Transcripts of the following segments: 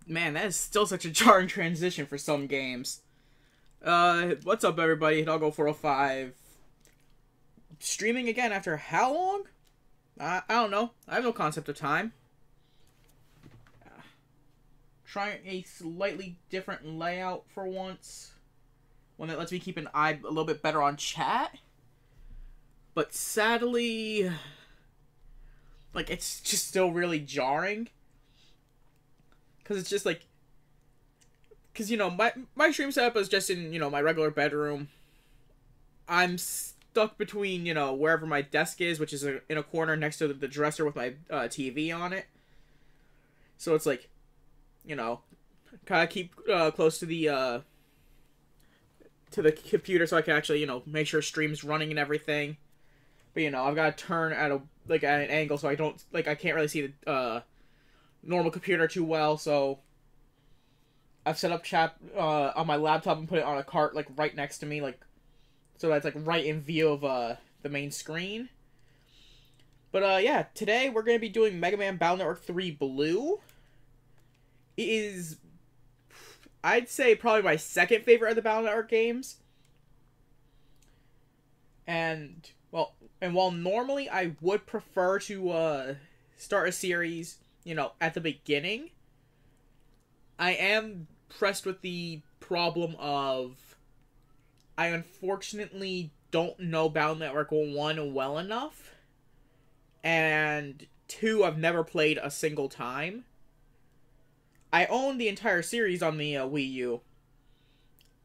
Man, that is still such a jarring transition for some games. What's up, everybody? Hidalgo 405. Streaming again after how long? I don't know. I have no concept of time. Trying a slightly different layout for once. One that lets me keep an eye a little bit better on chat. But sadly, like, it's just still really jarring. Because it's just like, because, you know, my stream setup is just in, you know, my regular bedroom. I'm stuck between, you know, wherever my desk is, which is in a corner next to the dresser with my TV on it. So it's like, you know, kind of keep close to the computer so I can actually, you know, make sure stream's running and everything. But, you know, I've got to turn at at an angle so I don't, like, I can't really see the normal computer too well, so I've set up chat on my laptop and put it on a cart, like, right next to me, like, so that's, like, right in view of the main screen. But, yeah, today we're going to be doing Megaman Battle Network 3 Blue. It is, I'd say, probably my second favorite of the Battle Network games. And, well, while normally I would prefer to start a series, you know, at the beginning, I am pressed with the problem of I unfortunately don't know Battle Network 1 well enough, and 2 I've never played a single time. I own the entire series on the Wii U,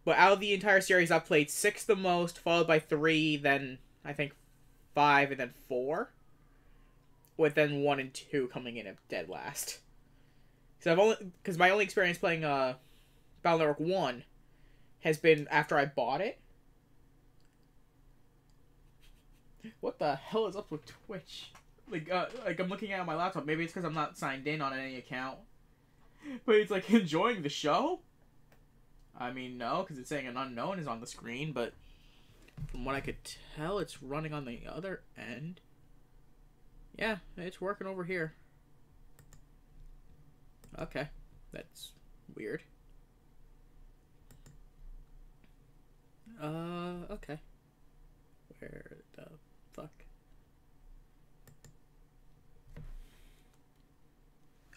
but out of the entire series I've played 6 the most, followed by 3, then I think 5, and then 4. With then 1 and 2 coming in at dead last. Because my only experience playing Battle Network 1 has been after I bought it. What the hell is up with Twitch? Like I'm looking at it on my laptop. Maybe it's because I'm not signed in on any account. But it's like, enjoying the show? I mean, no, because it's saying an unknown is on the screen, but from what I could tell, it's running on the other end. Yeah, it's working over here. Okay, that's weird. Okay. Where the fuck?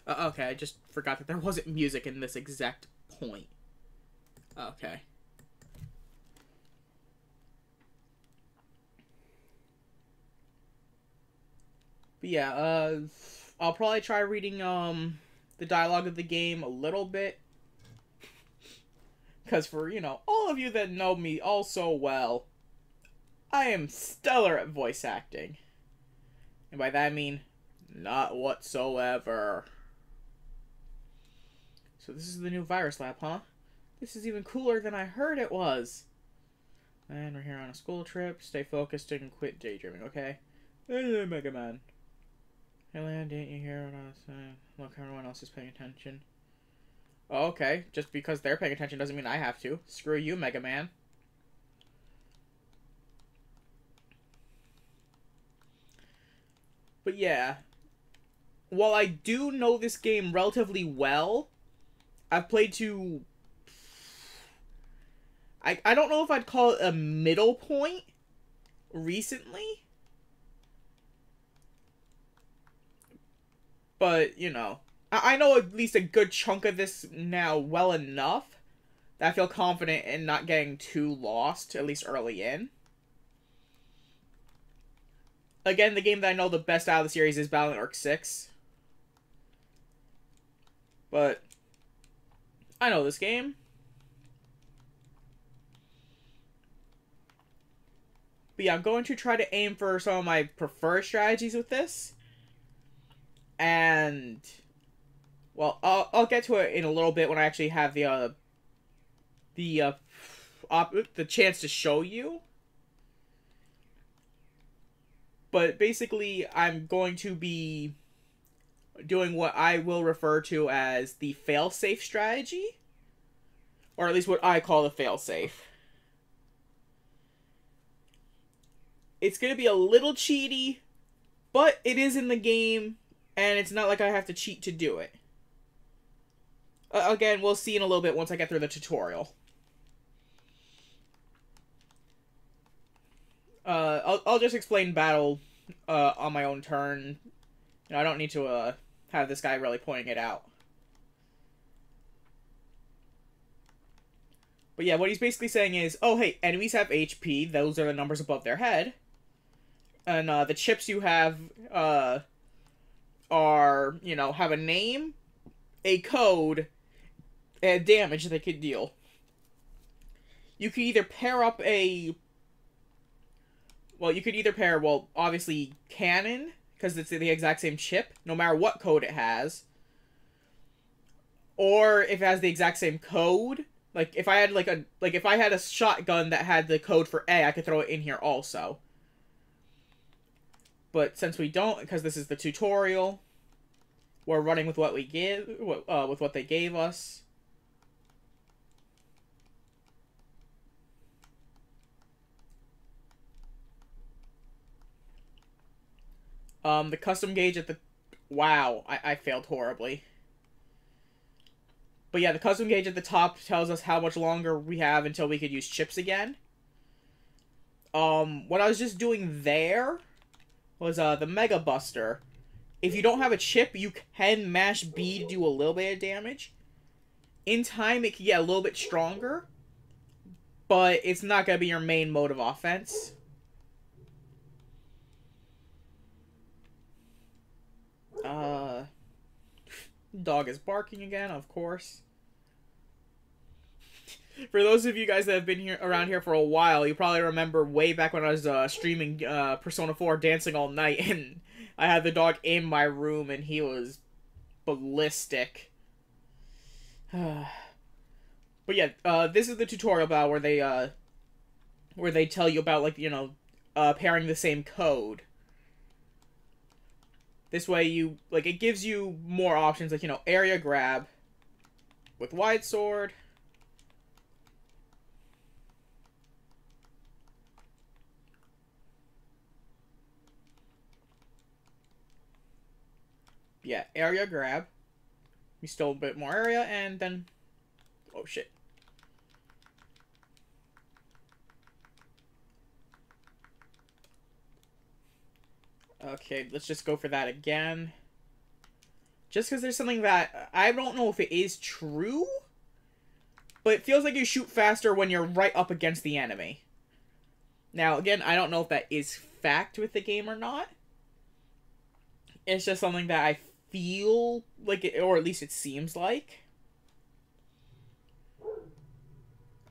Okay, I just forgot that there wasn't music in this exact point. Okay. But yeah, I'll probably try reading, the dialogue of the game a little bit. Because for, you know, all of you that know me all so well, I am stellar at voice acting. And by that I mean, not whatsoever. So this is the new virus lab, huh? This is even cooler than I heard it was. And we're here on a school trip. Stay focused and quit daydreaming, okay? Megaman. Hey, Lan, didn't you hear what I was saying? Look, everyone else is paying attention. Oh, okay. Just because they're paying attention doesn't mean I have to. Screw you, Mega Man. But yeah. While I do know this game relatively well, I've played to... I don't know if I'd call it a middle point recently. But, you know, I know at least a good chunk of this now well enough that I feel confident in not getting too lost, at least early in. Again, the game that I know the best out of the series is Battle Network 6. But I know this game. But yeah, I'm going to try to aim for some of my preferred strategies with this. And, well, I'll get to it in a little bit when I actually have the chance to show you. But basically, I'm going to be doing what I will refer to as the fail-safe strategy. Or at least what I call the fail-safe. It's going to be a little cheaty, but it is in the game, and it's not like I have to cheat to do it. Again, we'll see in a little bit once I get through the tutorial. I'll just explain battle on my own turn. You know, I don't need to have this guy really pointing it out. But yeah, what he's basically saying is, oh hey, enemies have HP. Those are the numbers above their head. And the chips you have are, you know, have a name, a code, and damage they could deal. You could either pair up a... Well, you could either pair, well, obviously, cannon, because it's the exact same chip, no matter what code it has. Or if it has the exact same code, like if I had if I had a shotgun that had the code for A, I could throw it in here also. But since we don't, because this is the tutorial, we're running with what we give, with what they gave us. The custom gauge at the... Wow, I failed horribly. But yeah, the custom gauge at the top tells us how much longer we have until we could use chips again. What I was just doing there was the Mega Buster. If you don't have a chip, you can mash B to do a little bit of damage. In time, it can get a little bit stronger, but it's not going to be your main mode of offense. Dog is barking again, of course. For those of you guys that have been here around here for a while, you probably remember way back when I was streaming Persona 4 Dancing All Night, and I had the dog in my room, and he was ballistic. But yeah, this is the tutorial about where they tell you about, like, you know, pairing the same code. This way you, like, it gives you more options, like, you know, area grab with wide sword. Yeah, area grab. We stole a bit more area, and then... Oh, shit. Okay, let's just go for that again. Just because there's something that... I don't know if it is true, but it feels like you shoot faster when you're right up against the enemy. Now, again, I don't know if that is fact with the game or not. It's just something that I feel like it, or at least it seems like.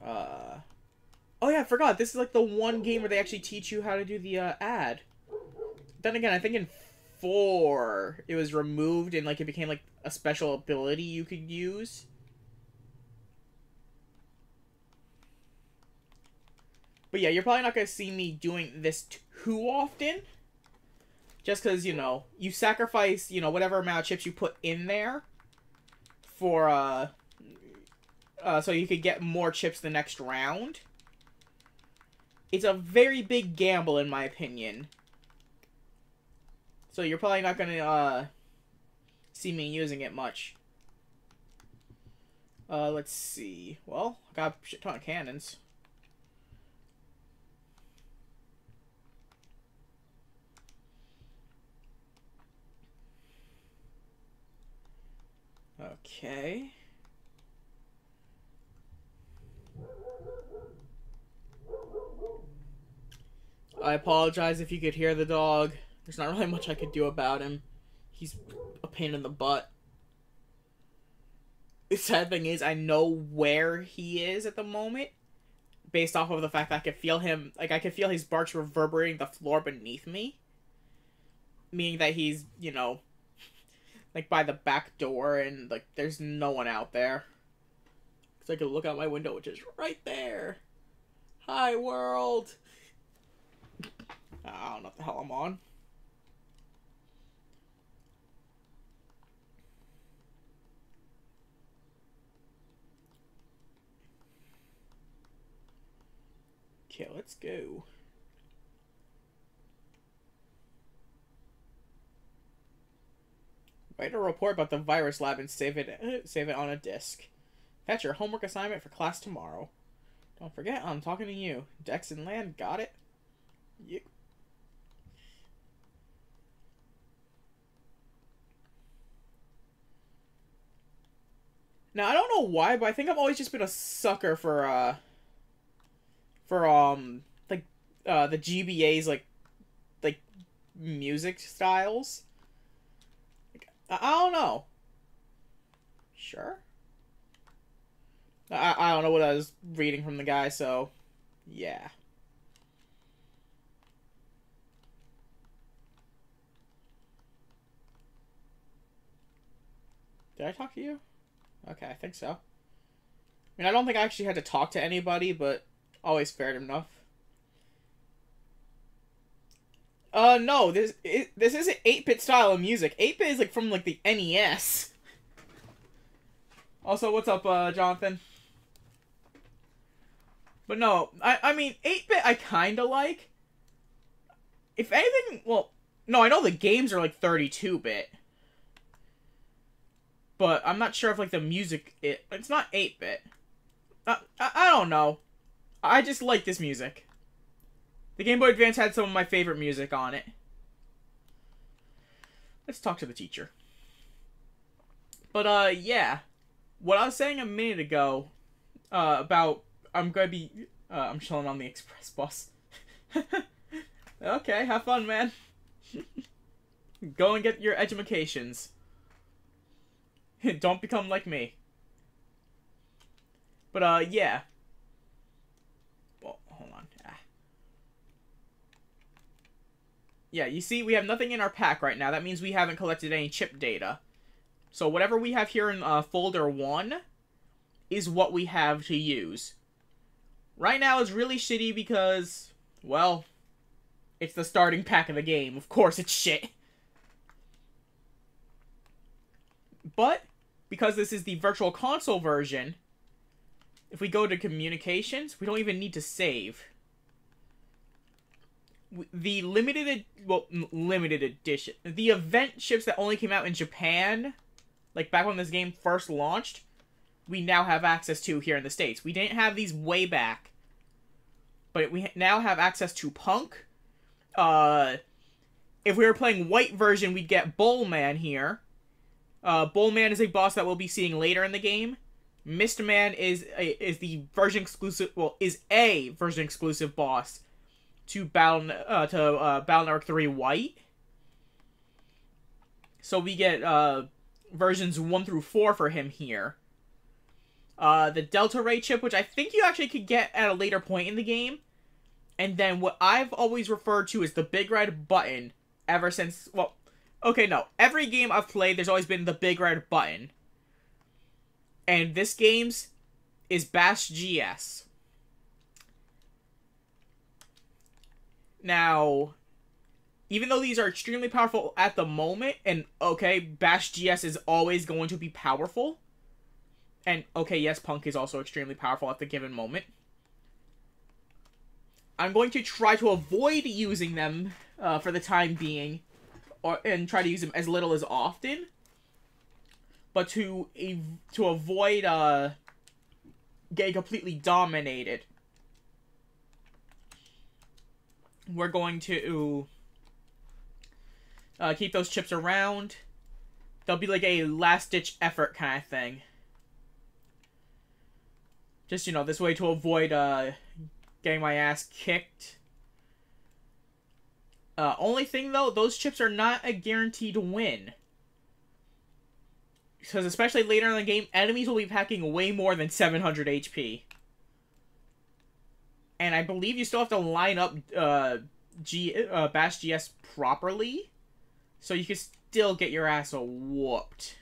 Oh yeah, I forgot. This is like the one game where they actually teach you how to do the ad. Then again, I think in 4 it was removed and like it became like a special ability you could use. But yeah, you're probably not going to see me doing this too often. Just because, you know, you sacrifice, you know, whatever amount of chips you put in there for, so you could get more chips the next round. It's a very big gamble, in my opinion. So you're probably not gonna, see me using it much. Let's see. Well, I got a shit ton of cannons. Okay. I apologize if you could hear the dog. There's not really much I could do about him. He's a pain in the butt. The sad thing is, I know where he is at the moment, based off of the fact that I could feel him, like, I could feel his barks reverberating the floor beneath me. Meaning that he's, you know, like, by the back door, and, like, there's no one out there. So I can look out my window, which is right there. Hi, world! I don't know what the hell I'm on. Okay, let's go. Write a report about the virus lab and save it on a disk. That's your homework assignment for class tomorrow. Don't forget, I'm talking to you. Dex and Land, got it? You. Now, I don't know why, but I think I've always just been a sucker for like, the GBA's, like music styles. Like, I don't know. Sure? I don't know what I was reading from the guy, so, yeah. Did I talk to you? Okay, I think so. I mean, I don't think I actually had to talk to anybody, but always fair enough. No, this isn't 8-bit style of music. 8-bit is, like, from, like, the NES. Also, what's up, Jonathan? But no, I mean, 8-bit I kinda like. If anything, well, no, I know the games are, like, 32-bit. But I'm not sure if, like, the music, it's not 8-bit. I don't know. I just like this music. The Game Boy Advance had some of my favorite music on it. Let's talk to the teacher. But, yeah. What I was saying a minute ago, about, I'm chilling on the express bus. Okay, have fun, man. Go and get your edumacations. Don't become like me. But, yeah. Well, hold on. Yeah, you see, we have nothing in our pack right now. That means we haven't collected any chip data. So whatever we have here in folder 1 is what we have to use. Right now it's really shitty because, well, it's the starting pack of the game. Of course it's shit. But, because this is the Virtual Console version, if we go to communications, we don't even need to save. The limited edition, the event chips that only came out in Japan, like back when this game first launched, we now have access to here in the States. We didn't have these way back, but we now have access to Punk. If we were playing white version, we'd get Bullman here. Bullman is a boss that we'll be seeing later in the game. Mistman is the version exclusive, well, is a version exclusive boss to Battle Network 3 White. So we get versions 1 through 4 for him here. The Delta Ray chip, which I think you actually could get at a later point in the game. And then what I've always referred to as the Big Red Button ever since, well, okay, no. Every game I've played, there's always been the Big Red Button. And this game's is Bash GS. Now, even though these are extremely powerful at the moment, and okay, Bash GS is always going to be powerful, and okay, yes, Punk is also extremely powerful at the given moment, I'm going to try to avoid using them for the time being, and try to use them as little as often, but to avoid getting completely dominated, we're going to keep those chips around. They'll be like a last-ditch effort kind of thing. Just, you know, this way to avoid getting my ass kicked. Only thing, though, those chips are not a guaranteed win. Because especially later in the game, enemies will be packing way more than 700 HP. And I believe you still have to line up Bash GS properly, so you can still get your ass whooped.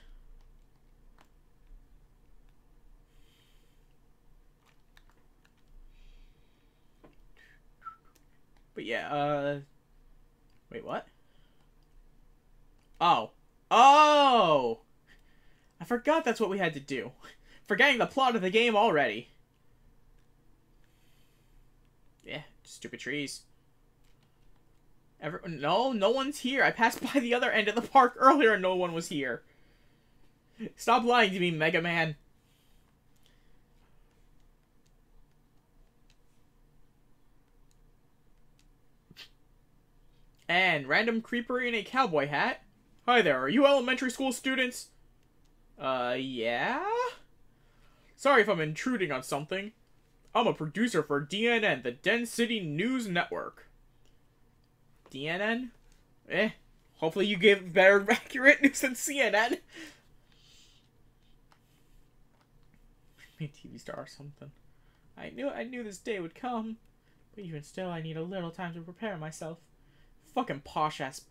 But yeah, wait, what? Oh. Oh! I forgot that's what we had to do. Forgetting the plot of the game already. Yeah, stupid trees. No one's here. I passed by the other end of the park earlier and no one was here. Stop lying to me, Mega Man. And random creeper in a cowboy hat. Hi there, are you elementary school students? Yeah? Sorry if I'm intruding on something. I'm a producer for DNN, the Den City News Network. DNN? Hopefully you give better accurate news than CNN. Be a TV star or something. I knew this day would come. But even still, I need a little time to prepare myself. Fucking posh ass.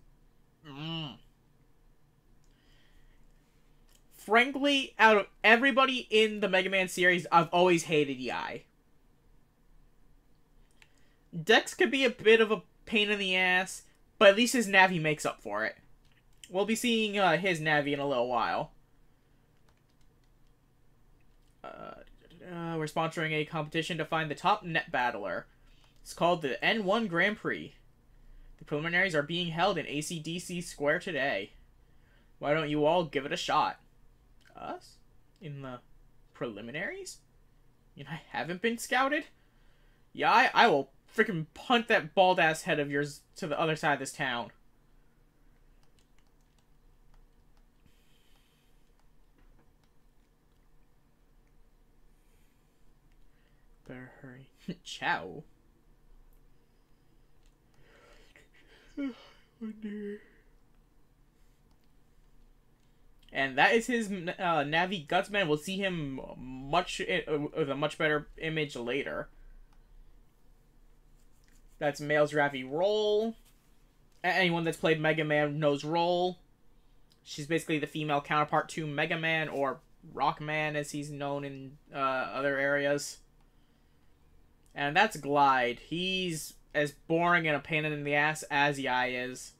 Frankly, out of everybody in the Mega Man series, I've always hated Yai. Dex could be a bit of a pain in the ass, but at least his Navi makes up for it. We'll be seeing his Navi in a little while. We're sponsoring a competition to find the top net battler. It's called the N1 Grand Prix. The preliminaries are being held in AC/DC Square today. Why don't you all give it a shot? Us? In the preliminaries? You know, I haven't been scouted? Yeah, I will freaking punt that bald-ass head of yours to the other side of this town. Better hurry. Ciao. And that is his Navi Gutsman. We'll see him with a much better image later. That's Male's Ravi Roll. Anyone that's played Mega Man knows Roll. She's basically the female counterpart to Mega Man, or Rockman as he's known in other areas. And that's Glide. He's as boring and a pain in the ass as Yai is.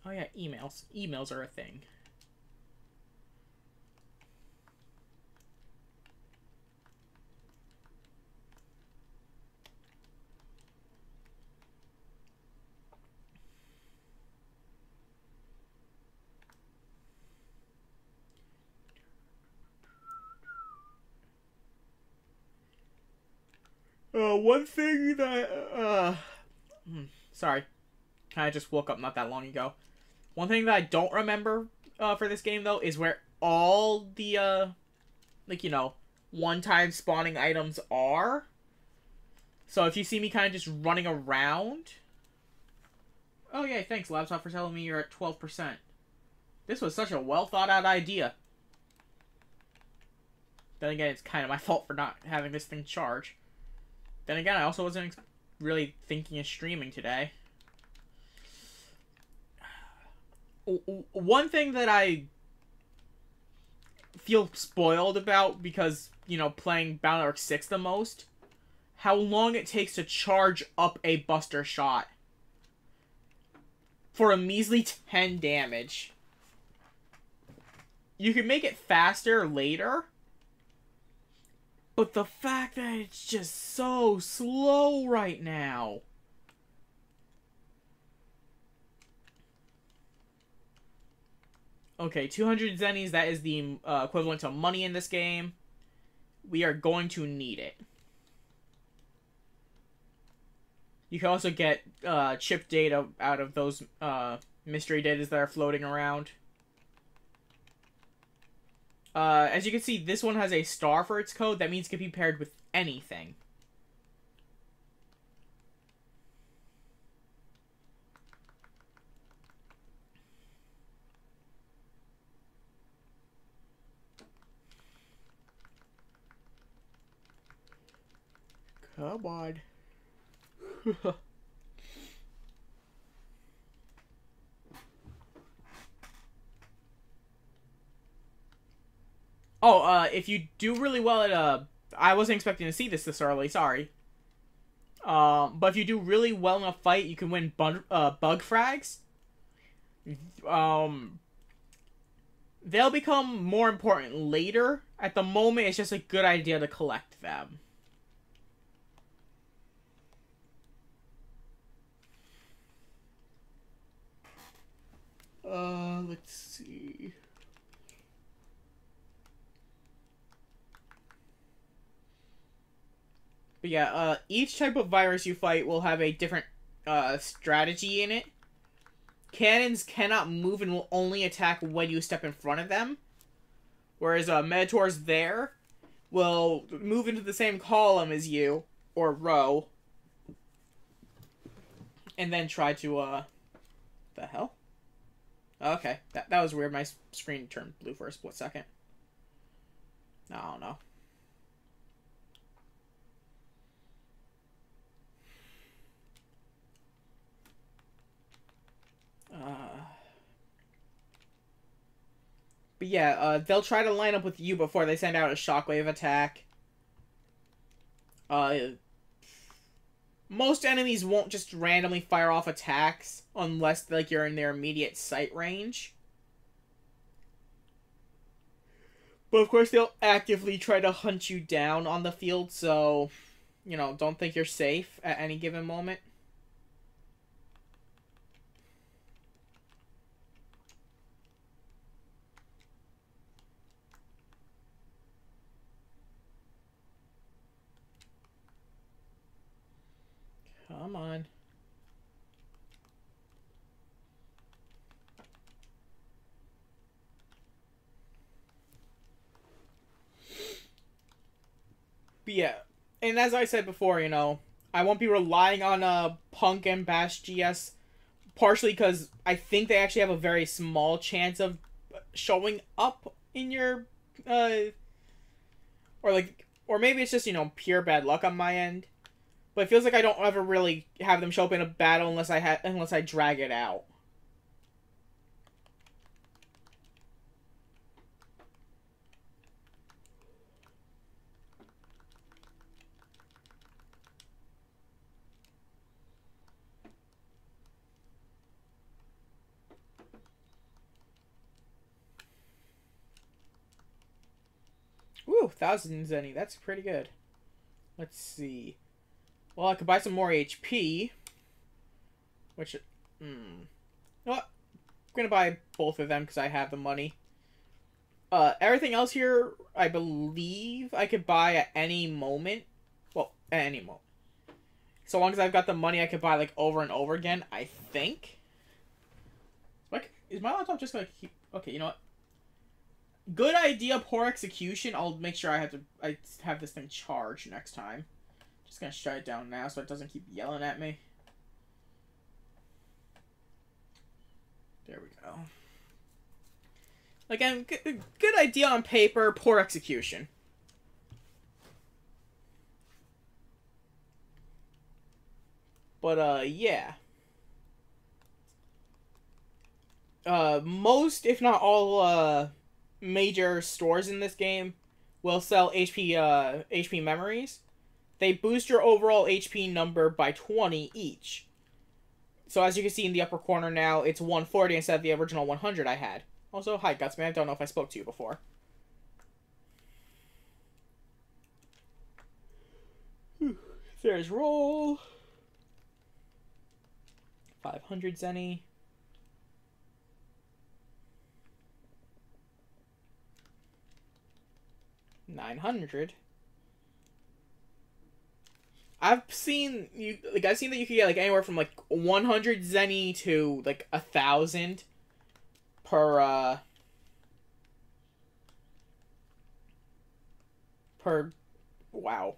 Oh yeah, emails. Emails are a thing. One thing that, sorry. I just woke up not that long ago. One thing that I don't remember, for this game, though, is where all the, like, you know, one-time spawning items are. So if you see me kind of just running around... Oh, yeah, thanks, laptop, for telling me you're at 12%. This was such a well-thought-out idea. Then again, it's kind of my fault for not having this thing charge. Then again, I also wasn't really thinking of streaming today. One thing that I feel spoiled about because, you know, playing Battle Arc 6 the most, how long it takes to charge up a Buster Shot for a measly 10 damage. You can make it faster later, but the fact that it's just so slow right now. Okay, 200 zennies, that is the equivalent to money in this game. We are going to need it. You can also get chip data out of those mystery datas that are floating around. As you can see, this one has a star for its code. That means it can be paired with anything. Come on. Oh, if you do really well at I wasn't expecting to see this early, sorry. But if you do really well in a fight, you can win bug frags. They'll become more important later. At the moment, it's just a good idea to collect them. Let's see. But yeah, each type of virus you fight will have a different strategy in it. Cannons cannot move and will only attack when you step in front of them. Whereas Minotaurs there will move into the same column as you, or row. And then try to, the hell? Okay, that was weird. My screen turned blue for a split second. I don't know. But yeah, they'll try to line up with you before they send out a shockwave attack. Most enemies won't just randomly fire off attacks unless like you're in their immediate sight range. But of course they'll actively try to hunt you down on the field, so, you know, don't think you're safe at any given moment. Come on. But yeah, and as I said before, you know, I won't be relying on Punk and Bash GS, partially because I think they actually have a very small chance of showing up in your, or maybe it's just, you know, pure bad luck on my end. But it feels like I don't ever really have them show up in a battle unless I drag it out. Ooh, 1,000 Zenny. That's pretty good. Let's see. Well, I could buy some more HP. Which, you know what? I'm gonna buy both of them because I have the money. Everything else here, I believe I could buy at any moment. Well, at any moment. So long as I've got the money, I could buy, like, over and over again, I think. Like, is my laptop just gonna keep... Okay, you know what? Good idea, poor execution. I'll make sure I have this thing charged next time. Just gonna shut it down now so it doesn't keep yelling at me. There we go. Again, good idea on paper, poor execution. But, yeah. Most, if not all, major stores in this game will sell HP memories. They boost your overall HP number by 20 each. So as you can see in the upper corner now, it's 140 instead of the original 100 I had. Also, hi Gutsman, I don't know if I spoke to you before. There's roll. 500 Zenny. $900. I've seen that you can get like anywhere from like 100 Zenny to like 1,000 per wow.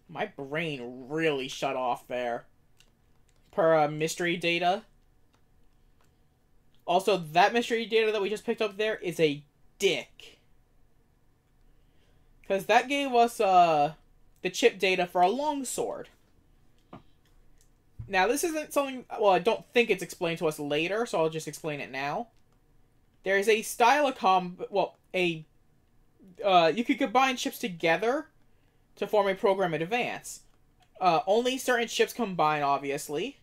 My brain really shut off there. Per mystery data. Also, that mystery data that we just picked up there is a dick. Because that gave us the chip data for a longsword. Now, this isn't something... Well, I don't think it's explained to us later, so I'll just explain it now. There is a style of combat... Well, a you could combine chips together to form a program in advance. Only certain chips combine, obviously.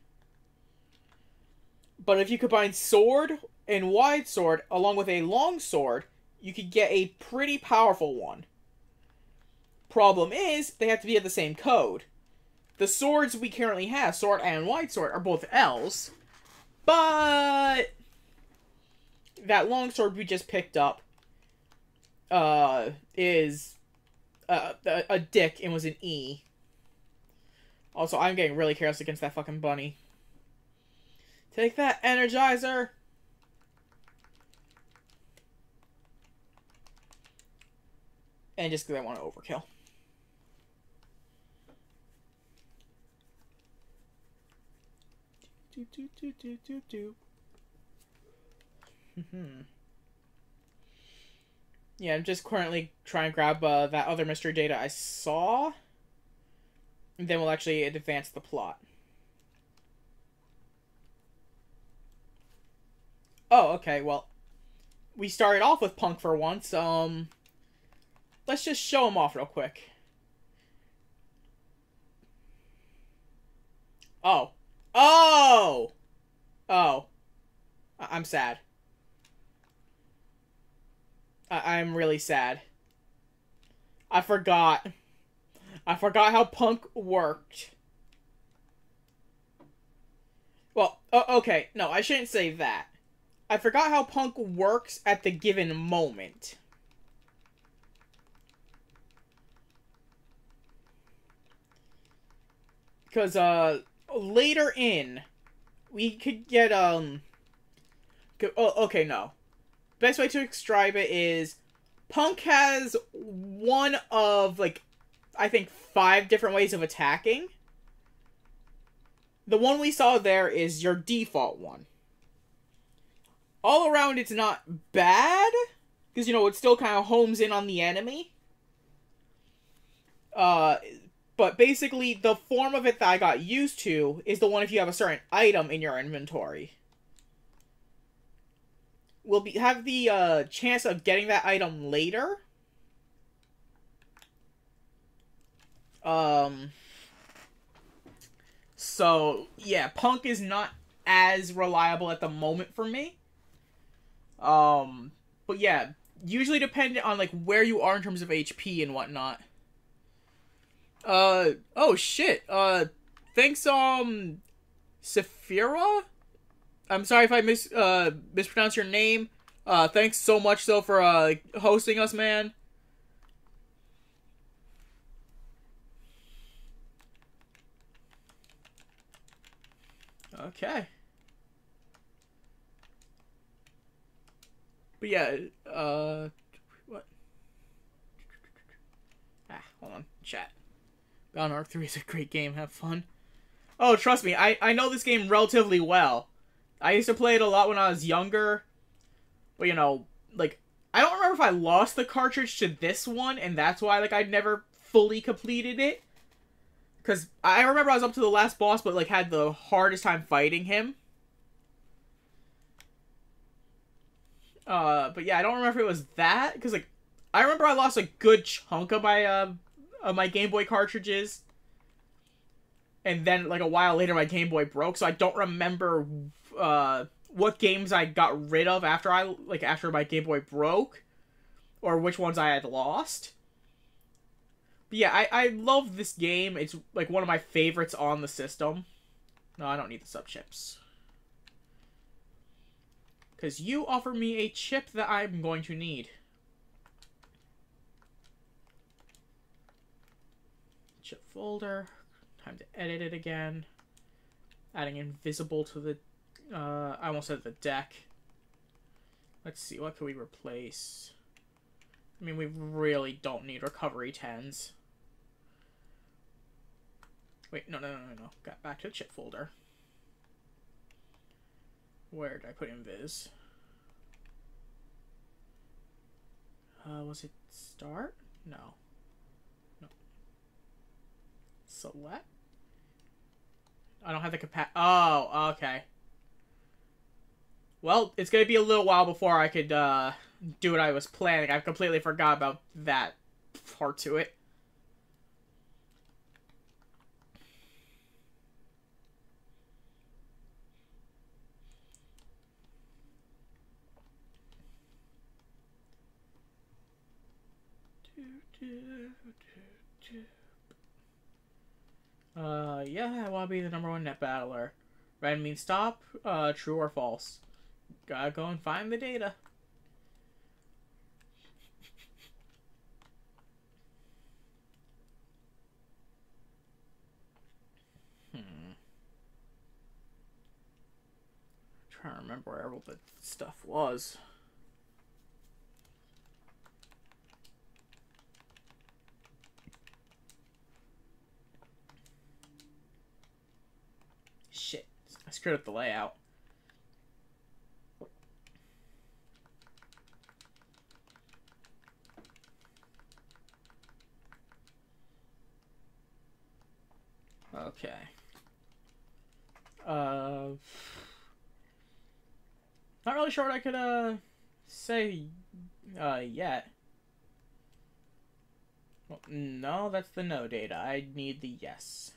But if you combine sword and wide sword along with a long sword, you could get a pretty powerful one. Problem is, they have to be at the same code. The swords we currently have, sword and wide sword, are both L's. But that long sword we just picked up is a dick and was an E. Also, I'm getting really careless against that fucking bunny. Take that, Energizer! And just because I want to overkill. Yeah, I'm just currently trying to grab that other mystery data I saw. And then we'll actually advance the plot. Oh, okay, well. We started off with Punk for once. Let's just show him off real quick. Oh. Oh! Oh. I'm sad. I'm really sad. I forgot. I forgot how Punk worked. Well, okay. No, I shouldn't say that. I forgot how Punk works at the given moment. Because, later in, we could get, okay, no. Best way to describe it is, Punk has one of, like, I think 5 different ways of attacking. The one we saw there is your default one. All around, it's not bad, because, you know, it still kind of homes in on the enemy. But basically, the form of it that I got used to is the one if you have a certain item in your inventory. We'll have the chance of getting that item later. So, yeah, Punk is not as reliable at the moment for me. But yeah, usually dependent on, like, where you are in terms of HP and whatnot. Oh shit, thanks, Sephira? I'm sorry if I mispronounce your name. Thanks so much, though, for, hosting us, man. Okay. But yeah, what? Hold on, chat. Bound Arc 3 is a great game, have fun. Oh, trust me, I know this game relatively well. I used to play it a lot when I was younger. But, you know, like, I don't remember if I lost the cartridge to this one, and that's why, like, I'd never fully completed it. Because I remember I was up to the last boss, but, like, had the hardest time fighting him. But yeah, I don't remember if it was that, because, like, I remember I lost a good chunk of my Game Boy cartridges. And then, like, a while later, my Game Boy broke, so I don't remember, what games I got rid of after after my Game Boy broke. Or which ones I had lost. But yeah, I love this game. It's, like, one of my favorites on the system. No, I don't need the sub-chips. Because you offer me a chip that I'm going to need. Chip folder. Time to edit it again. Adding invisible to the... I almost said the deck. Let's see, what can we replace? I mean, we really don't need recovery 10s. Wait, no. Got back to the chip folder. Where did I put invis? Was it start? No. Select? I don't have the capacity. Oh, okay. Well, it's gonna be a little while before I could do what I was planning. I completely forgot about that part to it. Yeah, I want to be the #1 net battler. Red means stop, true or false. Gotta go and find the data. Trying to remember where all the stuff was. Shit, I screwed up the layout. Okay. Not really sure what I could, say, yet. Well, no, that's the no data. I need the yes.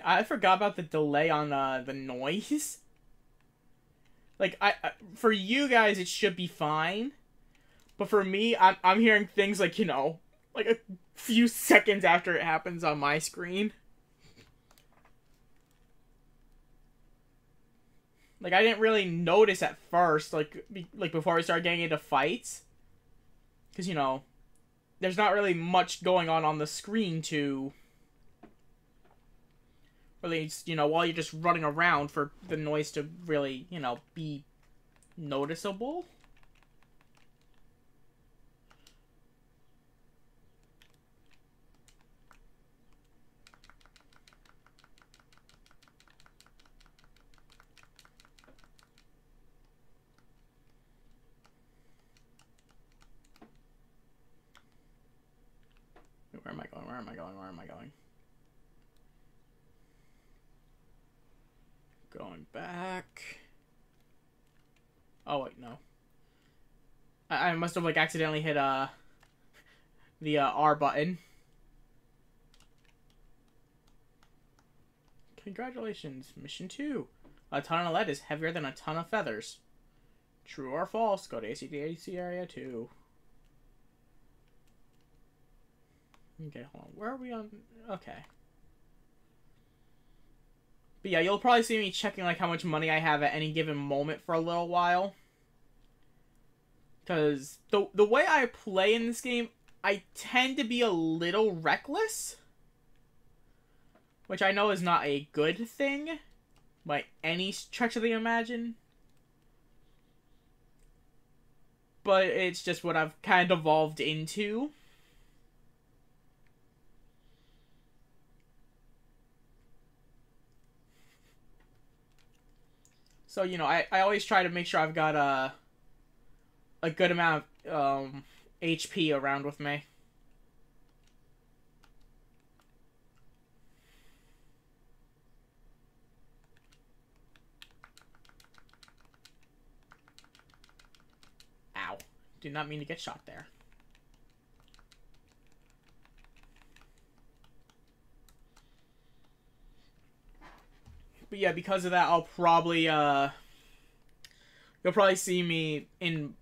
I forgot about the delay on the noise. Like for you guys it should be fine, but for me I'm hearing things like, you know, like a few seconds after it happens on my screen. Like I didn't really notice at first, like before I started getting into fights, because you know, there's not really much going on the screen to really, you know, while you're just running around for the noise to really, you know, be noticeable. Where am I going? Where am I going? Where am I going? Going back. Oh wait, no. I must have like accidentally hit the R button. Congratulations, mission 2. A ton of lead is heavier than a ton of feathers. True or false? Go to ACDC area 2. Okay, hold on. Where are we on? Okay. But yeah, you'll probably see me checking like how much money I have at any given moment for a little while. Because the way I play in this game, I tend to be a little reckless. Which I know is not a good thing by any stretch of the imagine. But it's just what I've kind of evolved into. So, you know, I always try to make sure I've got a good amount of HP around with me. Ow. Did not mean to get shot there. But yeah, because of that, I'll probably, you'll probably see me in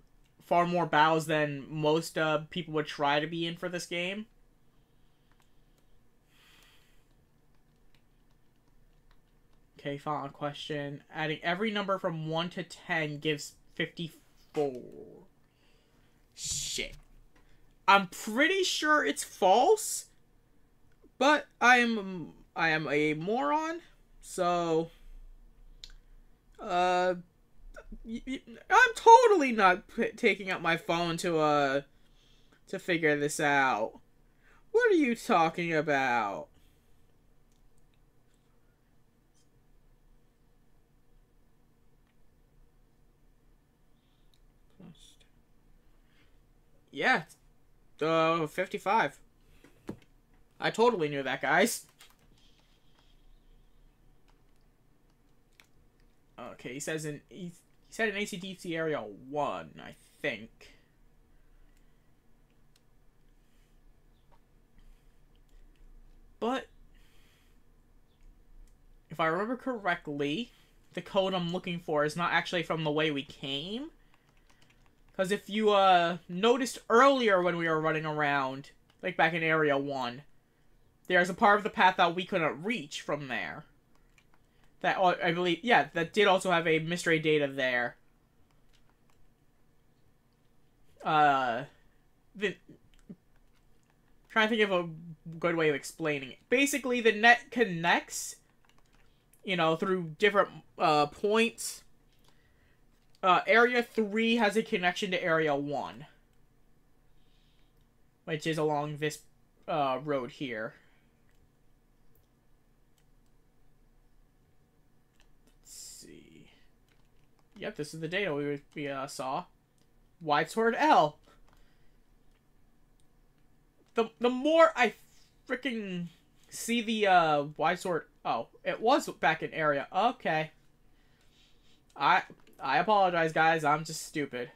far more battles than most, people would try to be in for this game. Okay, final question. Adding every number from 1 to 10 gives 54. Shit. I'm pretty sure it's false, but I am a moron. So, I'm totally not taking out my phone to figure this out. What are you talking about? Yeah, 55. I totally knew that, guys. Okay, he said in ACDC area 1, I think. But if I remember correctly, the code I'm looking for is not actually from the way we came. Because if you noticed earlier when we were running around, like back in area 1, there's a part of the path that we couldn't reach from there. That, I believe, yeah, that did also have a mystery data there. Trying to think of a good way of explaining it. Basically, the net connects, you know, through different points. Area 3 has a connection to Area 1, which is along this road here. Let's see. Yep, this is the data we saw. Wide Sword L. The more I freaking see the wide sword. Oh, it was back in area. Okay. I apologize, guys. I'm just stupid.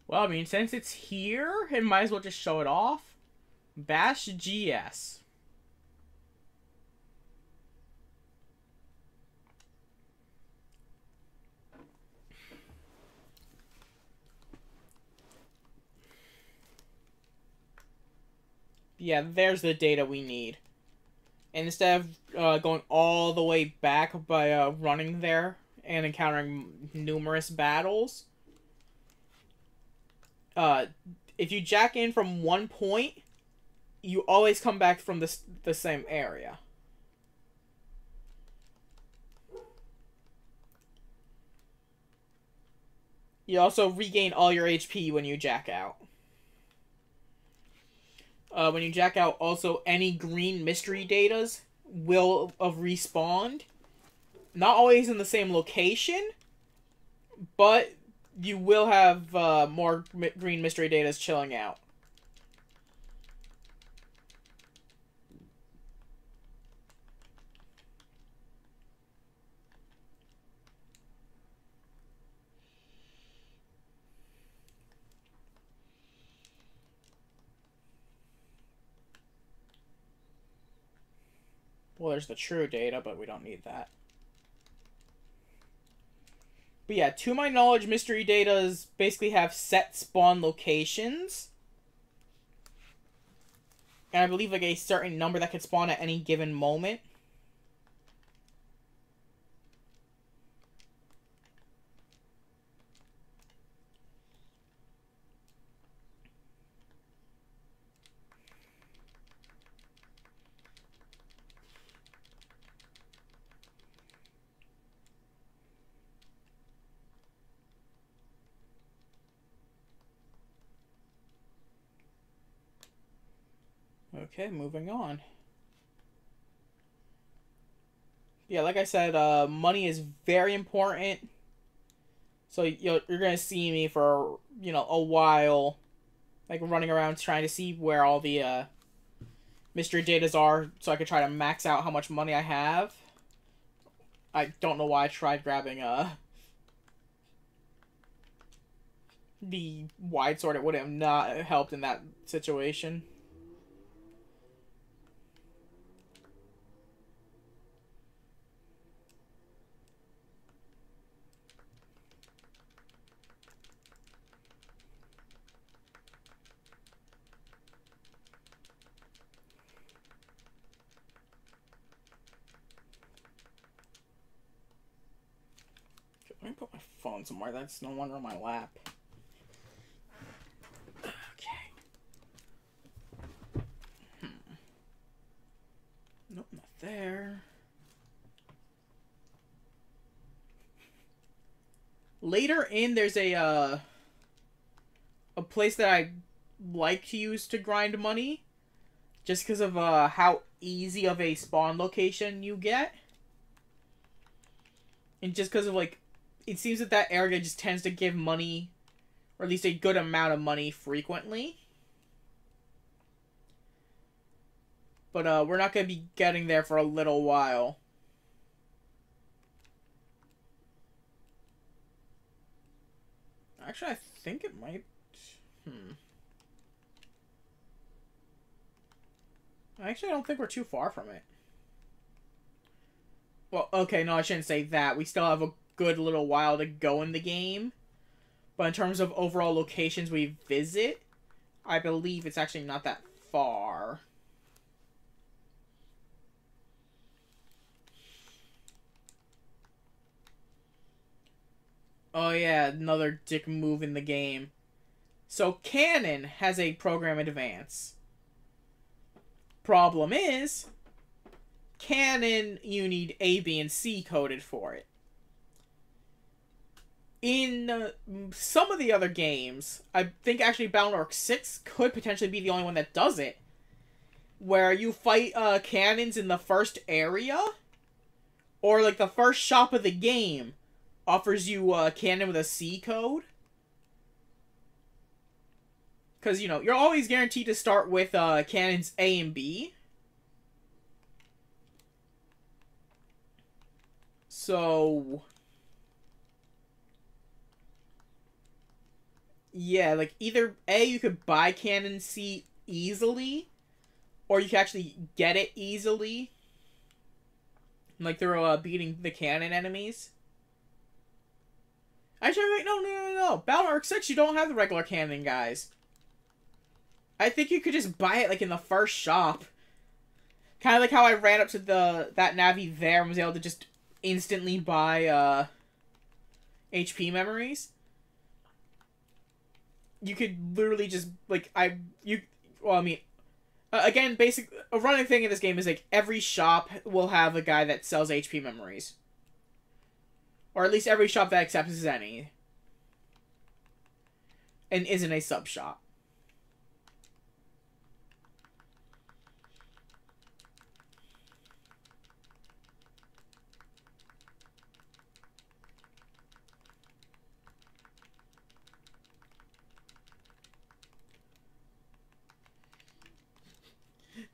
Well, I mean, since it's here, it might as well just show it off. Bash GS. Yeah, there's the data we need. And instead of going all the way back by running there and encountering numerous battles, if you jack in from one point, you always come back from the same area. You also regain all your HP when you jack out. When you jack out, also any green mystery datas will have respawned. Not always in the same location, but you will have more green mystery datas chilling out. Well, there's the true data, but we don't need that. But yeah, to my knowledge, mystery datas basically have set spawn locations. And I believe like a certain number that could spawn at any given moment. Okay, moving on. Yeah, like I said, money is very important. So you're gonna see me for, you know, a while, like running around trying to see where all the mystery datas are, so I could try to max out how much money I have. I don't know why I tried grabbing the wide sword. It would have not helped in that situation. Let me put my phone somewhere that's no longer on my lap. Okay. Nope, not there. Later in, there's a place that I like to use to grind money, just because of how easy of a spawn location you get, and just because of like, it seems that that area just tends to give money, or at least a good amount of money frequently. But we're not gonna be getting there for a little while. Actually, I think it might. Actually, I don't think we're too far from it. Well, okay, no, I shouldn't say that. We still have a good little while to go in the game. But in terms of overall locations we visit, I believe it's actually not that far. Oh yeah, another dick move in the game. So Canon has a program advance. Problem is, Canon, you need A, B, and C coded for it. In some of the other games, I think actually Battle.org 6 could potentially be the only one that does it, where you fight cannons in the first area, or like the first shop of the game offers you a cannon with a C code. Because, you know, you're always guaranteed to start with cannons A and B. So, yeah, like, either A, you could buy cannon C easily, or you can actually get it easily, like, through beating the cannon enemies. Actually, wait, no. Battle.org 6, you don't have the regular cannon, guys. I think you could just buy it, like, in the first shop. Kind of like how I ran up to that Navi there and was able to just instantly buy, HP memories. You could literally just, like, again, a running thing in this game is, like, every shop will have a guy that sells HP memories. Or at least every shop that accepts any. And isn't a sub shop.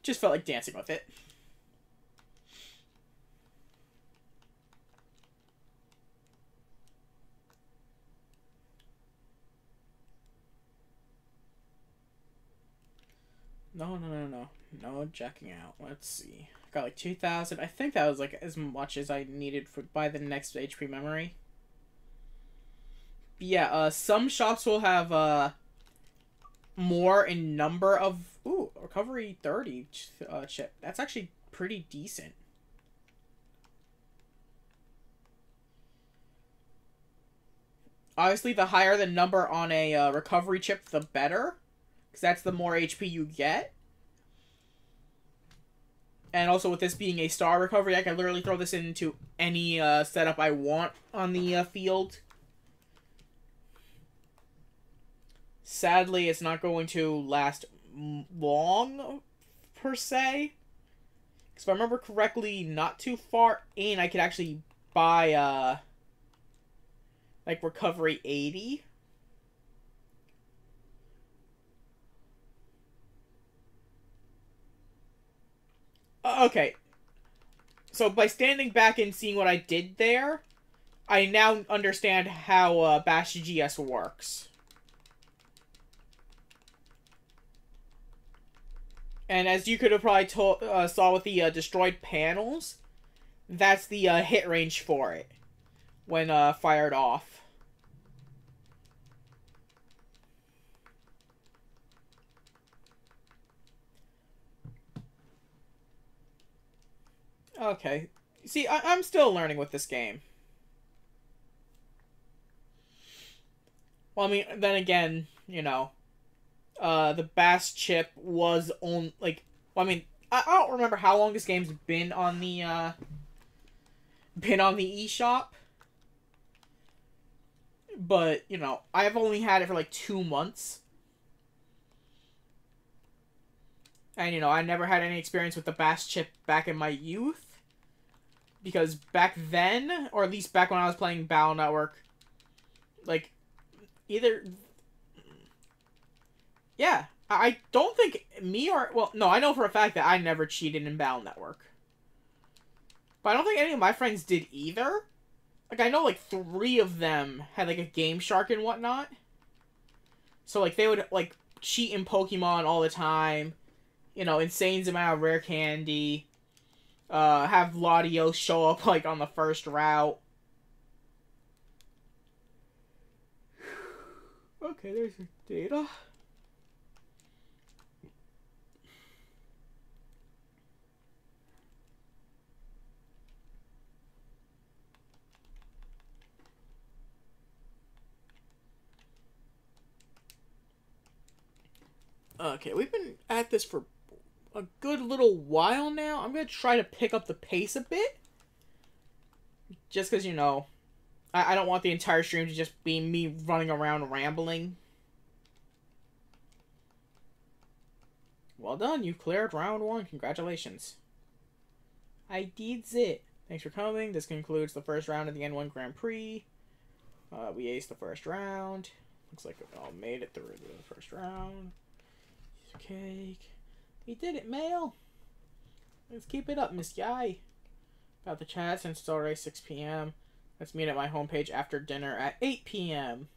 Just felt like dancing with it. No checking out. Let's see. Got like 2,000. I think that was like as much as I needed for by the next HP memory. But yeah, some shops will have more in number of recovery 30 chip. That's actually pretty decent. Obviously, the higher the number on a recovery chip, the better, because that's the more HP you get. And also, with this being a star recovery, I can literally throw this into any setup I want on the field. Sadly, it's not going to last long, per se. Because if I remember correctly, not too far in, I could actually buy, like, recovery 80. Okay. So, by standing back and seeing what I did there, I now understand how Bash GS works. And as you could have probably saw with the destroyed panels, that's the hit range for it when fired off. Okay. See, I'm still learning with this game. Well, I mean, then again, the Bass chip was on like. Well, I mean, I don't remember how long this game's been on the eShop, but I've only had it for like 2 months, and I never had any experience with the Bass chip back in my youth, because back then, or at least back when I was playing Battle Network, like either. Yeah, I don't think me or... Well, no, I know for a fact that I never cheated in Battle Network. But I don't think any of my friends did either. Like, I know, like, 3 of them had, like, a Game Shark and whatnot. So, like, they would, like, cheat in Pokemon all the time. Insane amount of rare candy. Have Latios show up, like, on the first route. Okay, there's your data. Okay, we've been at this for a good little while now. I'm going to try to pick up the pace a bit. Just because, I don't want the entire stream to just be me running around rambling. Well done, you cleared round 1. Congratulations. I did it. Thanks for coming. This concludes the first round of the N1 Grand Prix. We aced the first round. Looks like we all made it through the first round. Cake. We did it, Mail. Let's keep it up, Miss Guy. About the chat since it's already 6 p.m. Let's meet at my homepage after dinner at 8 p.m.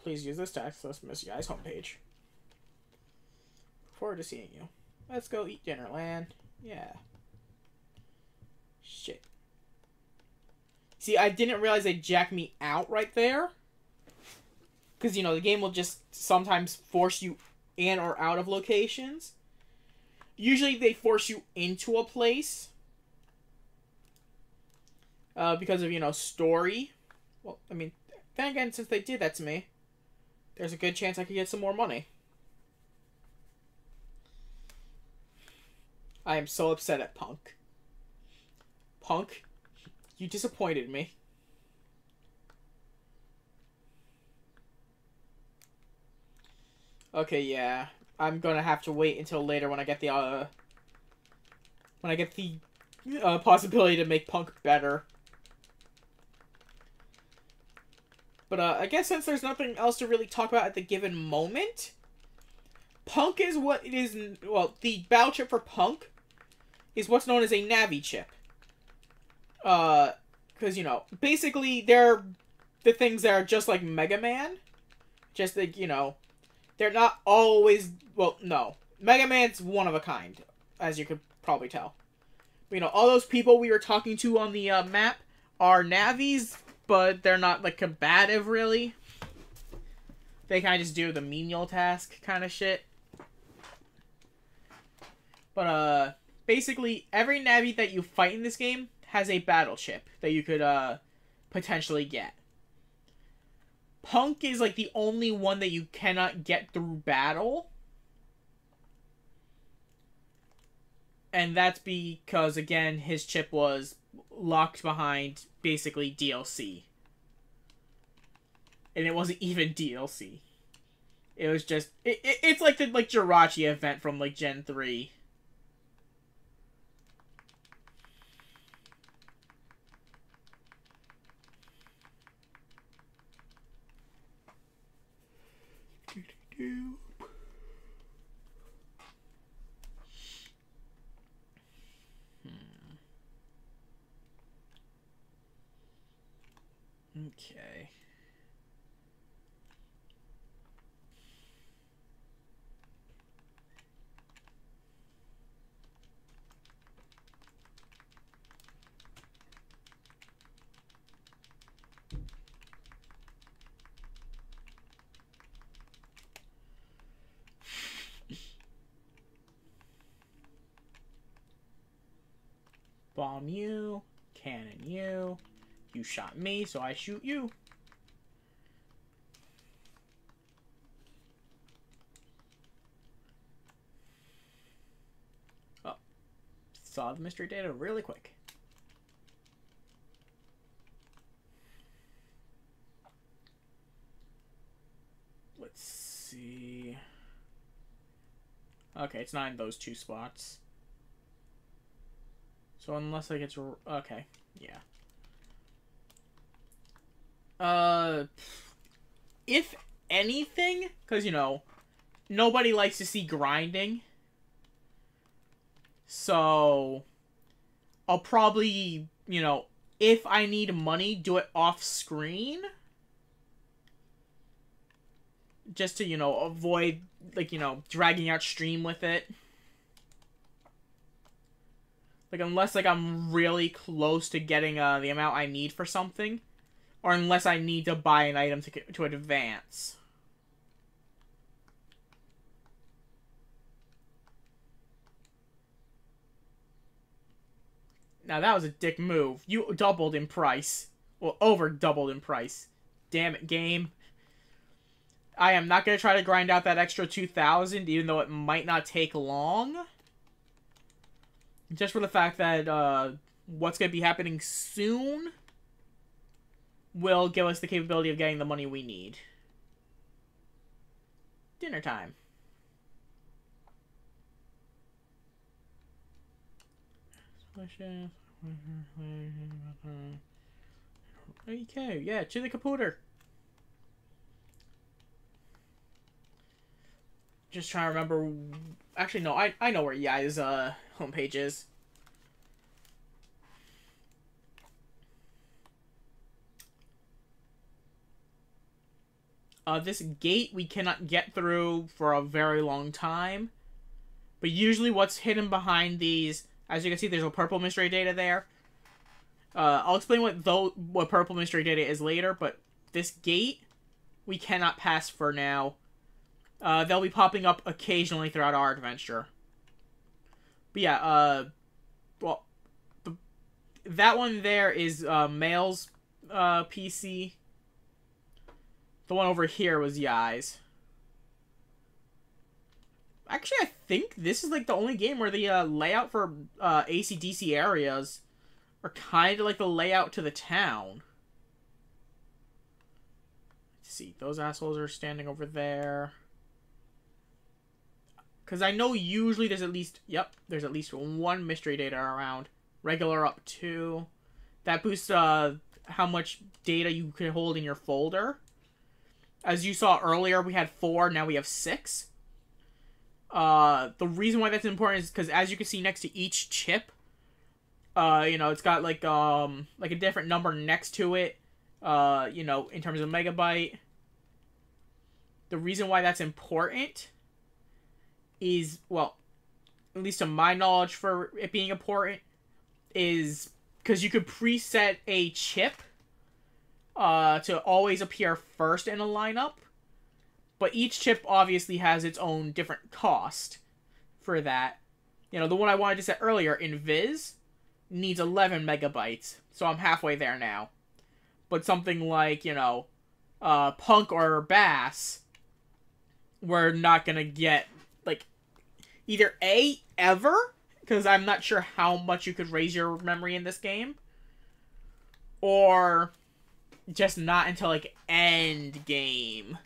Please use this to access Miss Guy's homepage. Look forward to seeing you. Let's go eat dinner, land. Yeah. Shit. See, I didn't realize they jacked me out right there. Because, the game will just sometimes force you in or out of locations. Usually they force you into a place. Because of, story. Well, I mean, then again, since they did that to me, there's a good chance I could get some more money. I am so upset at Punk. Punk, you disappointed me. Okay, yeah. I'm gonna have to wait until later when I get the, possibility to make Punk better. But, I guess since there's nothing else to really talk about at the given moment, Punk is what it is... Well, the battle chip for Punk is what's known as a Navi chip. Because, basically, they're the things that are just like Megaman. Just like, they're not always... Well, no. Mega Man's one of a kind, as you could probably tell. But, all those people we were talking to on the map are Navis, but they're not, like, combative, really. They kind of just do the menial task kind of shit. But, basically, every Navi that you fight in this game has a battle chip that you could, potentially get. Punk is, like, the only one that you cannot get through battle. And that's because, again, his chip was locked behind, basically, DLC. And it wasn't even DLC. It was just... It's like the, Jirachi event from, Gen 3. Okay. Bomb you, cannon you. You shot me, so I shoot you. solve the mystery data really quick. Let's see. Okay, it's not in those two spots. So unless I get to... Okay, yeah. If anything, because, you know, nobody likes to see grinding. So, I'll probably, you know, if I need money, do it off screen. Just to, you know, avoid, like, you know, dragging out stream with it. Like, unless, like, I'm really close to getting the amount I need for something. Or unless I need to buy an item to advance. Now, that was a dick move. You doubled in price. Well, over doubled in price. Damn it, game. I am not going to try to grind out that extra 2,000, even though it might not take long. Just for the fact that what's going to be happening soon will give us the capability of getting the money we need. Dinner time. Okay, yeah, to the computer. Just trying to remember. Actually, no, I know where Yai's homepage is. This gate we cannot get through for a very long time. But usually what's hidden behind these, as you can see, there's a purple mystery data there. I'll explain what purple mystery data is later, but this gate we cannot pass for now. They'll be popping up occasionally throughout our adventure. But yeah, well, that one there is Mail's PC. The one over here was Yai's. Actually, I think this is like the only game where the layout for AC/DC areas are kind of like the layout to the town. Let's see, those assholes are standing over there. Because I know usually there's at least... Yep, there's at least one mystery data around. Regular up 2. That boosts how much data you can hold in your folder. As you saw earlier, we had 4, now we have 6. The reason why that's important is because as you can see next to each chip, you know, it's got like a different number next to it, you know, in terms of megabyte. The reason why that's important is, well, at least to my knowledge for it being important, is because you could preset a chip to always appear first in a lineup, but each chip obviously has its own different cost for that. You know, the one I wanted to set earlier, Invis, needs 11 megabytes, so I'm halfway there now. But something like, you know, Punk or Bass, we're not gonna get, like, either A, ever, because I'm not sure how much you could raise your memory in this game, or just not until, like, end game.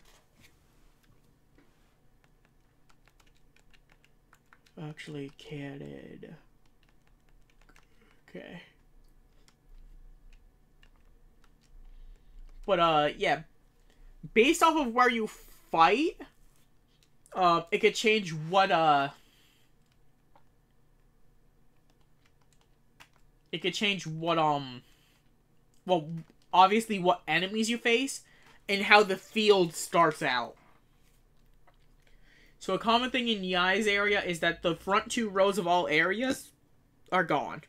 Actually canted. Okay. But, yeah. Based off of where you fight, it could change what, it could change what, well, obviously what enemies you face, and how the field starts out. So a common thing in Yai's area is that the front 2 rows of all areas are gone.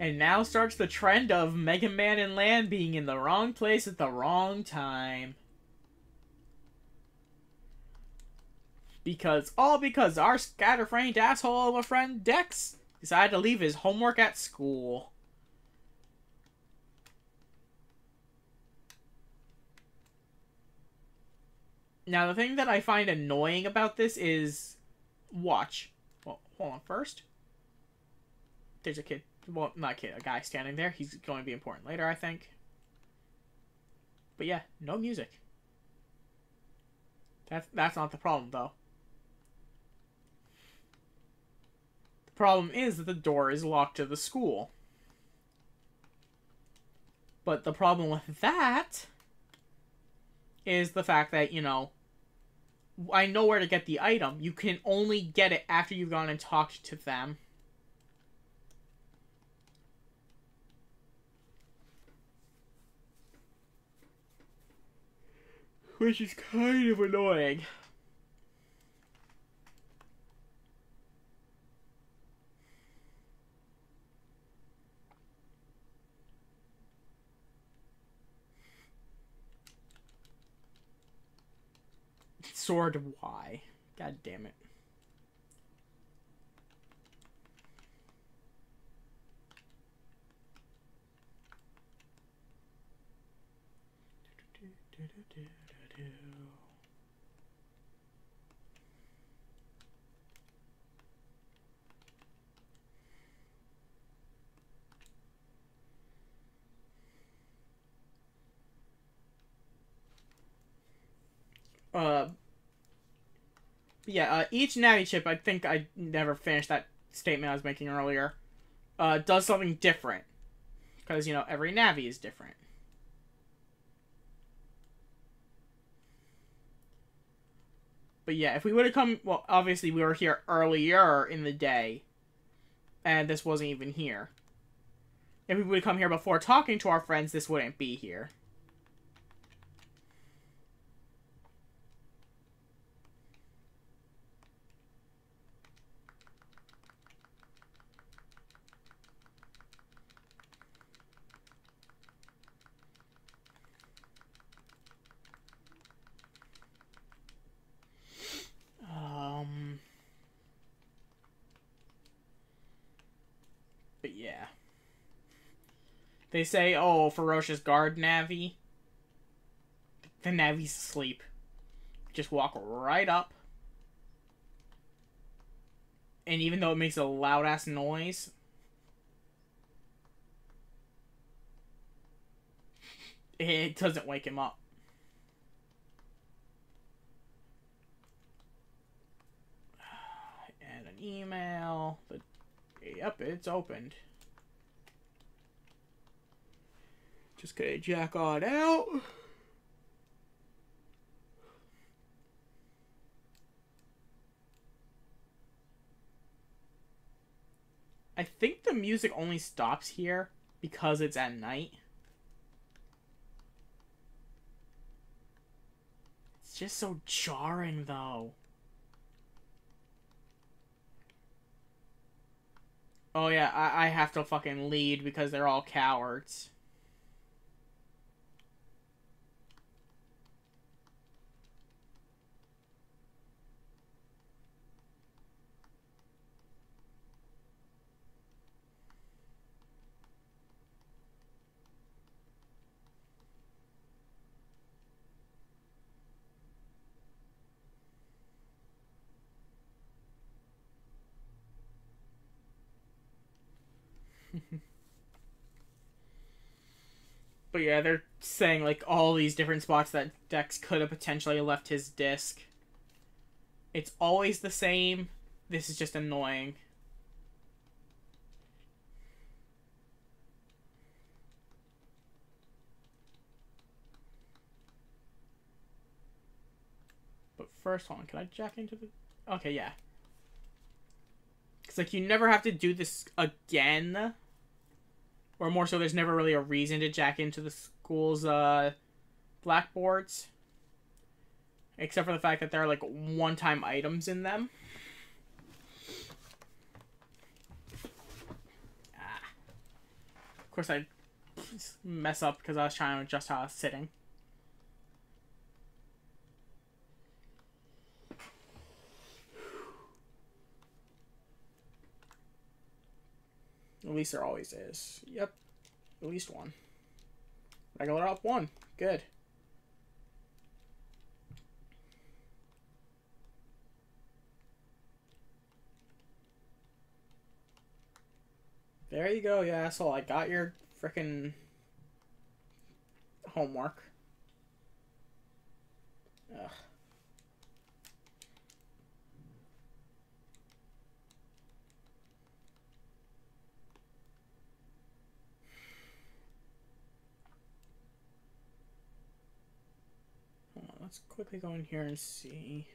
And now starts the trend of Megaman and Lan being in the wrong place at the wrong time. Because our scatterbrained asshole of a friend Dex decided to leave his homework at school. Now, the thing that I find annoying about this is... Watch. Well, hold on first. There's a kid. Well, not a kid. A guy standing there. He's going to be important later, I think. But yeah, no music. That's not the problem, though. The problem is that the door is locked to the school. But the problem with that is the fact that, you know, I know where to get the item. You can only get it after you've gone and talked to them. Which is kind of annoying. Sword Y. God damn it. Each Navi chip, I think I never finished that statement I was making earlier, does something different. Because, you know, every Navi is different. But yeah, if we would have come... Well, obviously we were here earlier in the day. And this wasn't even here. If we would have come here before talking to our friends, this wouldn't be here. But yeah. They say, oh, ferocious guard Navi. The Navi's asleep. Just walk right up. And even though it makes a loud-ass noise... it doesn't wake him up. And an email. But, yep, it's opened. Just gonna jack on out. I think the music only stops here because it's at night. It's just so jarring, though. Oh yeah, I have to fucking lead because they're all cowards. But yeah, they're saying like all these different spots that Dex could have potentially left his disc. It's always the same. This is just annoying. But first, hold on, can I jack into the... Okay, yeah. Because, like, you never have to do this again. Or more so, there's never really a reason to jack into the school's, blackboards. Except for the fact that there are, like, one-time items in them. Of course, I mess up because I was trying to adjust how I was sitting. At least there always is. Yep. At least one. Regular up one. Good. There you go, you asshole. I got your frickin' homework. Ugh. Hold on, let's quickly go in here and see.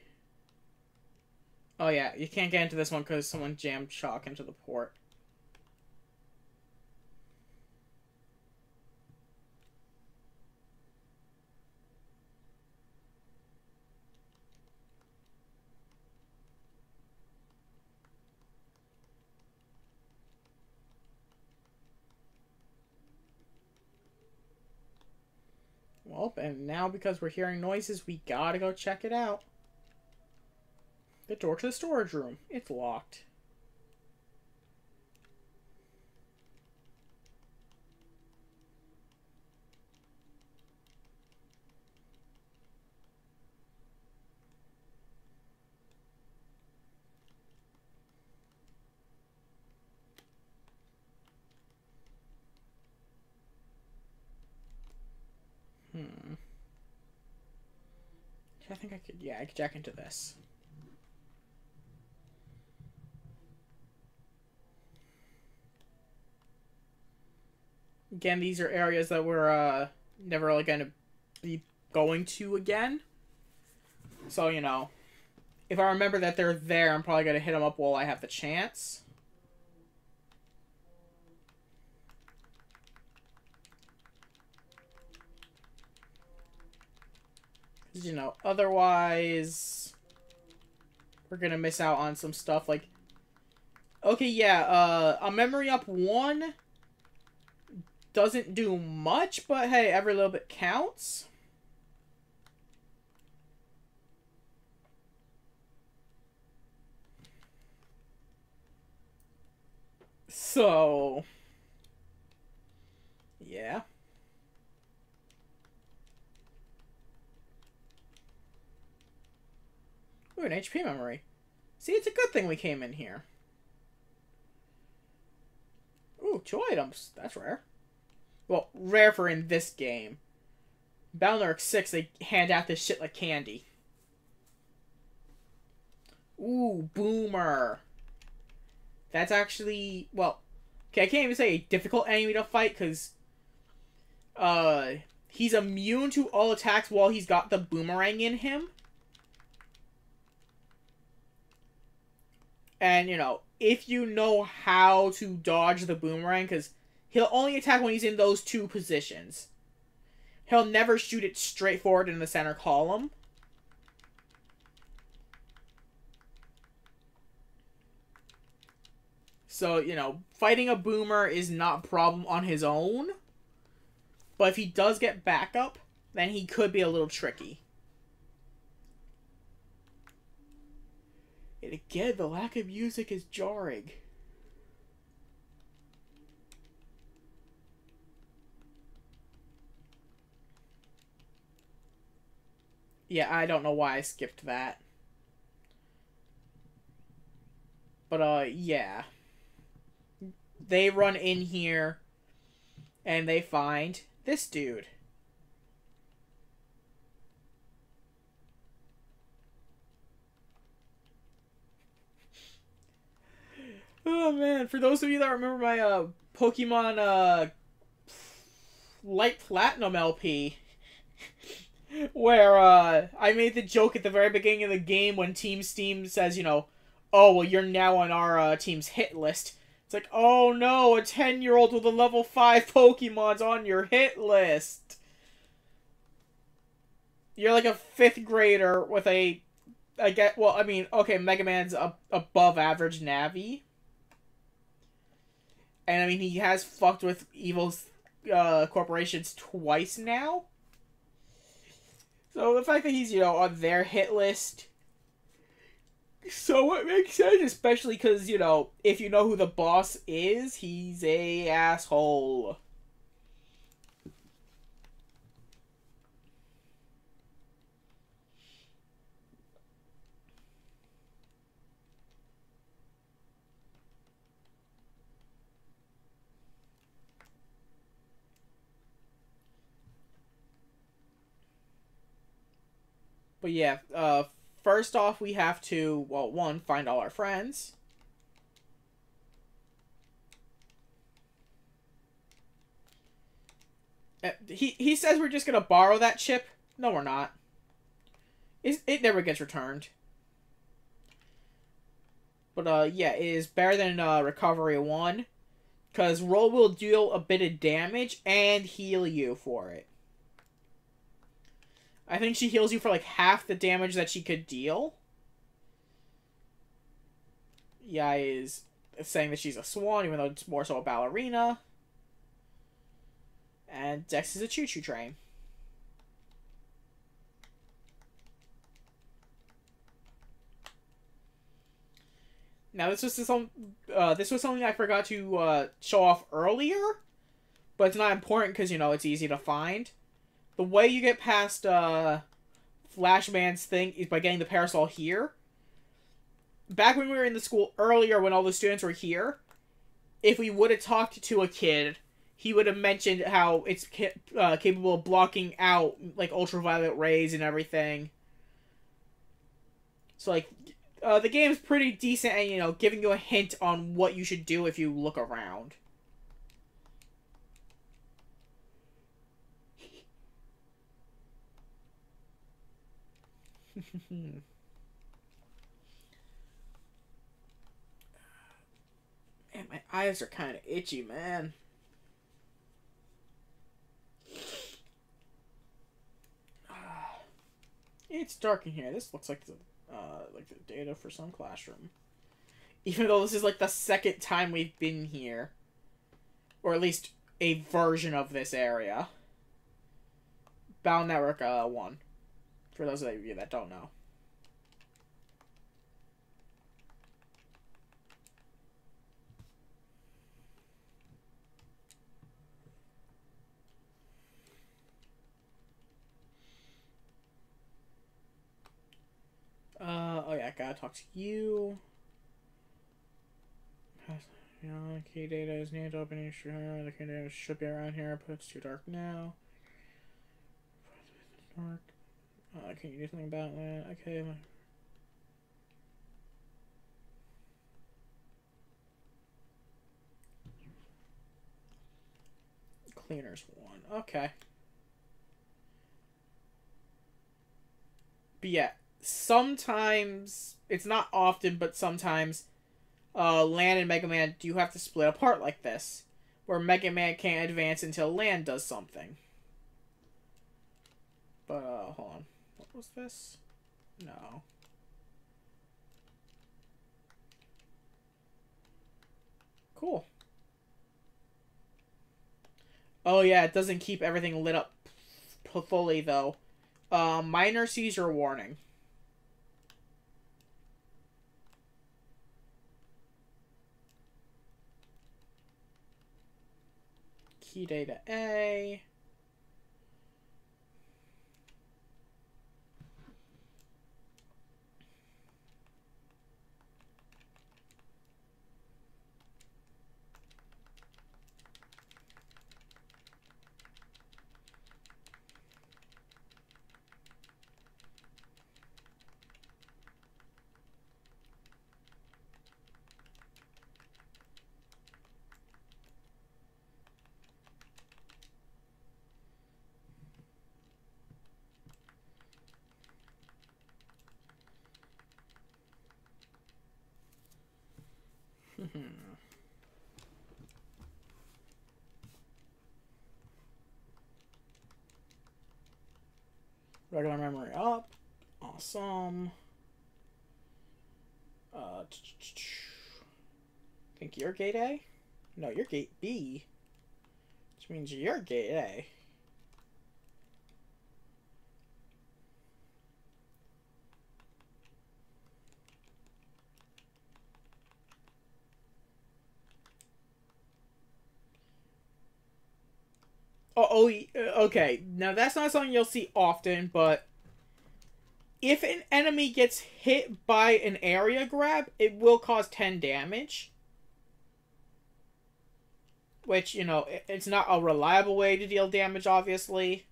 Oh yeah, you can't get into this one because someone jammed Shock into the port. Well, and now because we're hearing noises, we gotta go check it out. The door to the storage room. It's locked. I think I could, yeah, I could jack into this. Again, these are areas that we're never really going to be going to again. So, you know, if I remember that they're there, I'm probably going to hit them up while I have the chance. You know, otherwise we're gonna miss out on some stuff like, okay, yeah, a memory up 1 doesn't do much, but hey, every little bit counts. So yeah. Ooh, an HP memory. See, it's a good thing we came in here. Ooh, 2 items. That's rare. Well, rare for in this game. Battle 6, they hand out this shit like candy. Ooh, Boomer. That's actually, well, okay, I can't even say a difficult enemy to fight, because he's immune to all attacks while he's got the boomerang in him. And, you know, if you know how to dodge the boomerang, because he'll only attack when he's in those 2 positions. He'll never shoot it straight forward in the center column. So, you know, fighting a boomer is not a problem on his own. But if he does get backup, then he could be a little tricky. And again, the lack of music is jarring. Yeah, I don't know why I skipped that. But, yeah. They run in here, and they find this dude. Oh man, for those of you that remember my Pokemon Light Platinum LP, where I made the joke at the very beginning of the game when Team Steam says, you know, oh, well, you're now on our team's hit list. It's like, oh no, a 10-year-old with a level 5 Pokemon's on your hit list. You're like a 5th grader with a, well, I mean, okay, Megaman's above average Navi. And I mean, he has fucked with evil corporations twice now. So the fact that he's, you know, on their hit list So it makes sense, especially because, you know, if you know who the boss is, he's a asshole. But yeah, first off, we have to, well, one, find all our friends. He says we're just gonna borrow that chip. No, we're not. It never gets returned. But, yeah, it is better than, Recovery 1. Because Roll will deal a bit of damage and heal you for it. I think she heals you for, like, half the damage that she could deal. Yai is saying that she's a swan, even though it's more so a ballerina. And Dex is a choo-choo train. Now, this was something I forgot to show off earlier, but it's not important because, you know, it's easy to find. The way you get past Flashman's thing is by getting the parasol here. Back when we were in the school earlier, when all the students were here, if we would have talked to a kid, he would have mentioned how it's capable of blocking out, like, ultraviolet rays and everything. So, like, the game's pretty decent at, you know, giving you a hint on what you should do if you look around. Man, my eyes are kind of itchy, man. It's dark in here. This looks like the data for some classroom. Even though this is like the second time we've been here, or at least a version of this area. Battle Network 1. For those of you that don't know. Oh yeah, I gotta talk to you. You know, key data is needed to open each room. The key data should be around here, but it's too dark now. Dark. Can you do something about that? Okay. Cleaners 1. Okay. But yeah, sometimes, it's not often, but sometimes, Land and Mega Man do have to split apart like this. Where Mega Man can't advance until Land does something. But, hold on. What was this? No. Cool. Oh yeah, it doesn't keep everything lit up fully, though. Minor seizure warning. Key data A. Regular memory up. Awesome. Think you're gate A? No, you're gate B. Which means you're gate A. Okay. Now, that's not something you'll see often, but if an enemy gets hit by an area grab, it will cause 10 damage. Which, you know, it's not a reliable way to deal damage, obviously.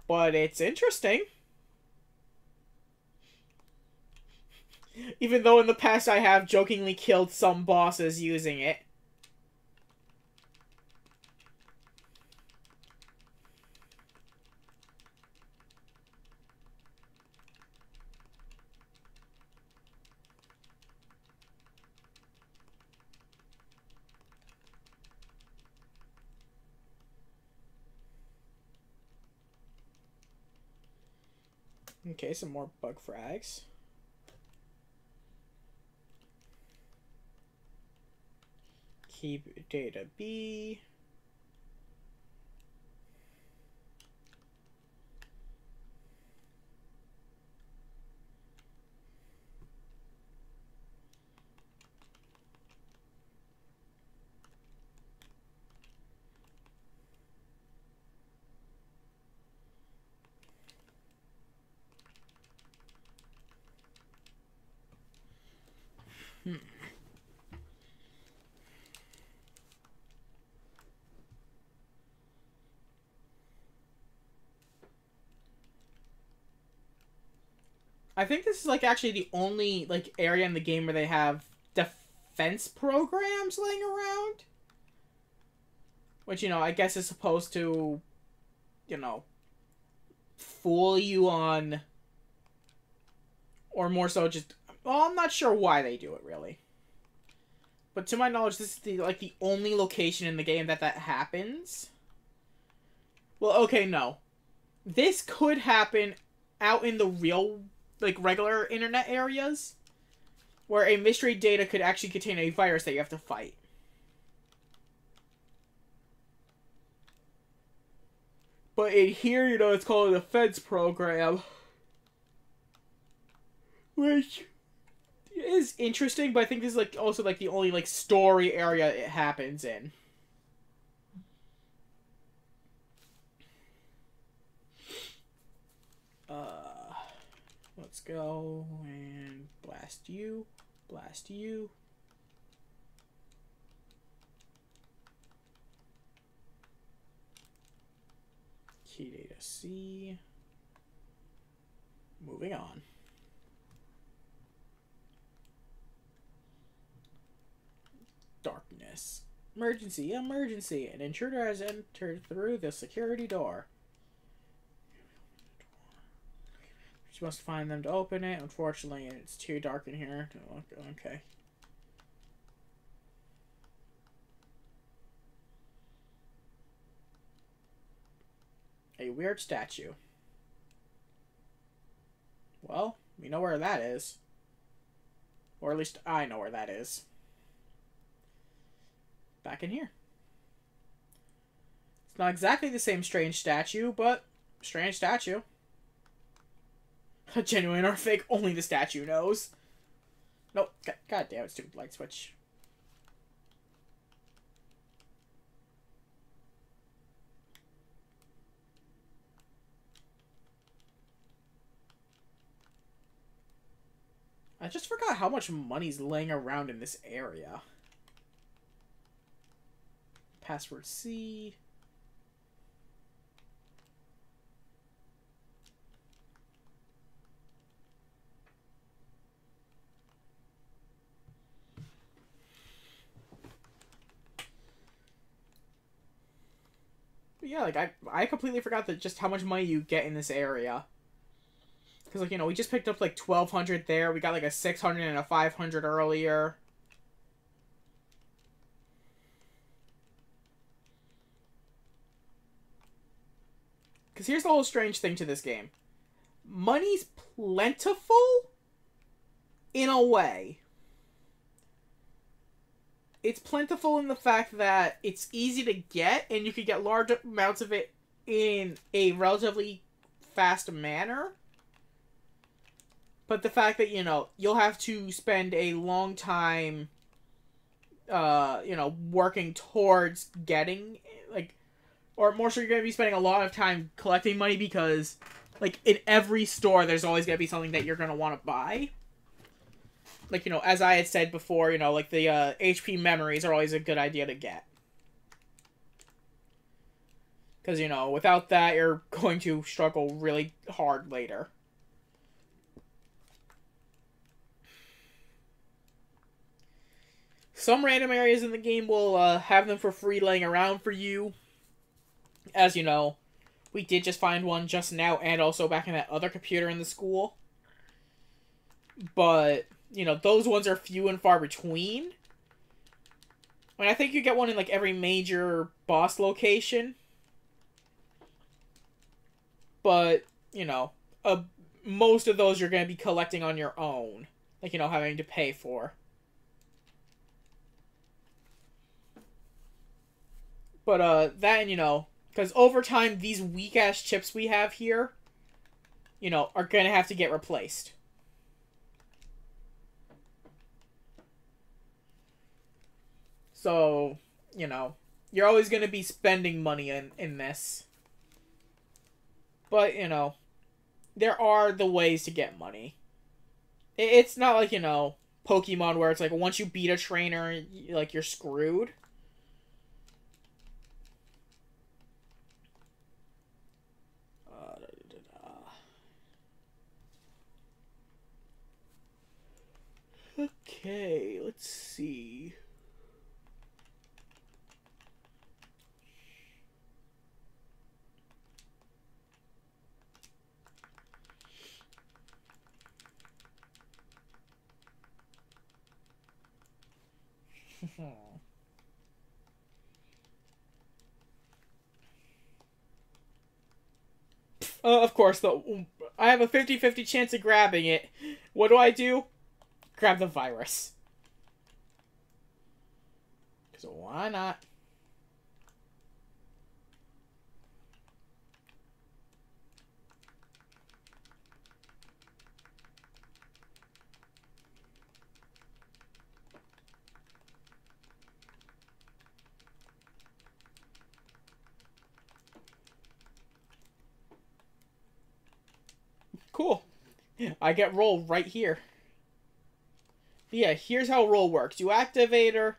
But it's interesting. Even though in the past I have jokingly killed some bosses using it. Okay, some more bug frags. Keep data B. I think this is like actually the only like area in the game where they have defense programs laying around. Which, you know, I guess is supposed to, you know, fool you on, or more so just, well, I'm not sure why they do it really. But to my knowledge, this is the only location in the game that happens. Well, okay, no. This could happen out in the real, like, regular internet areas, where a mystery data could actually contain a virus that you have to fight. But in here, you know, it's called a defense program. Which is interesting, but I think this is, like, also, like, the only, like, story area it happens in. Let's go and blast you. Blast you. Key data C. Moving on. Darkness. Emergency, emergency. An intruder has entered through the security door. She must find them to open it. Unfortunately, it's too dark in here. Okay. A weird statue. Well, we know where that is. Or at least I know where that is. Back in here. It's not exactly the same strange statue, but strange statue. A genuine or fake, only the statue knows. Nope. God damn it, stupid light switch. I just forgot how much money's laying around in this area. Password C. But yeah, like, I completely forgot that just how much money you get in this area. Because, like, you know, we just picked up, like, 1,200 there. We got, like, a 600 and a 500 earlier. Because here's the whole strange thing to this game. Money's plentiful in a way. It's plentiful in the fact that it's easy to get, and you can get large amounts of it in a relatively fast manner. But the fact that, you know, you'll have to spend a long time, you know, working towards getting, like, Or more so, you're going to be spending a lot of time collecting money because, like, in every store, there's always going to be something that you're going to want to buy. Like, you know, as I had said before, you know, like, the HP memories are always a good idea to get. Because, you know, without that, you're going to struggle really hard later. Some random areas in the game will have them for free laying around for you. As you know, we did just find one just now and also back in that other computer in the school. But, you know, those ones are few and far between. I mean, I think you get one in, like, every major boss location. But, you know, most of those you're going to be collecting on your own. Like, you know, having to pay for. But, that and, you know, because over time, these weak-ass chips we have here, you know, are going to have to get replaced. So, you know, you're always going to be spending money in this. But, you know, there are the ways to get money. It's not like, you know, Pokemon where it's like once you beat a trainer, like, you're screwed. Okay, let's see. Of course, though, I have a 50-50 chance of grabbing it. What do? Grab the virus. Because why not? Cool. I get roll right here. But yeah, here's how roll works. You activate her,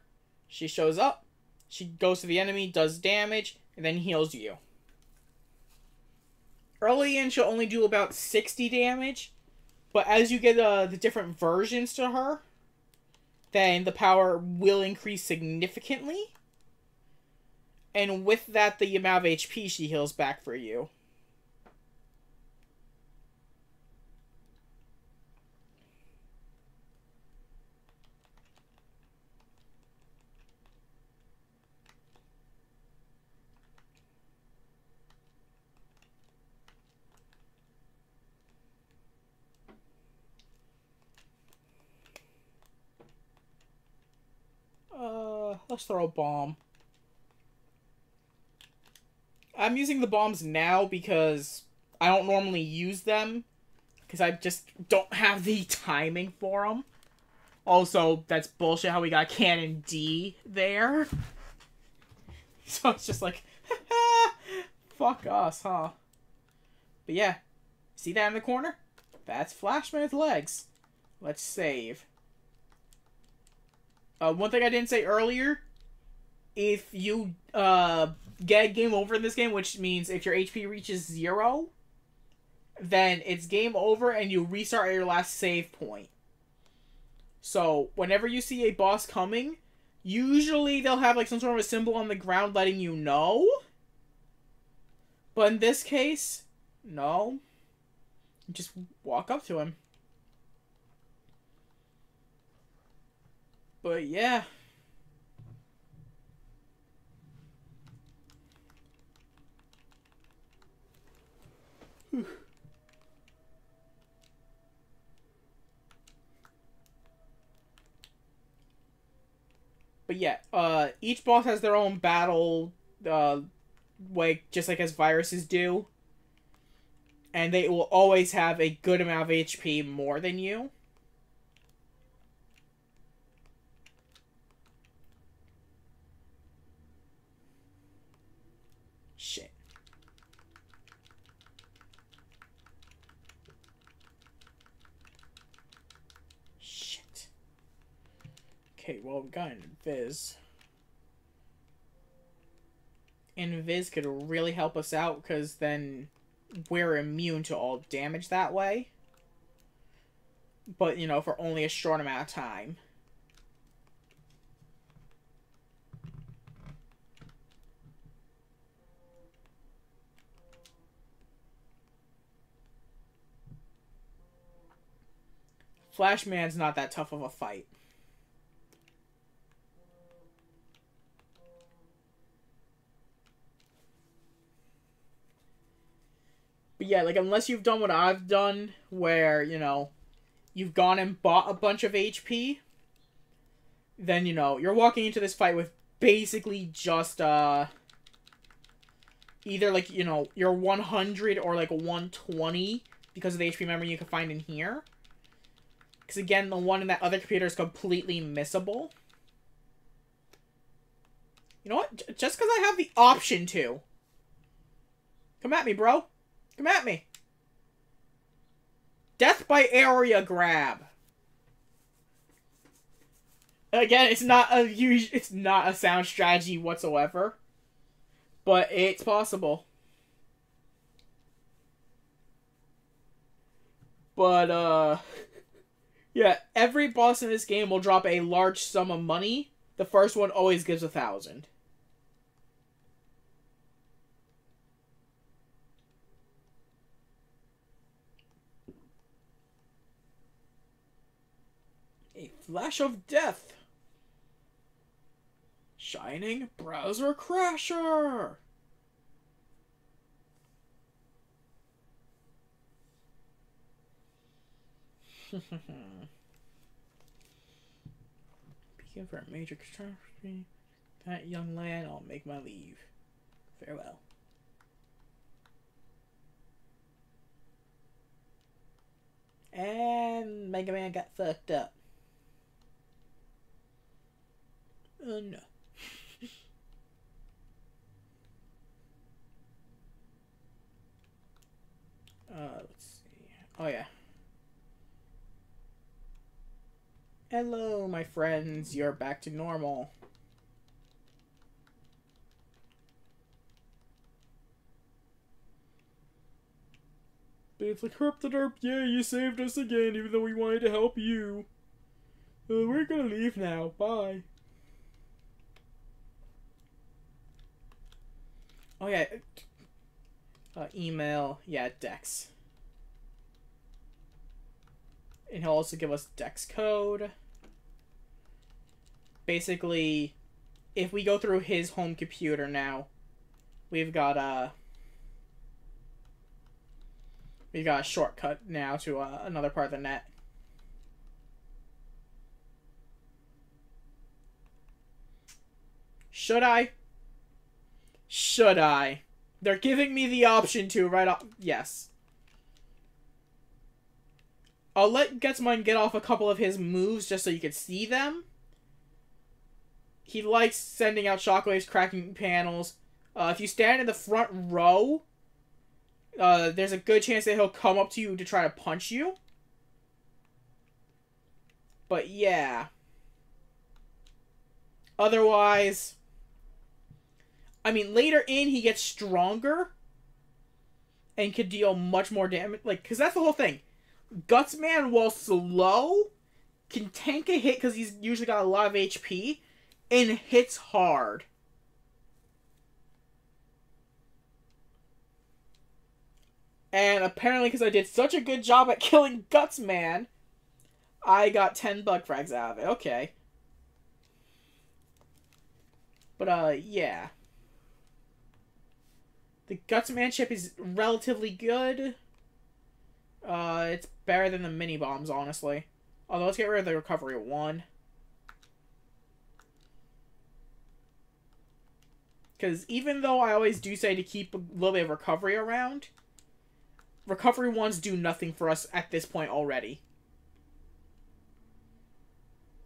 she shows up, she goes to the enemy, does damage, and then heals you. Early in, she'll only do about 60 damage, but as you get the different versions to her, then the power will increase significantly. And with that, the amount of HP she heals back for you. Let's throw a bomb. I'm using the bombs now because I don't normally use them. Because I just don't have the timing for them. Also, that's bullshit how we got Cannon D there. So it's just like, fuck us, huh? But yeah, see that in the corner? That's Flashman's legs. Let's save. One thing I didn't say earlier, if you get game over in this game, which means if your HP reaches 0, then it's game over and you restart at your last save point. So whenever you see a boss coming, usually they'll have like some sort of a symbol on the ground letting you know. But in this case, no. Just walk up to him. But yeah. Whew. But yeah, each boss has their own battle way, just like as viruses do. And they will always have a good amount of HP more than you. Okay, well, we got an Invis. Invis could really help us out, because then we're immune to all damage that way. But, you know, for only a short amount of time. Flashman's not that tough of a fight. But yeah, like, unless you've done what I've done, where, you know, you've gone and bought a bunch of HP, then, you know, you're walking into this fight with basically just, either, like, you know, your 100 or, like, 120 because of the HP memory you can find in here. Because, again, the one in that other computer is completely missable. You know what? Just because I have the option to. Come at me, bro. Come at me. Death by area grab. Again, it's not a sound strategy whatsoever. But it's possible. But, yeah, every boss in this game will drop a large sum of money. The first one always gives 1,000. A flash of death. Shining browser crasher. Beacon for a major catastrophe. That young lad, I'll make my leave. Farewell. And Megaman got fucked up. Oh no. Let's see. Oh yeah. Hello, my friends. You're back to normal. But it's like, herp the derp, yeah, you saved us again, even though we wanted to help you. We're gonna leave now. Bye. Oh yeah. Email. Yeah, Dex. And he'll also give us Dex code. Basically, if we go through his home computer now, we've got a shortcut now to another part of the net. Should I? Should I? They're giving me the option to right off. Yes. I'll let Getsmine get off a couple of his moves just so you can see them. He likes sending out shockwaves, cracking panels. If you stand in the front row, there's a good chance that he'll come up to you to try to punch you. But yeah. Otherwise, I mean, later in, he gets stronger and can deal much more damage. Like, because that's the whole thing. Gutsman, while slow, can tank a hit because he's usually got a lot of HP and hits hard. And apparently, because I did such a good job at killing Gutsman, I got 10 bug frags out of it. Okay. But, yeah. The Gutsman chip is relatively good. It's better than the mini bombs, honestly. Although, let's get rid of the recovery 1. Because even though I always do say to keep a little bit of recovery around, recovery 1s do nothing for us at this point already.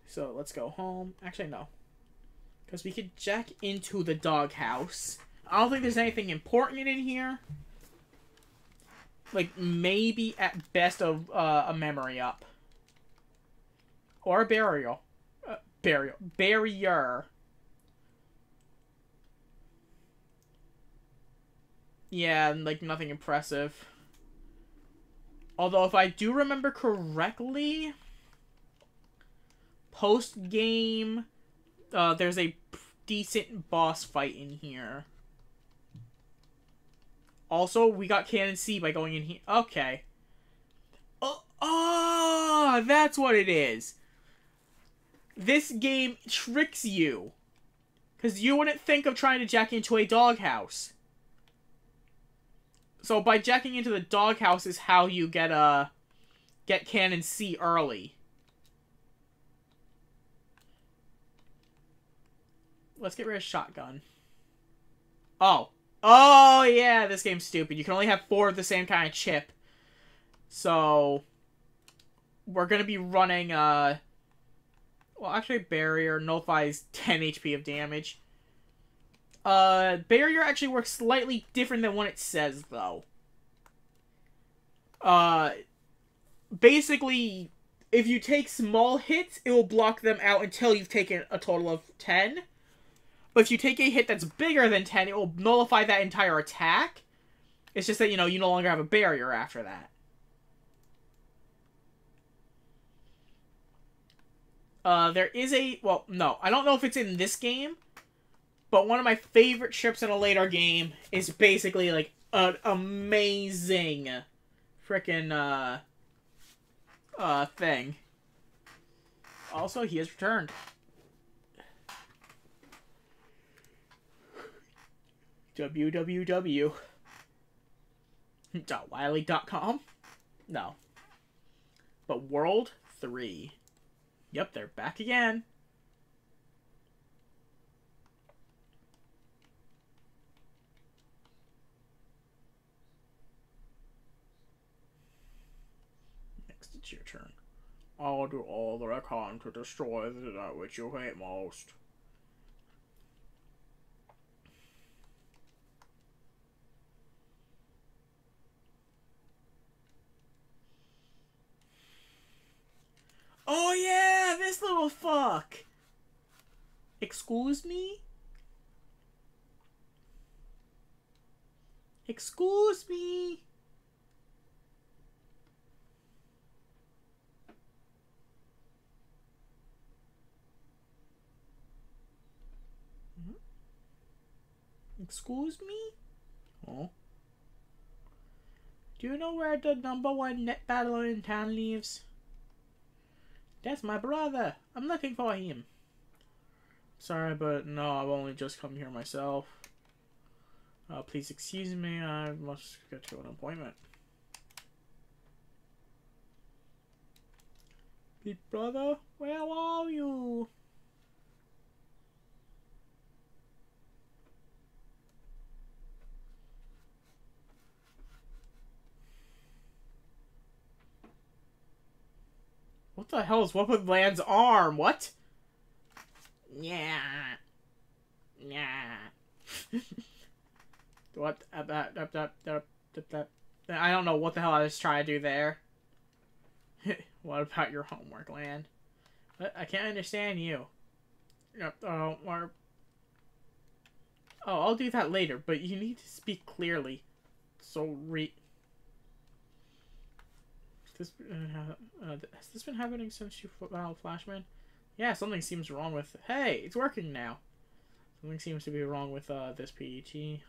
So, let's go home. Actually, no. Because we could jack into the doghouse. I don't think there's anything important in here. Like, maybe at best a memory up. Or a burial. Barrier. Yeah, like nothing impressive. Although, if I do remember correctly, post-game, there's a decent boss fight in here. Also, we got Cannon C by going in here. Okay. Oh, that's what it is. This game tricks you. Because you wouldn't think of trying to jack into a doghouse. So by jacking into the doghouse is how you get Cannon C early. Let's get rid of shotgun. Oh. Oh, yeah, this game's stupid. You can only have 4 of the same kind of chip. So, we're going to be running, well, actually, Barrier nullifies 10 HP of damage. Barrier actually works slightly different than what it says, though. Basically, if you take small hits, it will block them out until you've taken a total of 10. But if you take a hit that's bigger than 10, it will nullify that entire attack. It's just that, you no longer have a barrier after that. There is a... Well, no. I don't know if it's in this game. But one of my favorite trips in a later game is basically, like, an amazing frickin', thing. Also, he has returned. www.wiley.com? No. But World 3. Yep, they're back again. Next, it's your turn. I'll do all that I can to destroy that which you hate most. Oh yeah, this little fuck! Excuse me? Excuse me? Excuse me? Oh. Do you know where the #1 net battler in town lives? That's my brother. I'm looking for him. Sorry, but no, I've only just come here myself. Please excuse me, I must get to an appointment. Big brother, where are you? What the hell is what with Land's arm? What? Yeah. Yeah. What? I don't know what the hell I was trying to do there. What about your homework, Land? I can't understand you. Oh, I'll do that later, but you need to speak clearly. So has this been happening since you battled Flashman? Yeah, something seems wrong with... Hey, it's working now. Something seems to be wrong with this PET.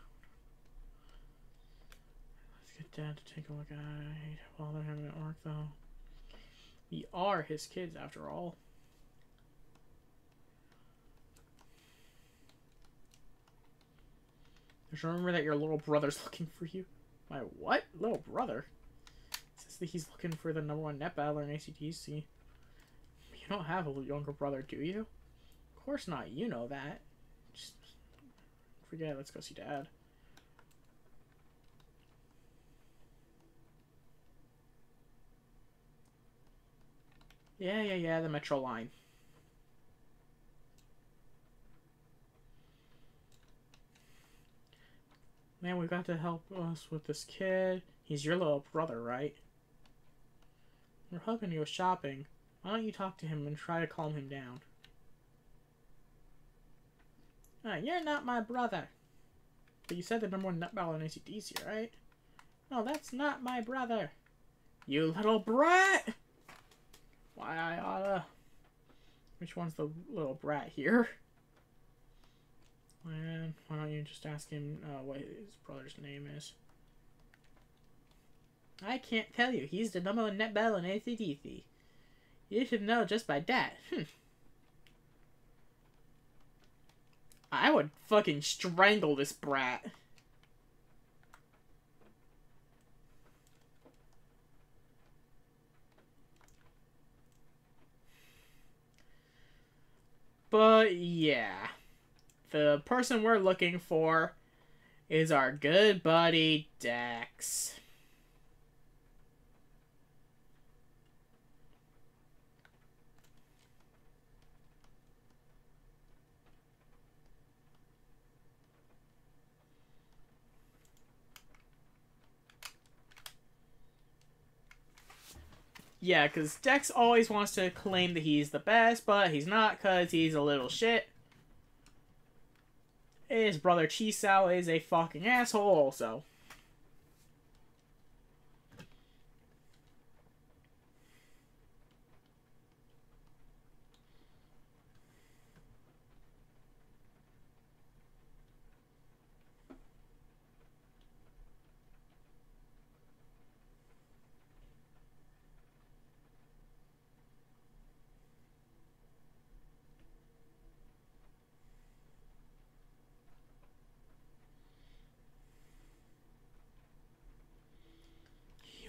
Let's get Dad to take a look at it. I hate to bother him at work, though. We are his kids, after all. Just remember that your little brother's looking for you. My what? Little brother? Says that he's looking for the #1 net battler in ACTC. You don't have a younger brother, do you? Of course not. You know that. Just forget it. Let's go see Dad. Yeah, the Metro line. Man, we've got to help us with this kid. He's your little brother, right? We're hoping he was shopping. Why don't you talk to him and try to calm him down? You're not my brother. But you said the number one nut battle in AC/DC, right? No, that's not my brother. You little brat! Why I oughta... Which one's the little brat here? And why don't you just ask him what his brother's name is? I can't tell you. He's the number one net battle in AC/DC. You should know just by that. I would fucking strangle this brat. But yeah, the person we're looking for is our good buddy Dex. Yeah, because Dex always wants to claim that he's the best, but he's not because he's a little shit. His brother Chisao is a fucking asshole also.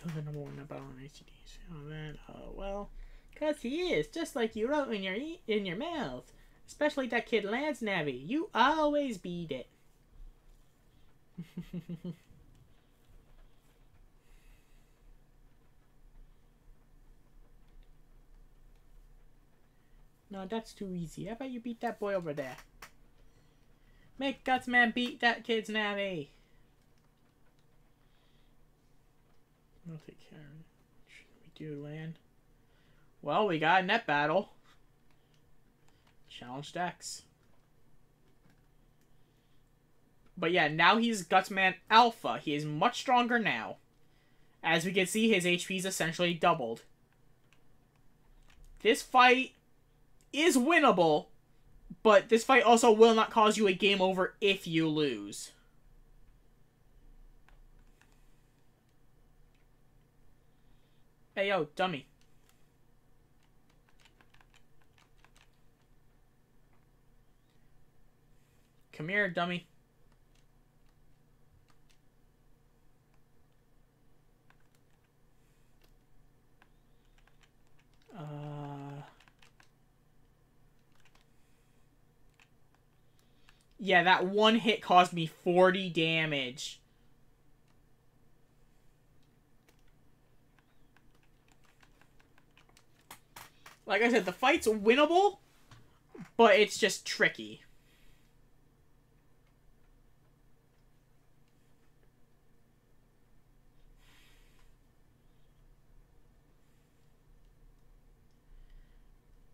You're the number one battle in AC/DC. Oh man, well, cause he is, just like you wrote in your mouth. Especially that kid Lance Navi. You always beat it. No, that's too easy. How about you beat that boy over there? Make Gutsman beat that kid's Navi. I'll take care of it. Should we do land? Well, we got a net battle. Challenge Dex. But yeah, now he's Gutsman Alpha. He is much stronger now. As we can see, his HP is essentially doubled. This fight is winnable, but this fight also will not cause you a game over if you lose. Hey, yo, dummy. Come here, dummy. Yeah, that one hit caused me 40 damage. Like I said, the fight's winnable, but it's just tricky.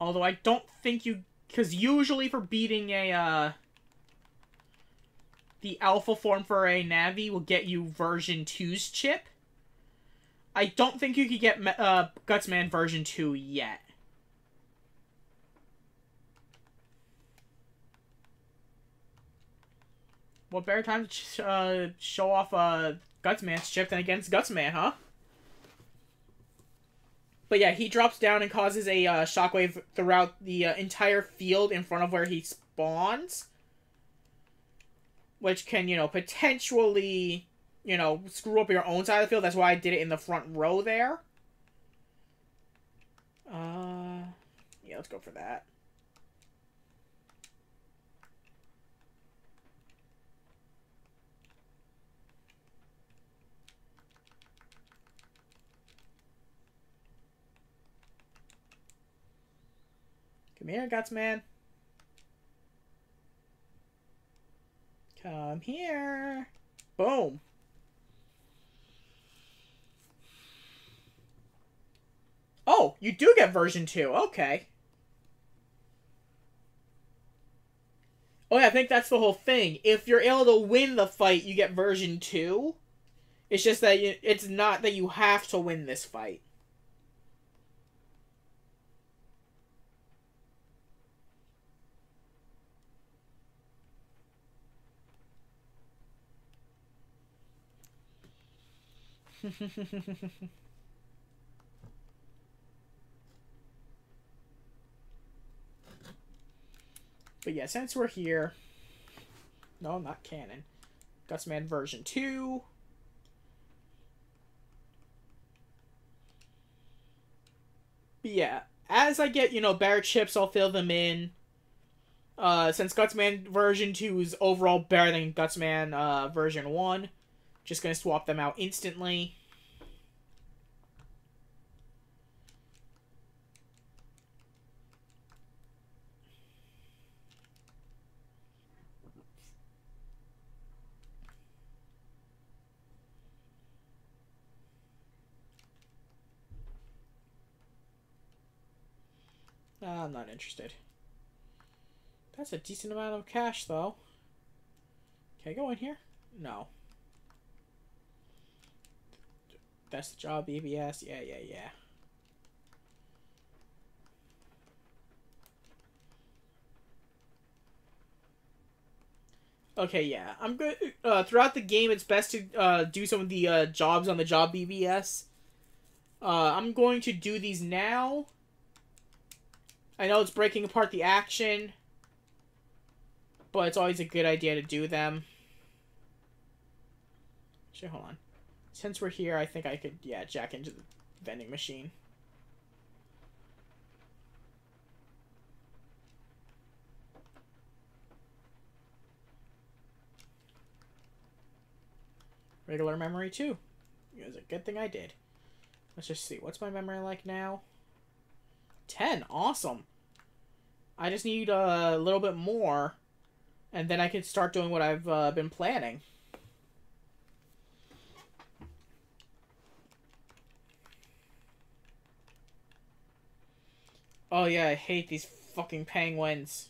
Although I don't think you... Because usually for beating a, the alpha form for a Navi will get you version 2's chip. I don't think you could get Gutsman version 2 yet. What better time to show off Gutsman's chip than against Gutsman, huh? But yeah, he drops down and causes a shockwave throughout the entire field in front of where he spawns. Which can, you know, potentially, you know, screw up your own side of the field. That's why I did it in the front row there. Yeah, let's go for that. Come here, Gutsman. Come here. Boom. Oh, you do get version 2. Okay. Oh yeah, I think that's the whole thing. If you're able to win the fight, you get version 2. It's just that it's not that you have to win this fight. But yeah, since we're here... No, not canon. Gutsman version 2. But yeah, as I get, better chips, I'll fill them in. Since Gutsman version 2 is overall better than Gutsman version 1, just gonna swap them out instantly. I'm not interested. That's a decent amount of cash, though. Can I go in here? No. That's the job, BBS. Yeah. Okay, yeah. I'm good. Throughout the game, it's best to do some of the jobs on the job BBS. I'm going to do these now. I know it's breaking apart the action, but it's always a good idea to do them. Actually, hold on. Since we're here, I think I could, jack into the vending machine. Regular memory, too. It was a good thing I did. Let's just see. What's my memory like now? 10. Awesome. I just need a little bit more, and then I can start doing what I've been planning. Oh yeah, I hate these fucking penguins.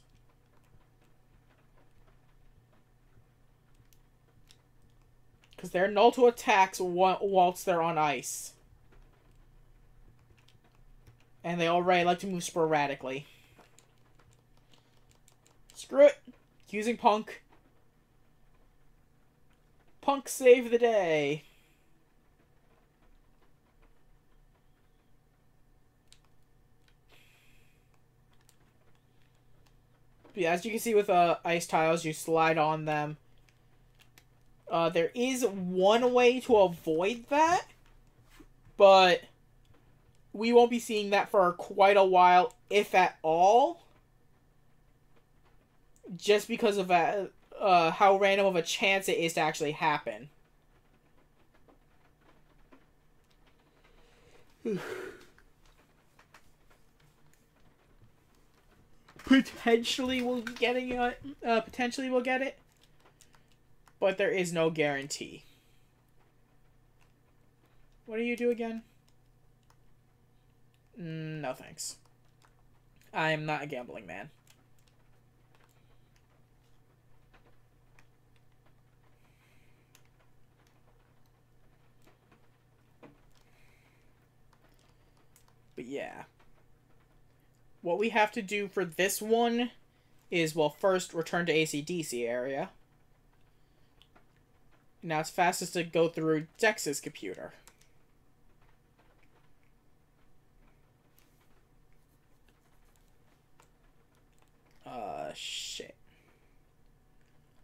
Because they're null to attacks whilst they're on ice. And they already like to move sporadically. Screw it. Using Punk. Punk save the day. But yeah, as you can see with ice tiles, you slide on them. There is one way to avoid that, but we won't be seeing that for quite a while, if at all. Just because of how random of a chance it is to actually happen. Potentially we'll be getting potentially we'll get it, but there is no guarantee. What do you do again? No thanks. I am not a gambling man. But yeah. What we have to do for this one is, well, first return to AC/DC area. Now it's fastest to go through Dex's computer. Shit.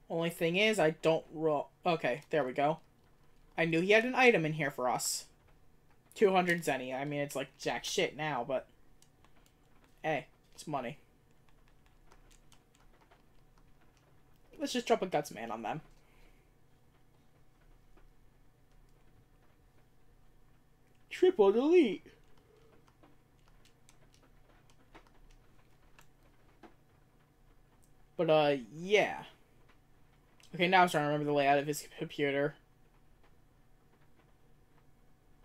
Only thing is, I don't roll. Okay, there we go. I knew he had an item in here for us. 200 zenny. I mean, it's like jack shit now, but hey, it's money. Let's just drop a Gutsman on them. Triple delete. But, yeah. Okay, now I'm starting to remember the layout of his computer.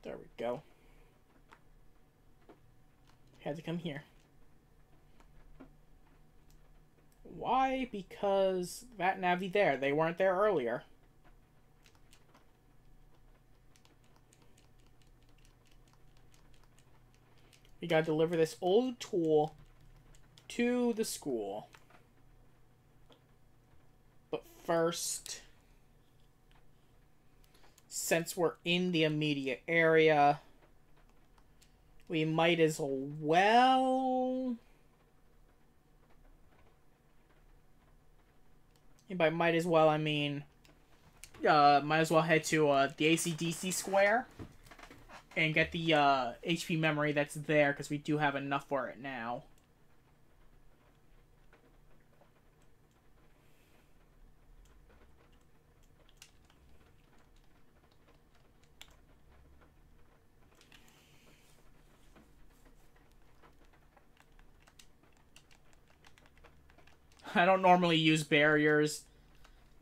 There we go. Had to come here. Why? Because that Navi there. They weren't there earlier. We gotta deliver this old tool to the school. But first, since we're in the immediate area, we might as well... And by might as well, I mean... might as well head to the AC/DC square and get the HP memory that's there, because we do have enough for it now. I don't normally use barriers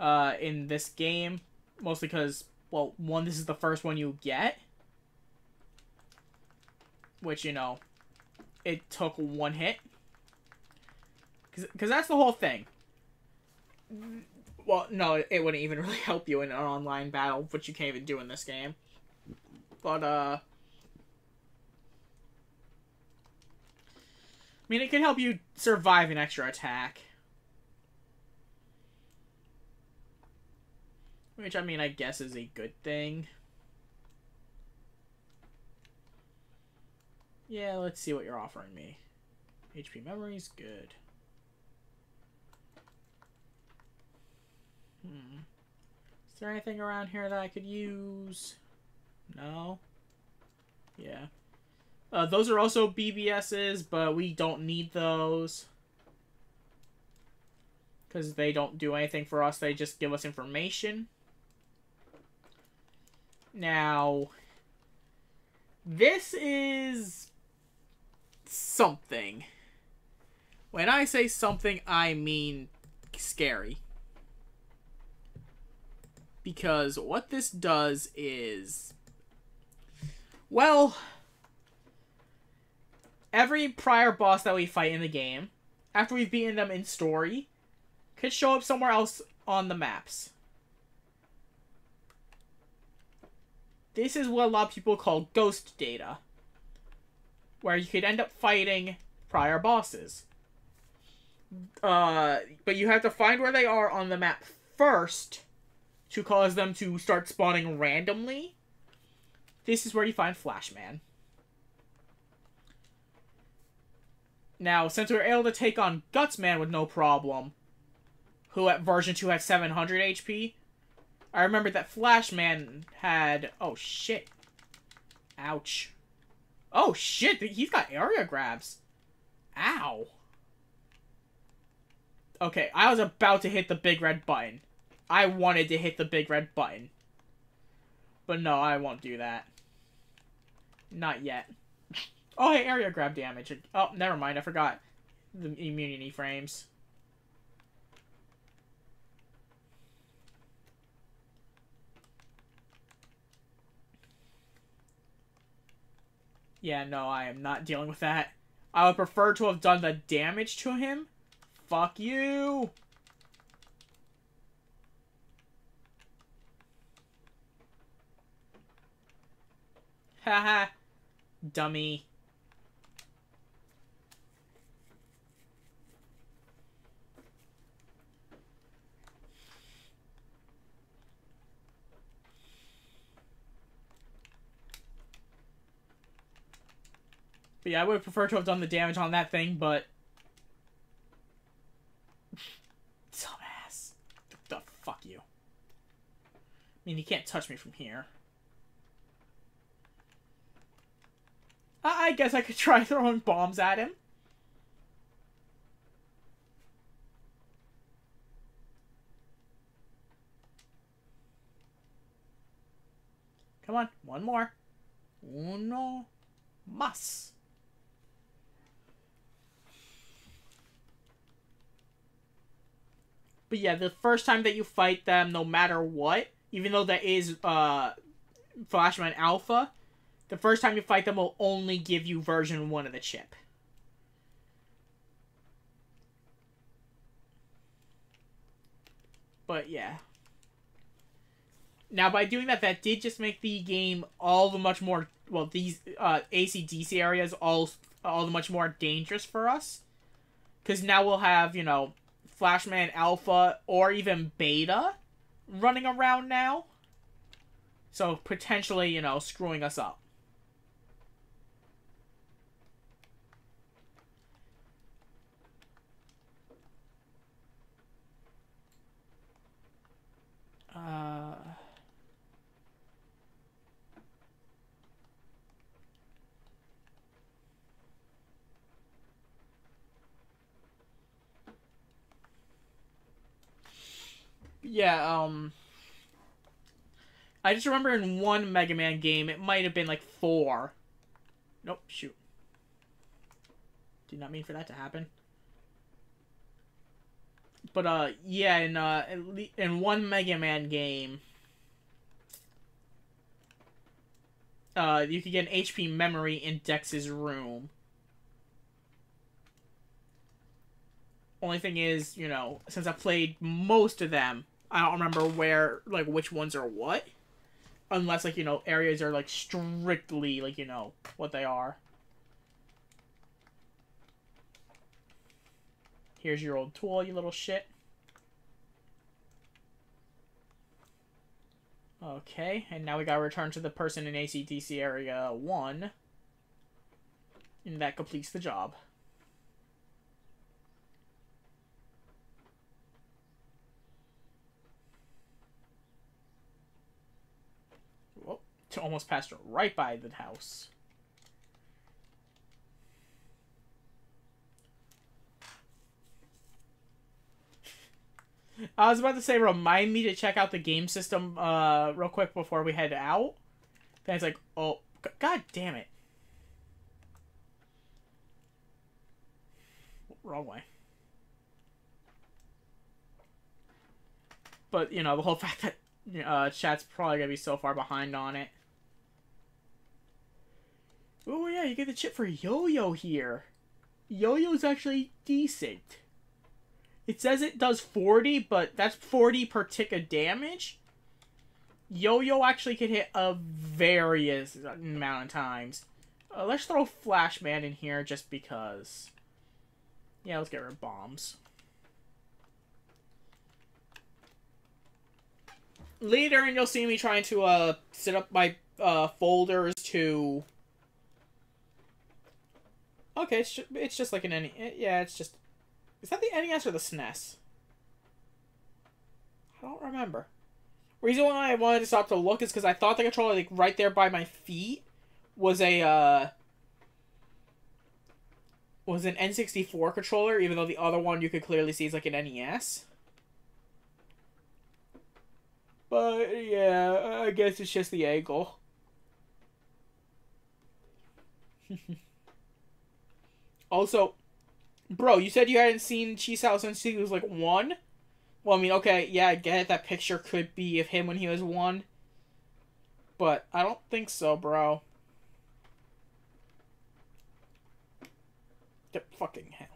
in this game, mostly because, well, one, this is the first one you get, which, you know, it took one hit, because that's the whole thing. Well, no, it wouldn't even really help you in an online battle, which you can't even do in this game, but, I mean, it can help you survive an extra attack. Which, I mean, I guess is a good thing. Yeah, let's see what you're offering me. HP memory's good. Is there anything around here that I could use? No? Yeah. Those are also BBSs, but we don't need those. Because they don't do anything for us, they just give us information. Now, this is something. When I say something, I mean scary. Because what this does is, well, every prior boss that we fight in the game, after we've beaten them in story, could show up somewhere else on the maps. This is what a lot of people call ghost data, where you could end up fighting prior bosses. But you have to find where they are on the map first to cause them to start spawning randomly. This is where you find Flashman. Now, since we were able to take on Gutsman with no problem, who at version 2 had 700 HP, I remember that Flashman had... Oh, shit. Ouch. Oh, shit. He's got area grabs. Ow. Okay, I was about to hit the big red button. I wanted to hit the big red button. But no, I won't do that. Not yet. Oh, hey, area grab damage. Oh, never mind. I forgot the immunity frames. Yeah, no, I am not dealing with that. I would prefer to have done the damage to him. Fuck you! Haha. Dummy. But yeah, I would prefer to have done the damage on that thing, but... Dumbass. The fuck you. I mean, you can't touch me from here. I guess I could try throwing bombs at him. Come on, one more. Uno más. But yeah, the first time that you fight them, no matter what, even though that is Flashman Alpha, the first time you fight them will only give you version 1 of the chip. But yeah. Now, by doing that, that did just make the game all the much more... Well, these AC/DC areas all the much more dangerous for us. Because now we'll have, you know, Flashman Alpha or even Beta running around now. So, potentially, you know, screwing us up. Yeah, I just remember in one Mega Man game, it might have been like 4. Nope, shoot. Did not mean for that to happen. But, yeah, in one Mega Man game, you could get an HP memory in Dex's room. Only thing is, you know, since I played most of them, I don't remember where, like, which ones are what. Unless, like, you know, areas are, like, strictly, like, you know, what they are. Here's your old tool, you little shit. Okay, and now we gotta return to the person in AC/DC Area 1. And that completes the job. Whoa, almost passed right by the house. I was about to say, remind me to check out the game system real quick before we head out. Then it's like, oh, god damn it. Wrong way. But, you know, the whole fact that chat's probably going to be so far behind on it. Oh, yeah, you get the chip for Yo-Yo here. Yo-Yo's actually decent. It says it does 40, but that's 40 per tick of damage. Yo-Yo actually can hit a various amount of times. Let's throw Flashman in here just because. Yeah, let's get rid of bombs. Later, and you'll see me trying to set up my folders to... Okay, it's just like an NES. Yeah, it's just... Is that the NES or the SNES? I don't remember. Reason why I wanted to stop to look is because I thought the controller, like, right there by my feet was a, was an N64 controller, even though the other one you could clearly see is like an NES. But, yeah, I guess it's just the angle. Also, bro, you said you hadn't seen Chisao since he was, like, 1? Well, I mean, okay, yeah, I get it. That picture could be of him when he was 1. But I don't think so, bro. Get fucking hell.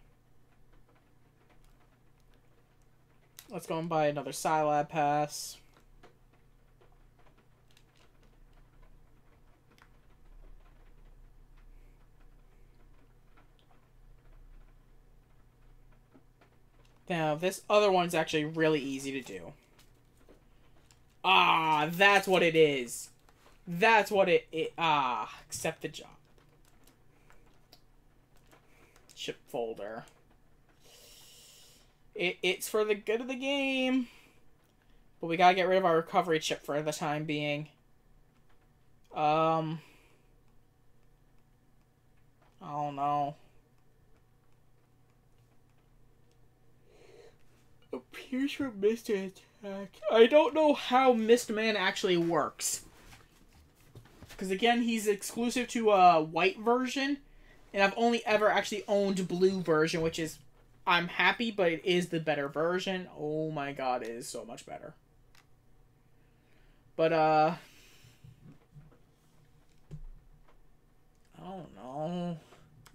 Let's go and buy another Scilab pass. Now, this other one's actually really easy to do. Ah, that's what it is. That's what accept the job. Chip folder. It's for the good of the game. But we gotta get rid of our recovery chip for the time being. I don't know. Appears from Mr. Attack. I don't know how Mist Man actually works. Because again, he's exclusive to a white version. And I've only ever actually owned blue version, which is... I'm happy, but it is the better version. Oh my god, it is so much better. But, I don't know.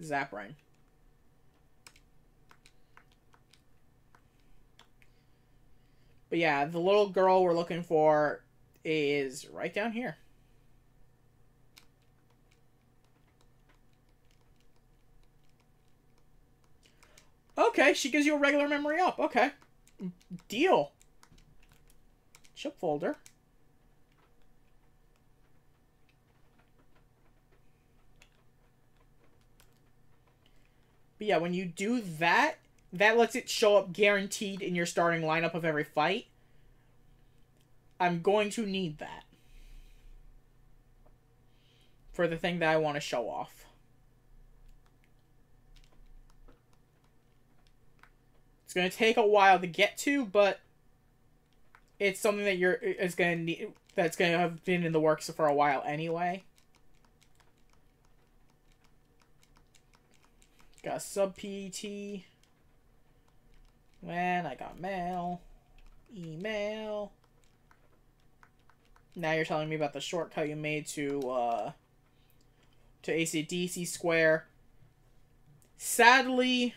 Zap Ring. But yeah, the little girl we're looking for is right down here. Okay, she gives you a regular memory up. Okay. Deal. Chip folder. But yeah, when you do that, that lets it show up guaranteed in your starting lineup of every fight. I'm going to need that for the thing that I want to show off. It's going to take a while to get to, but it's something that is going to need, that's going to have been in the works for a while anyway. Got sub PET. Man, I got mail. Email. Now you're telling me about the shortcut you made to AC/DC Square. Sadly,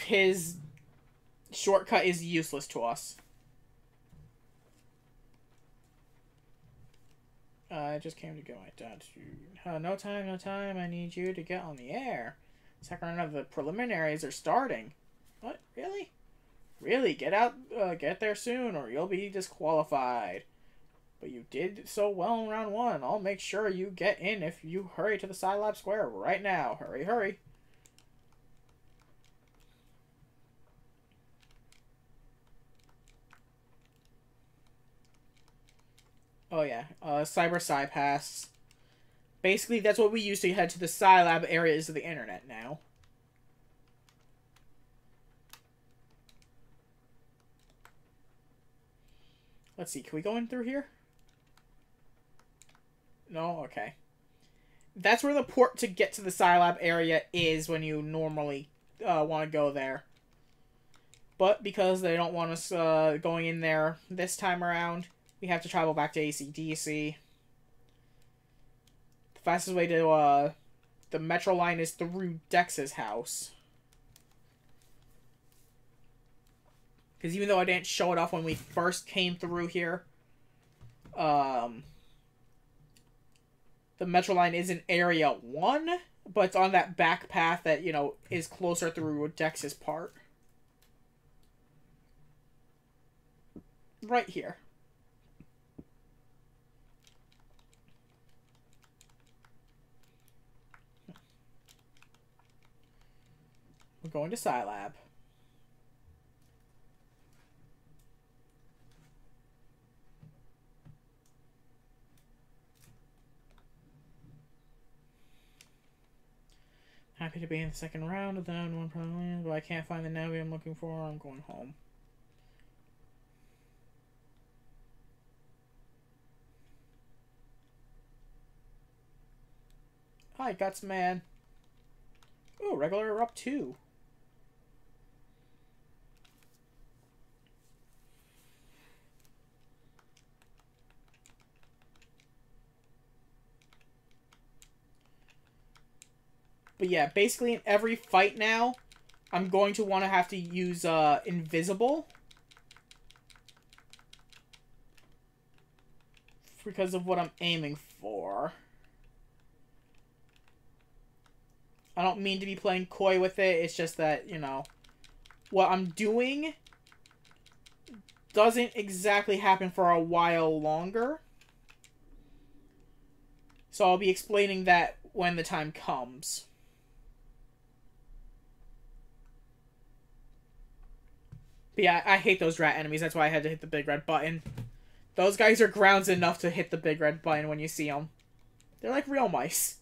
his shortcut is useless to us. I just came to get my dad to... no time, no time. I need you to get on the air. Second round of the preliminaries are starting. What? Really? Really? Get out, get there soon or you'll be disqualified. But you did so well in round one. I'll make sure you get in if you hurry to the Scilab Square right now. Hurry, hurry. Oh yeah, Cyber Sci Pass. Basically, that's what we use to head to the Scilab areas of the internet now. Let's see, can we go in through here? No? Okay. That's where the port to get to the Scilab area is when you normally want to go there. But because they don't want us going in there this time around, we have to travel back to AC/DC. The fastest way to the metro line is through Dex's house. Because even though I didn't show it off when we first came through here, the metro line is in Area 1, but it's on that back path that, you know, is closer through Dex's part. Right here. We're going to Scilab. Happy to be in the second round of the 9-1 problem, but I can't find the navi I'm looking for. I'm going home. Hi, Guts Man. Oh, regular up 2. But yeah, basically in every fight now, I'm going to want to have to use Invisible. Because of what I'm aiming for. I don't mean to be playing coy with it, it's just that, you know, what I'm doing doesn't exactly happen for a while longer. So I'll be explaining that when the time comes. But yeah, I hate those rat enemies, that's why I had to hit the big red button. Those guys are grounds enough to hit the big red button when you see them. They're like real mice.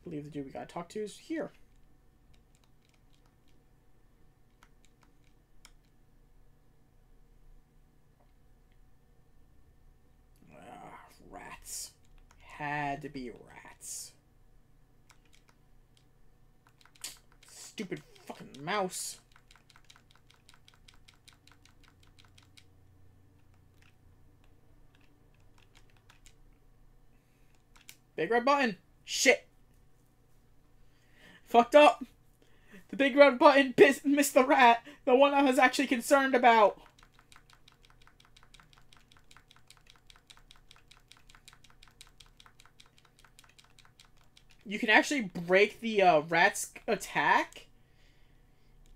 I believe the dude we gotta talk to is here. Rats. Had to be rats. Stupid fucking mouse. Big red button. Shit. Fucked up. The big red button missed the rat. The one I was actually concerned about. You can actually break the rat's attack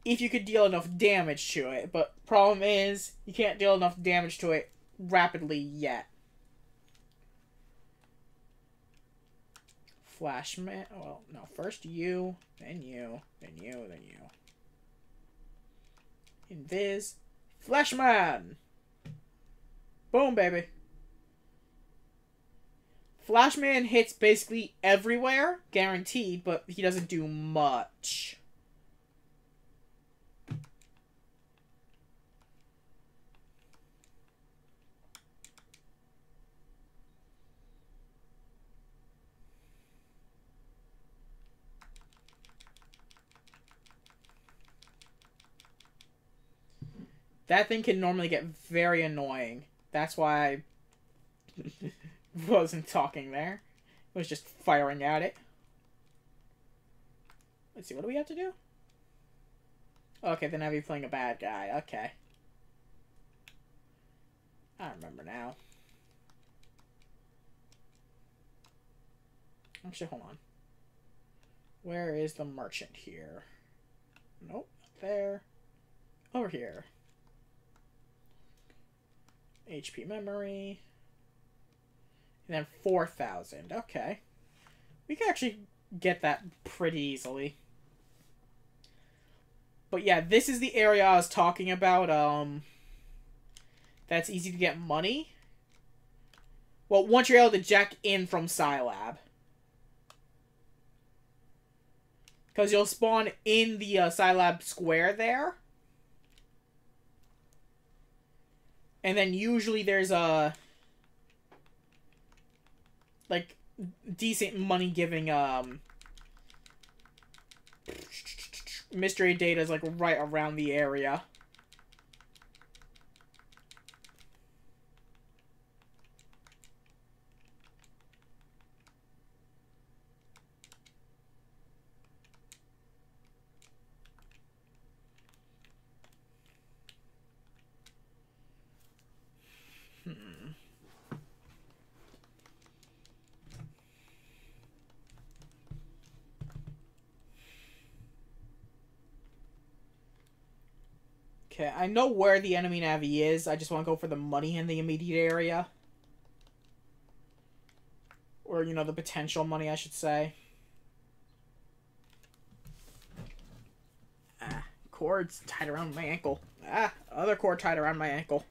if you could deal enough damage to it. But problem is, you can't deal enough damage to it rapidly yet. Flashman. Well, no. First you, then you, then you, then you. Invis. Flashman! Boom, baby. Flashman hits basically everywhere, guaranteed, but he doesn't do much. That thing can normally get very annoying. That's why I wasn't talking there. I was just firing at it. Let's see, what do we have to do? Okay, then I'll be playing a bad guy. Okay. I remember now. Actually, hold on. Where is the merchant here? Nope, not there. Over here. HP memory. And then 4,000. Okay. We can actually get that pretty easily. But yeah, this is the area I was talking about. That's easy to get money. Well, once you're able to jack in from Scilab. Because you'll spawn in the Scilab square there. And then usually there's a like decent money giving mystery data is like right around the area. Okay, I know where the enemy Navi is. I just want to go for the money in the immediate area. Or, you know, the potential money, I should say. Ah, cord's tied around my ankle. Ah, other cord tied around my ankle.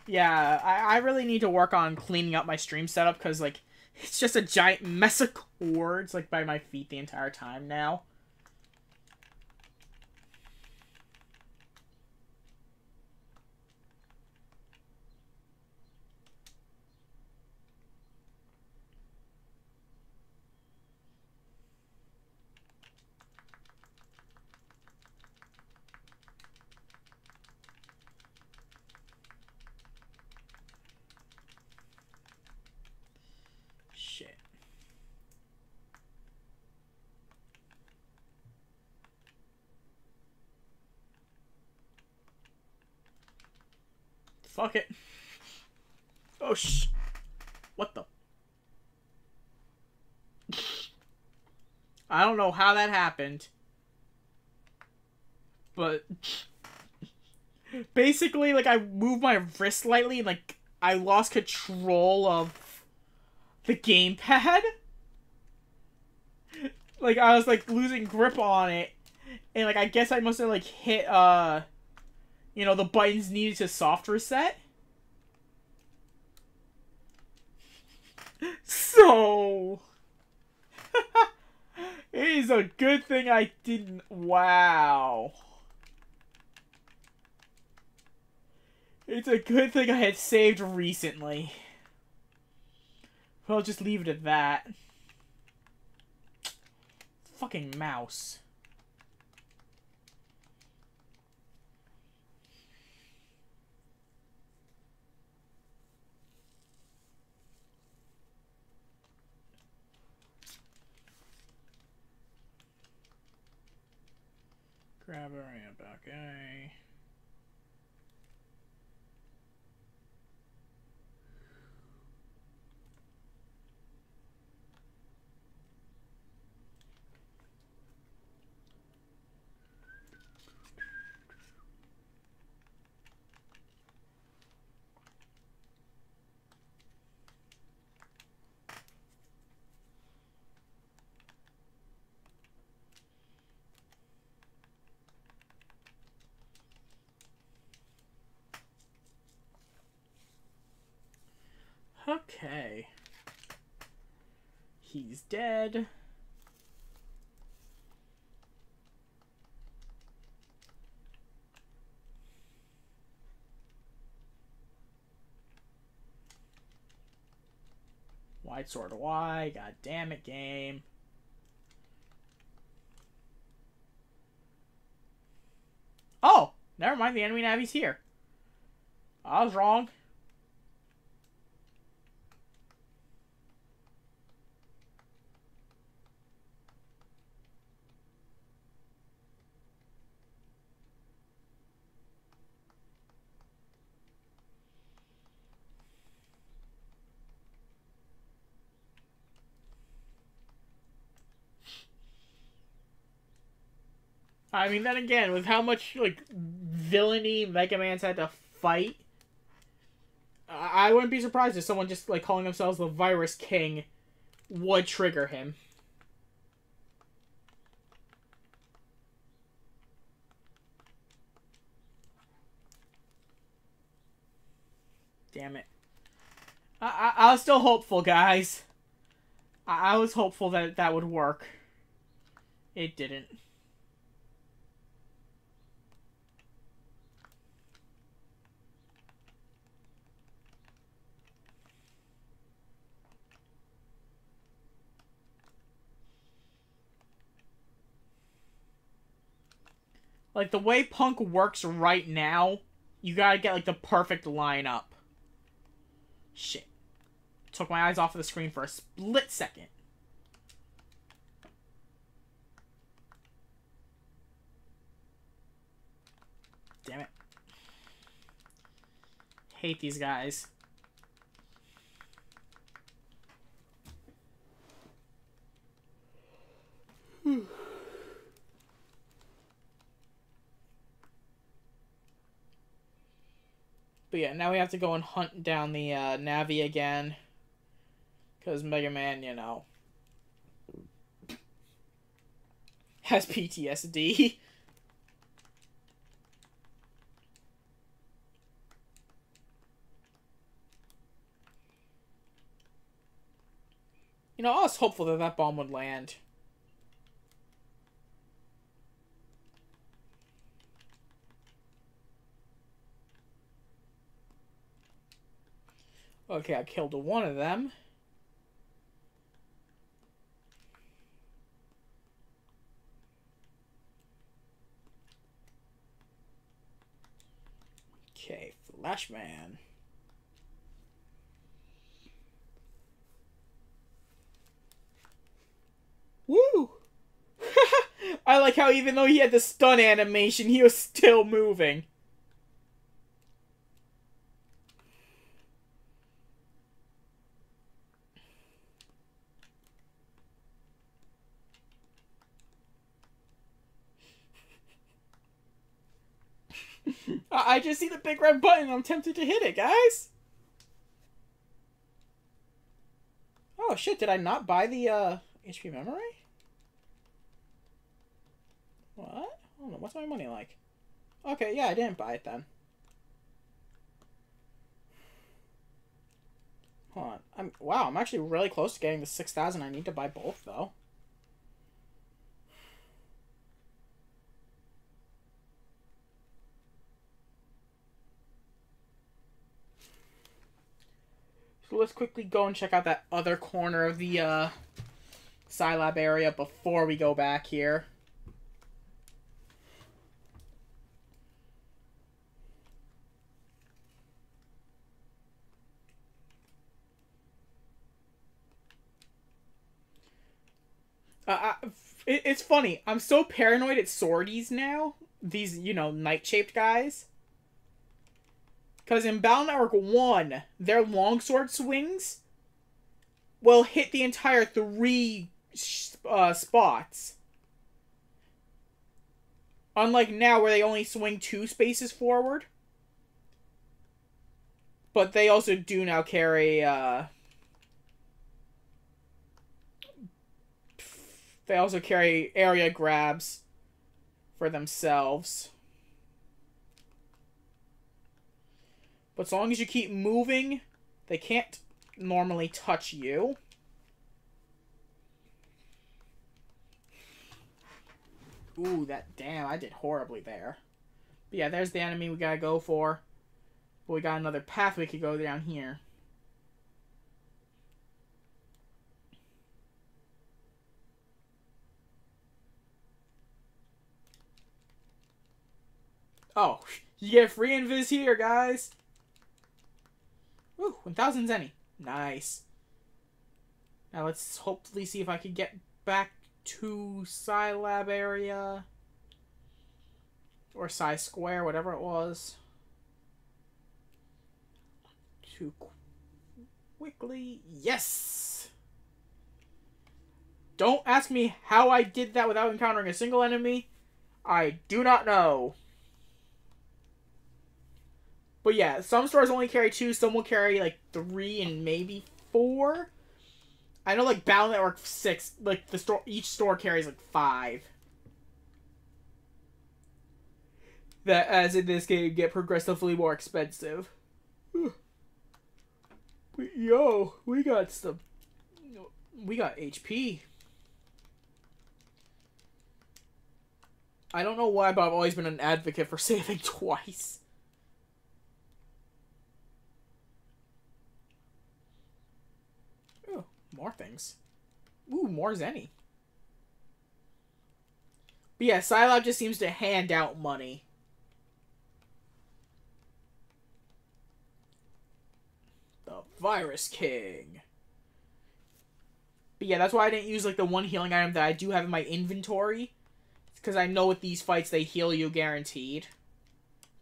Yeah, I really need to work on cleaning up my stream setup because, like, it's just a giant mess of cords, like, by my feet the entire time now. Shit. Fuck it. Oh, what the? I don't know how that happened. But basically, like, I moved my wrist slightly and, like, I lost control of the gamepad. Like, I was, like, losing grip on it. And, like, I guess I must have, like, hit, you know, the buttons needed to soft reset. So... it is a good thing I didn't... Wow. It's a good thing I had saved recently. Well, I'll just leave it at that. Fucking mouse. Grab her and back. Okay. Okay. He's dead. White sword Y. God damn it, game. Oh! Never mind, the enemy Navi's here. I was wrong. I mean, then again, with how much, like, villainy Mega Man's had to fight, I wouldn't be surprised if someone just, like, calling themselves the Virus King would trigger him. Damn it. I was still hopeful, guys. I was hopeful that that would work. It didn't. Like, the way Punk works right now, you gotta get, like, the perfect lineup. Shit. Took my eyes off of the screen for a split second. Damn it. Hate these guys. But yeah, now we have to go and hunt down the Navi again. Because Mega Man, you know, has PTSD. You know, I was hopeful that that bomb would land. Okay, I killed one of them. Okay, Flashman. Woo! I like how even though he had the stun animation, he was still moving. I just see the big red button and I'm tempted to hit it, guys. Oh shit, did I not buy the HP memory? What? Hold on, what's my money like? Okay, yeah, I didn't buy it then. Hold on. Wow, I'm actually really close to getting the 6,000. I need to buy both, though. So let's quickly go and check out that other corner of the Scilab area before we go back here. it's funny. I'm so paranoid at swordies now. These, you know, knight-shaped guys. Because in Battle Network 1, their longsword swings will hit the entire 3 spots. Unlike now, where they only swing 2 spaces forward. But they also do now carry, they also carry area grabs for themselves. But as long as you keep moving, they can't normally touch you. Ooh, damn, I did horribly there. But yeah, there's the enemy we gotta go for. But we got another path we could go down here. Oh, you get free invis here, guys. Woo, 1,000 zenny. Nice. Now let's hopefully see if I can get back to Scilab area. Or Sci Square, whatever it was. Too quickly. Yes! Don't ask me how I did that without encountering a single enemy. I do not know. But yeah, some stores only carry 2, some will carry like 3 and maybe 4. I know like Battle Network 6, like each store carries like 5. That, as in this game, get progressively more expensive. Yo, we got HP. I don't know why, but I've always been an advocate for saving twice. Ooh, more things. Ooh, more Zenny. But yeah, Scilab just seems to hand out money. The Virus King. But yeah, that's why I didn't use like the one healing item that I do have in my inventory. It's because I know with these fights they heal you guaranteed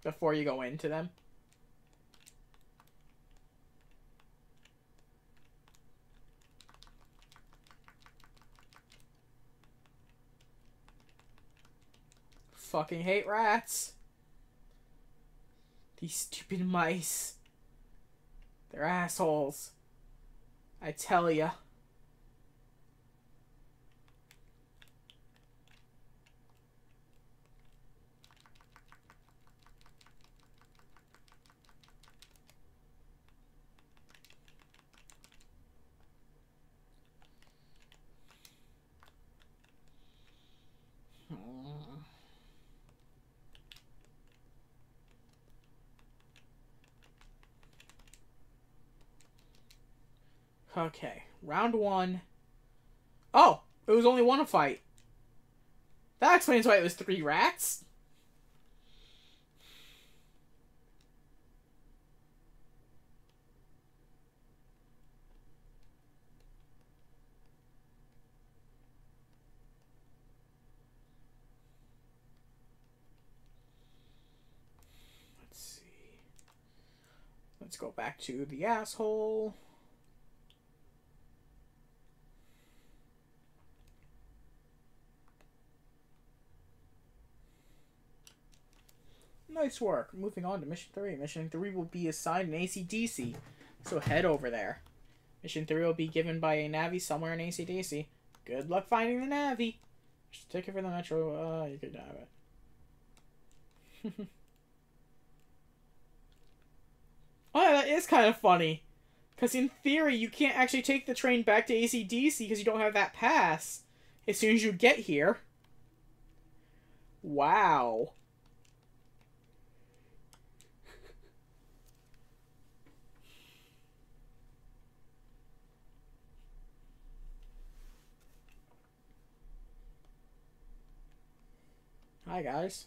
before you go into them. Fucking hate rats. These stupid mice. They're assholes. I tell ya. Okay, round 1. Oh, it was only 1 fight. That explains why it was 3 rats. Let's see. Let's go back to the asshole. Nice work. Moving on to Mission 3. Mission 3 will be assigned in AC/DC, so head over there. Mission 3 will be given by a Navi somewhere in AC/DC. Good luck finding the Navi. Just take it for the Metro. You could have it. Oh, yeah, that is kind of funny. Because in theory, you can't actually take the train back to AC/DC because you don't have that pass as soon as you get here. Wow. Hi, guys.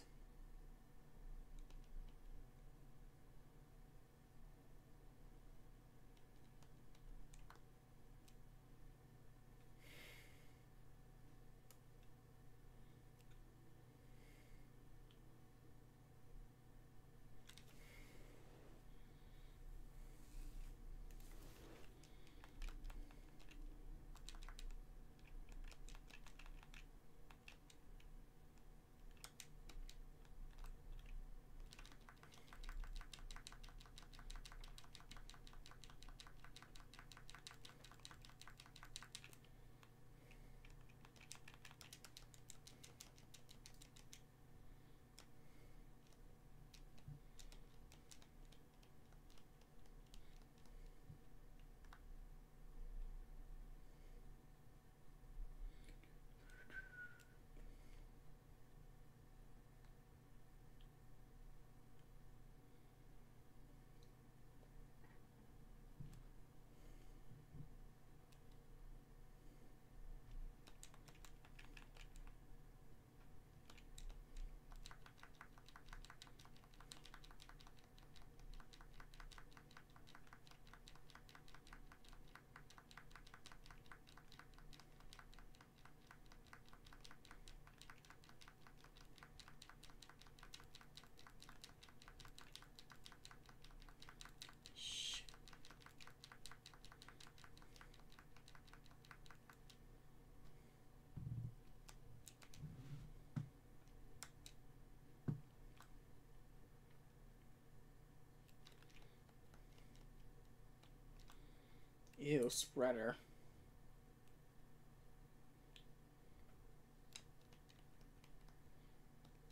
Ew, spreader.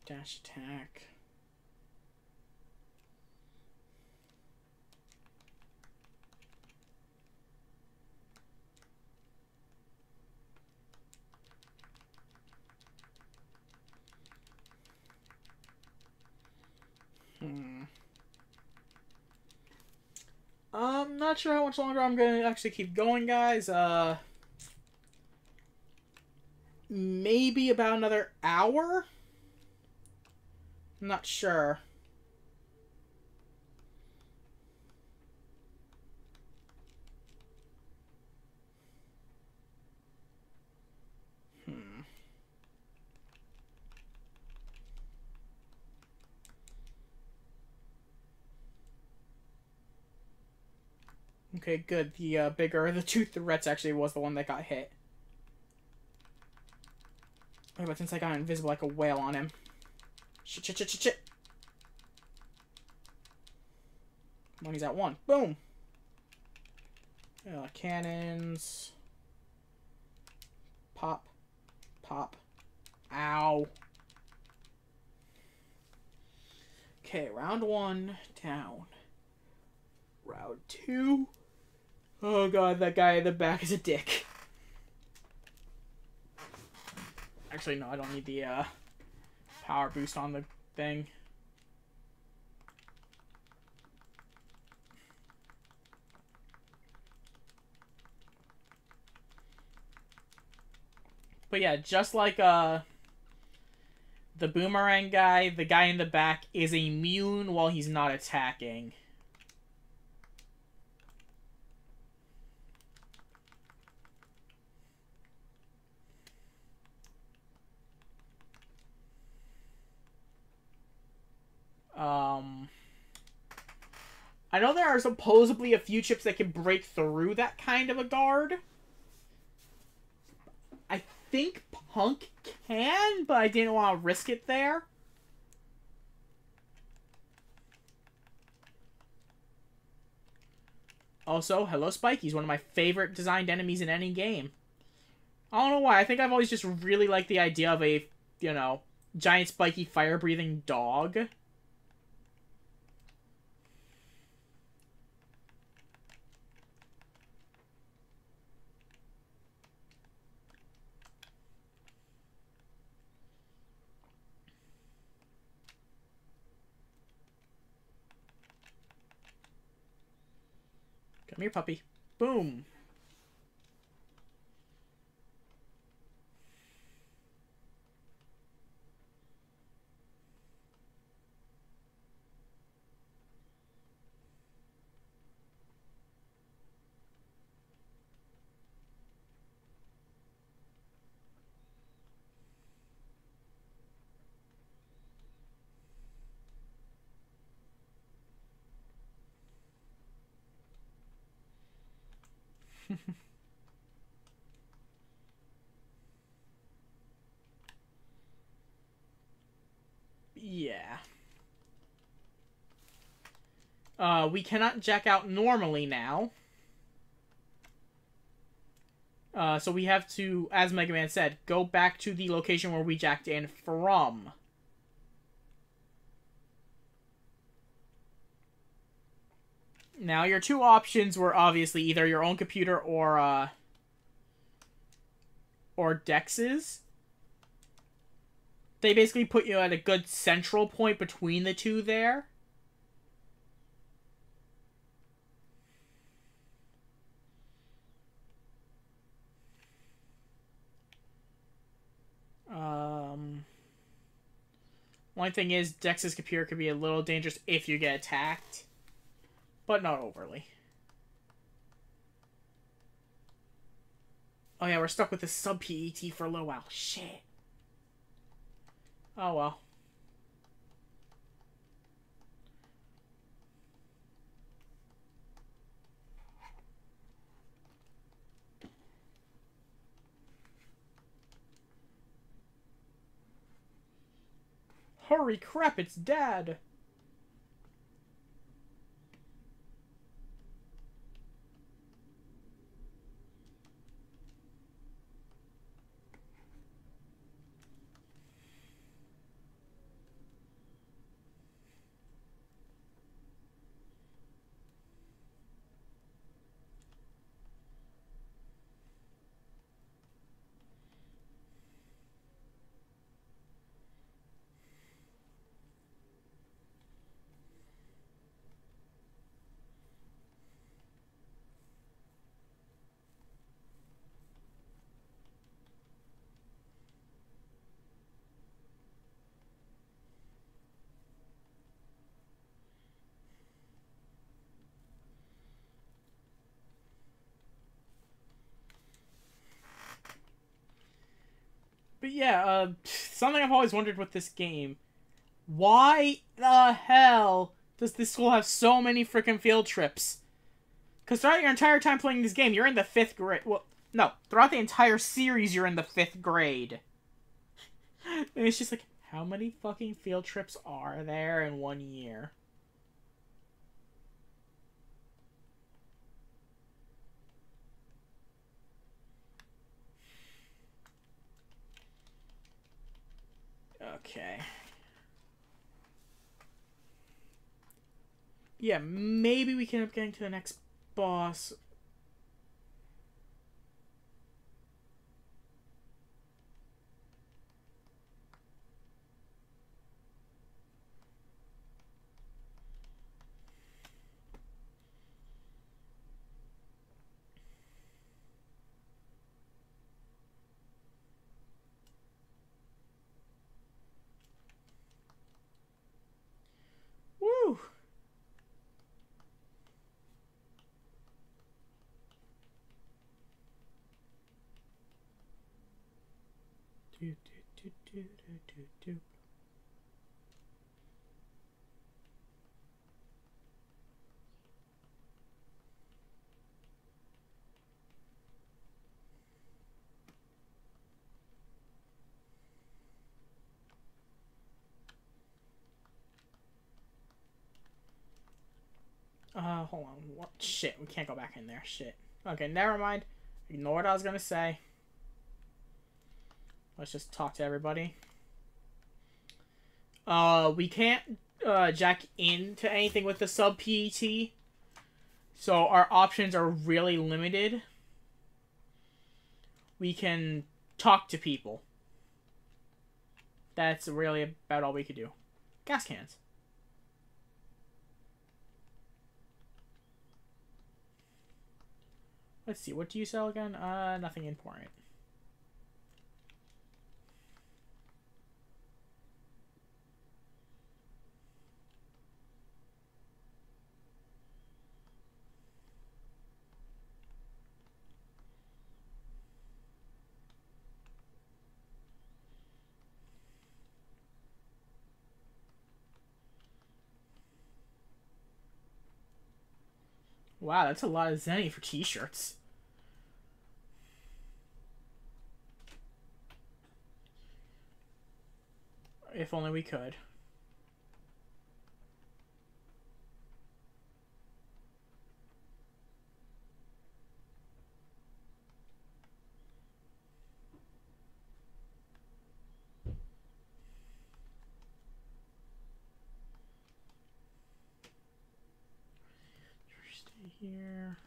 Dash attack. I'm not sure how much longer I'm gonna actually keep going, guys. Maybe about another hour? I'm not sure. Okay, good. The bigger the two threats actually was the one that got hit. Oh, but since I got invisible like a whale on him. Shit, shit, shit, shit, shit. Come on, he's at 1. Boom! Cannons. Pop. Pop. Ow. Okay, round 1, down. Round 2. Oh god, that guy in the back is a dick. Actually, no, I don't need the power boost on the thing. But yeah, just like the boomerang guy, the guy in the back is immune while he's not attacking. I know there are supposedly a few chips that can break through that kind of a guard. I think Punk can, but I didn't want to risk it there. Also, hello Spike. He's one of my favorite designed enemies in any game. I don't know why. I think I've always just really liked the idea of a, you know, giant spiky fire-breathing dog. Come here, puppy. Boom. Yeah. We cannot jack out normally now. So we have to, as Megaman said, go back to the location where we jacked in from. Now, your two options were obviously either your own computer or Dex's. They basically put you at a good central point between the two there. One thing is, Dex's computer could be a little dangerous if you get attacked. But not overly. Oh yeah, we're stuck with this sub-PET for a little while. Shit. Oh well. Holy crap, it's Dad! But yeah, something I've always wondered with this game. Why the hell does this school have so many freaking field trips? Because throughout your entire time playing this game, you're in the 5th grade. Well, no. Throughout the entire series, you're in the 5th grade. And it's just like, how many fucking field trips are there in 1 year? Okay. Yeah, maybe we can end up getting to the next boss. Woo! Do, do, do, do, do, do. Hold on. What? Shit, we can't go back in there. Shit. Okay, never mind. Ignore what I was gonna say. Let's just talk to everybody. We can't, jack into anything with the sub-PET. So our options are really limited. We can talk to people. That's really about all we could do. Gas cans. Let's see, what do you sell again? Nothing important. Wow, that's a lot of zenny for t-shirts. If only we could. Stay here.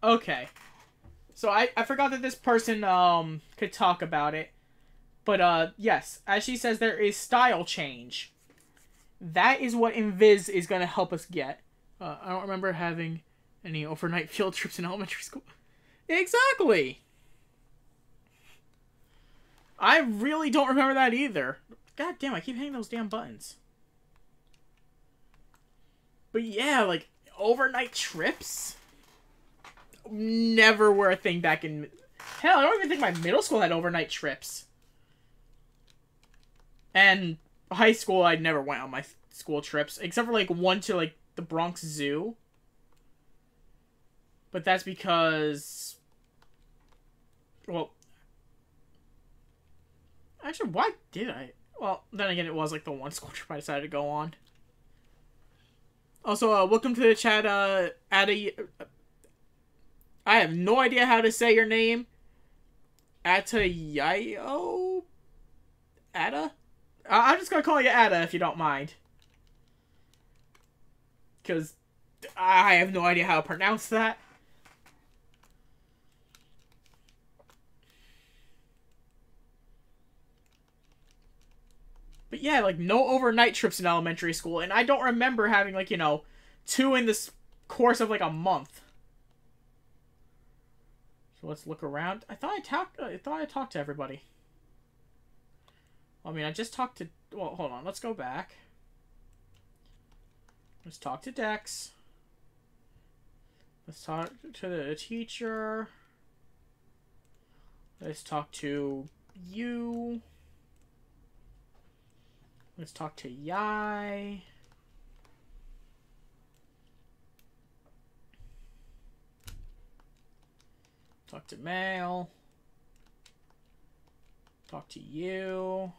Okay. So I forgot that this person could talk about it. But yes, as she says, there is style change. That is what Invis is going to help us get. I don't remember having any overnight field trips in elementary school. Exactly! I really don't remember that either. God damn, I keep hitting those damn buttons. But yeah, like, overnight trips? Never were a thing back in... Hell, I don't even think my middle school had overnight trips. And high school, I never went on my school trips. Except for, like, one to, like, the Bronx Zoo. But that's because... Well... Actually, why did I? Well, then again, it was, like, the one school trip I decided to go on. Also, welcome to the chat, Ada... I have no idea how to say your name. Atayayo? Ada? I'm just gonna call you Ada if you don't mind. Because I have no idea how to pronounce that. But yeah, like, no overnight trips in elementary school. And I don't remember having, like, you know, 2 in the course of like a month. So let's look around. I thought I talked to everybody. I mean, I just talked to... Well, hold on. Let's go back. Let's talk to Dex. Let's talk to the teacher. Let's talk to you. Let's talk to Yai. Talk to Mail. Talk to you.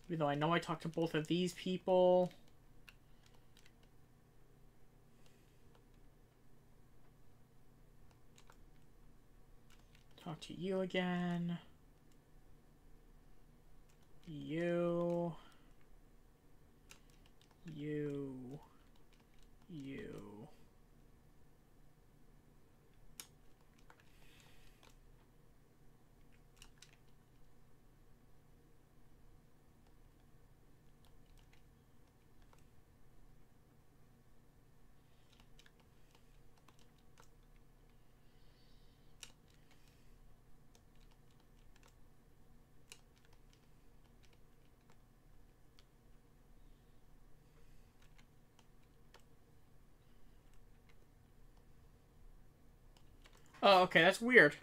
Even though I know I talked to both of these people. Talk to you again. You. Oh, okay, that's weird.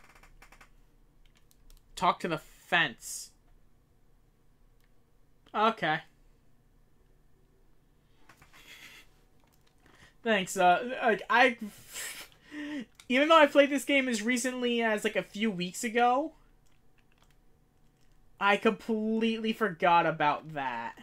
Talk to the fence. Okay. Thanks. Like even though I played this game as recently as like a few weeks ago, I completely forgot about that.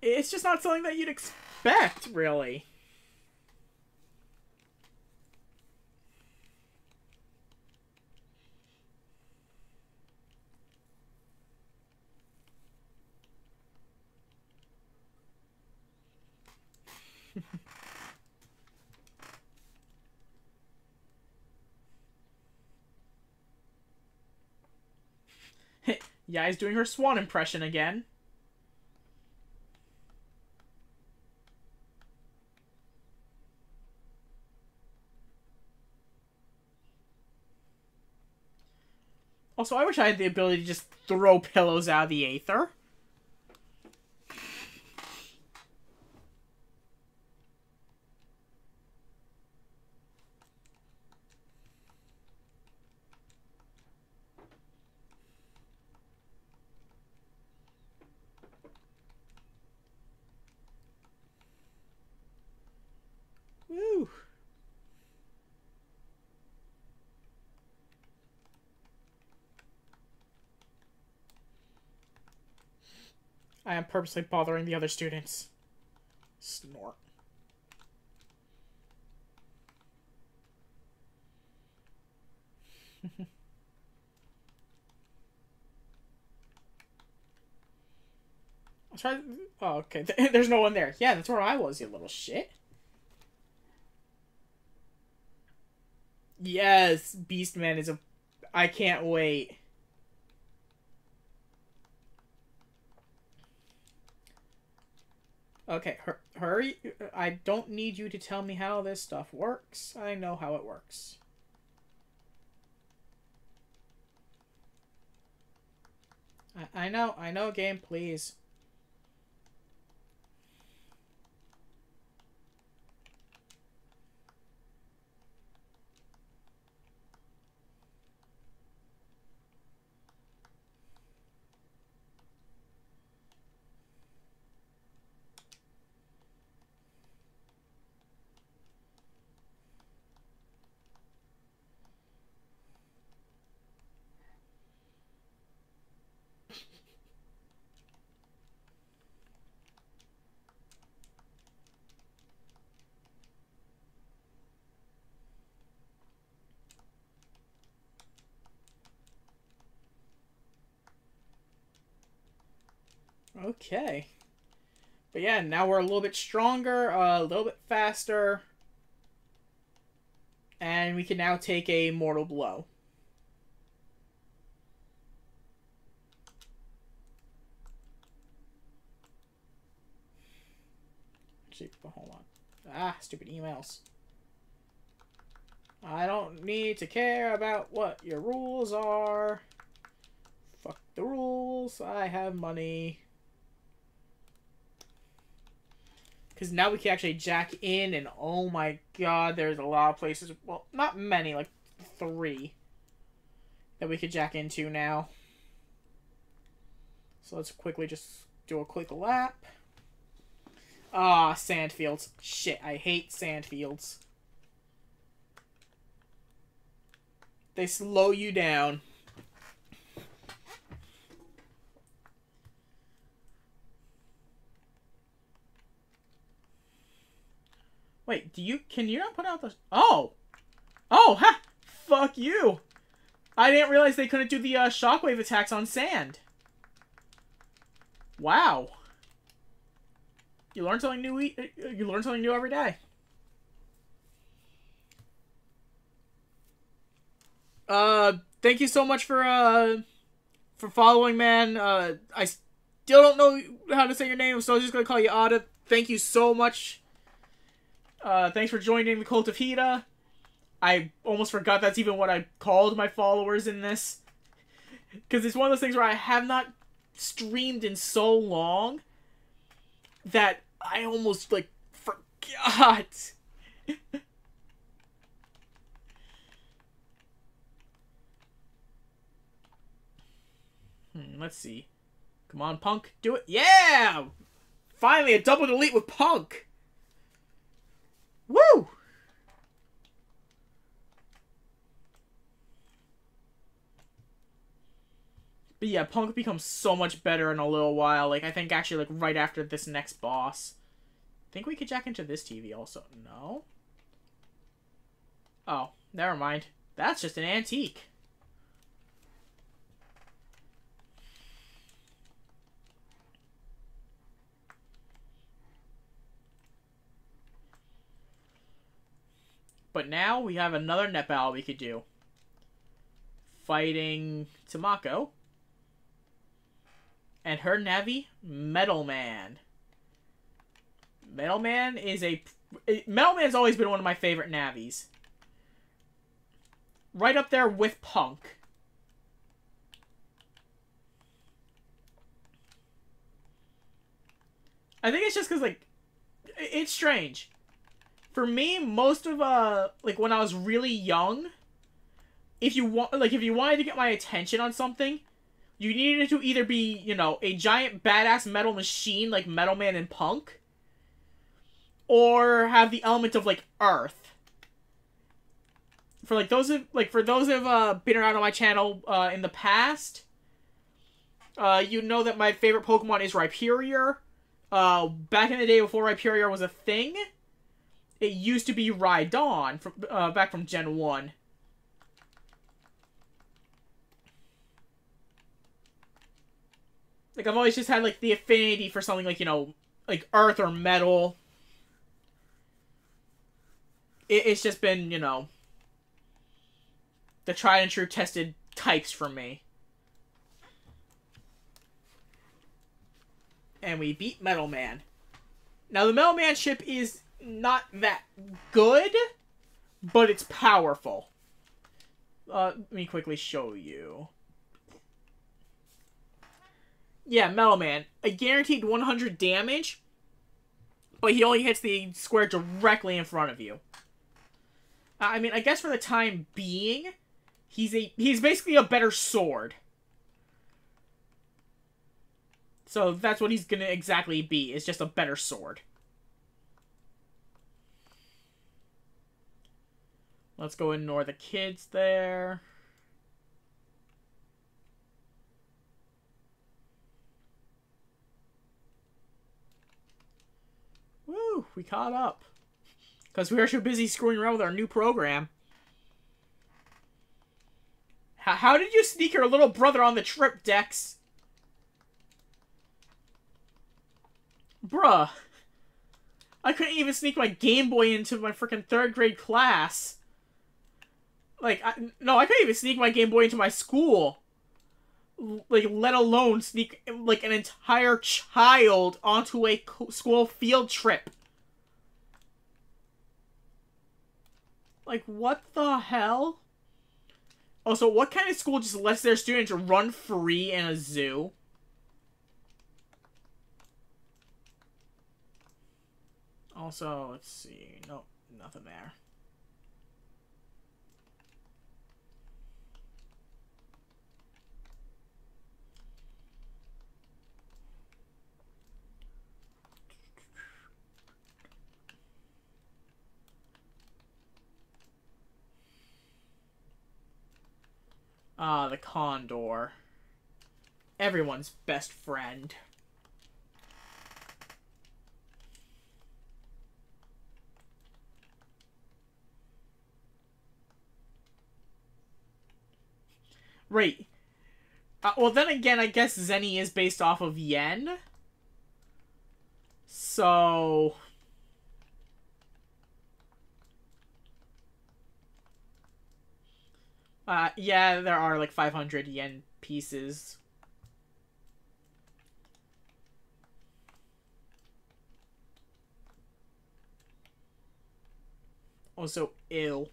It's just not something that you'd expect, really. Yai's doing her swan impression again. Also, I wish I had the ability to just throw pillows out of the aether. Woo. I am purposely bothering the other students. Snort. Oh, okay. There's no one there. Yeah, that's where I was, you little shit. Yes, Beastman is a... I can't wait. Okay, hurry. I don't need you to tell me how this stuff works. I know how it works. I know, game, please. Okay. But yeah, now we're a little bit stronger, a little bit faster. And we can now take a mortal blow. Actually, hold on. Ah, stupid emails. I don't need to care about what your rules are. Fuck the rules. I have money. Because now we can actually jack in, and oh my god, there's a lot of places. Well, not many, like 3 that we could jack into now. So let's quickly just do a quick lap. Ah, sandfields. Shit, I hate sandfields. They slow you down. Wait, can you not put out the... Oh! Oh, ha! Fuck you! I didn't realize they couldn't do the shockwave attacks on sand. Wow. You learn something new. You learn something new every day. Thank you so much for following, man. I still don't know how to say your name, so I was just gonna call you Ada. Thank you so much. Thanks for joining the Cult of Hida. I almost forgot that's even what I called my followers in this. Because it's one of those things where I have not streamed in so long that I almost, like, forgot. Let's see. Come on, Punk. Do it. Yeah! Finally, a double delete with Punk. Woo! But yeah, Punk becomes so much better in a little while. Like, I think actually, like, right after this next boss. Think we could jack into this TV also. No? Oh, never mind. That's just an antique. But now we have another net battle we could do. Fighting Tamako. And her Navi, Metal Man. Metal Man is Metal Man's always been one of my favorite Navis. Right up there with Punk. I think it's just because, like, it's strange. For me, most of, like, when I was really young, if you wanted to get my attention on something, you needed to either be, you know, a giant badass metal machine like Metal Man and Punk, or have the element of, like, Earth. For those who've been around on my channel in the past, you know that my favorite Pokemon is Rhyperior. Back in the day before Rhyperior was a thing, it used to be Rhydon back from Gen 1. Like, I've always just had, like, the affinity for something like, you know, like Earth or Metal. It's just been, you know, the tried and true tested types for me. And we beat Metal Man. Now, the Metal Man ship is not that good, but it's powerful. Let me quickly show you. Yeah, Metal Man. A guaranteed 100 damage, but he only hits the square directly in front of you. I mean, I guess for the time being, he's basically a better sword. So that's what he's gonna exactly be, is just a better sword. Let's go ignore the kids there. Woo, we caught up. Because we were too busy screwing around with our new program. How did you sneak your little brother on the trip, Dex? Bruh. I couldn't even sneak my Game Boy into my freaking 3rd grade class. Like, no, I couldn't even sneak my Game Boy into my school. Like, let alone sneak, like, an entire child onto a school field trip. Like, what the hell? Also, what kind of school just lets their students run free in a zoo? Also, let's see. Nope, nothing there. Ah, the condor. Everyone's best friend. Right. Well, then again, I guess Zenny is based off of yen. So... yeah, there are like 500 yen pieces. Also, ill.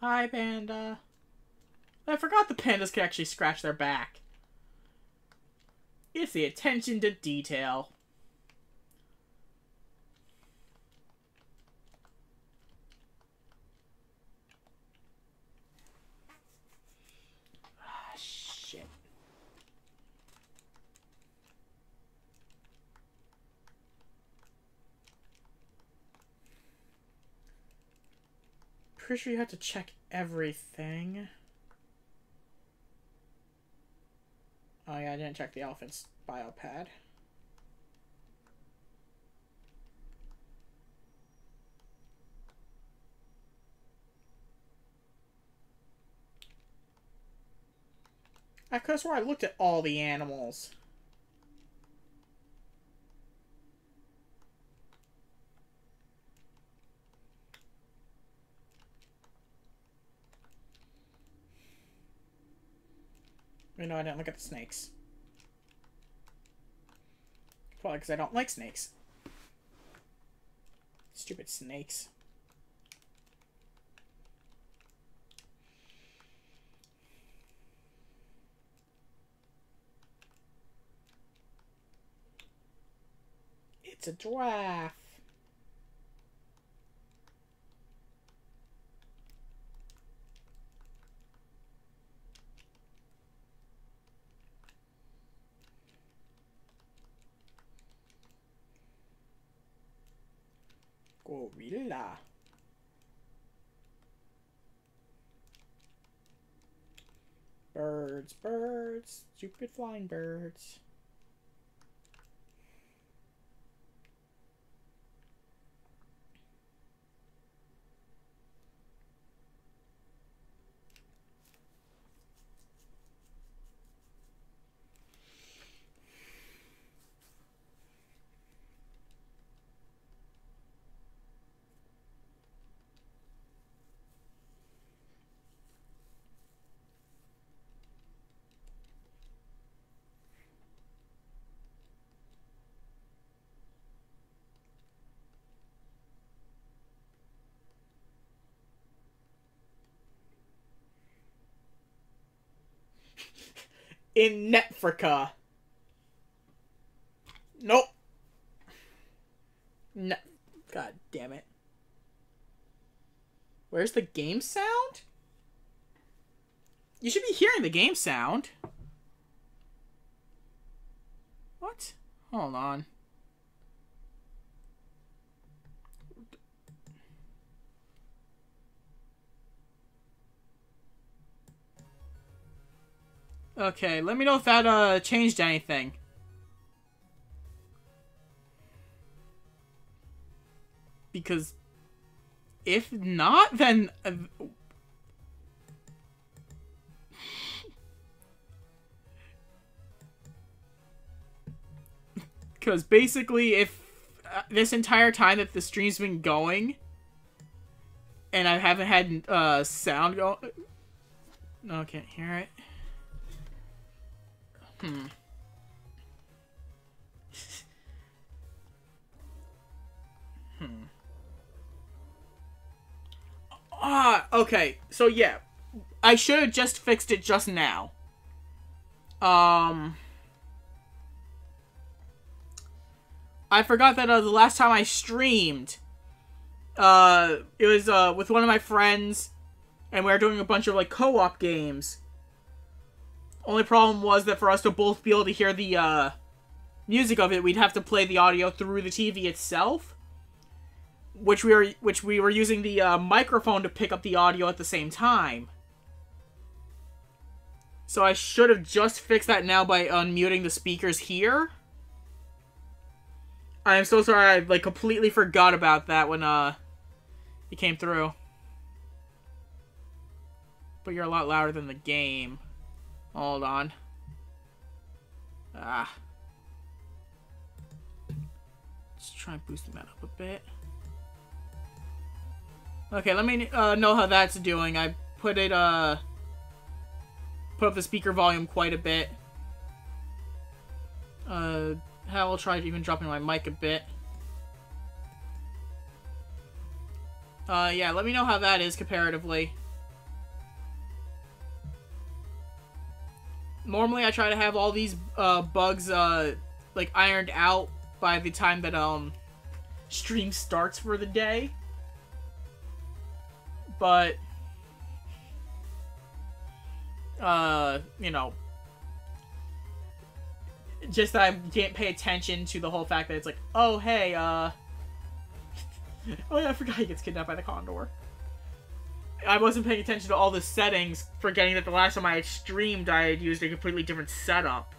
Hi, panda. I forgot the pandas can actually scratch their back. It's the attention to detail. Ah, shit. Pretty sure you have to check everything. Oh yeah, I didn't check the elephant's biopad. I could have sworn I looked at all the animals. You know, I didn't look at the snakes. Probably because I don't like snakes. Stupid snakes. It's a giraffe. Gorilla. Birds, birds, stupid flying birds. In Netfrica. Nope. No. God damn it. Where's the game sound? You should be hearing the game sound. What? Hold on. Okay, let me know if that changed anything. Because if not, then because basically if this entire time that the stream's been going and I haven't had sound go. No, I can't hear it. Okay. So yeah, I should have just fixed it just now. I forgot that the last time I streamed, it was with one of my friends, and we were doing a bunch of like co-op games. Only problem was that for us to both be able to hear the music of it, we'd have to play the audio through the TV itself, which we were using the microphone to pick up the audio at the same time. So I should have just fixed that now by unmuting the speakers here. I'm so sorry, I like completely forgot about that when it came through. But you're a lot louder than the game. Hold on. Let's try and boost that up a bit. Okay, let me know how that's doing. I put it put up the speaker volume quite a bit. I'll try even dropping my mic a bit. Yeah, let me know how that is comparatively. Normally I try to have all these bugs like ironed out by the time that stream starts for the day. But you know, just that I can't pay attention to the whole fact that it's like, oh hey, oh yeah, I forgot he gets kidnapped by the condor. I wasn't paying attention to all the settings, forgetting that the last time I had streamed, I had used a completely different setup.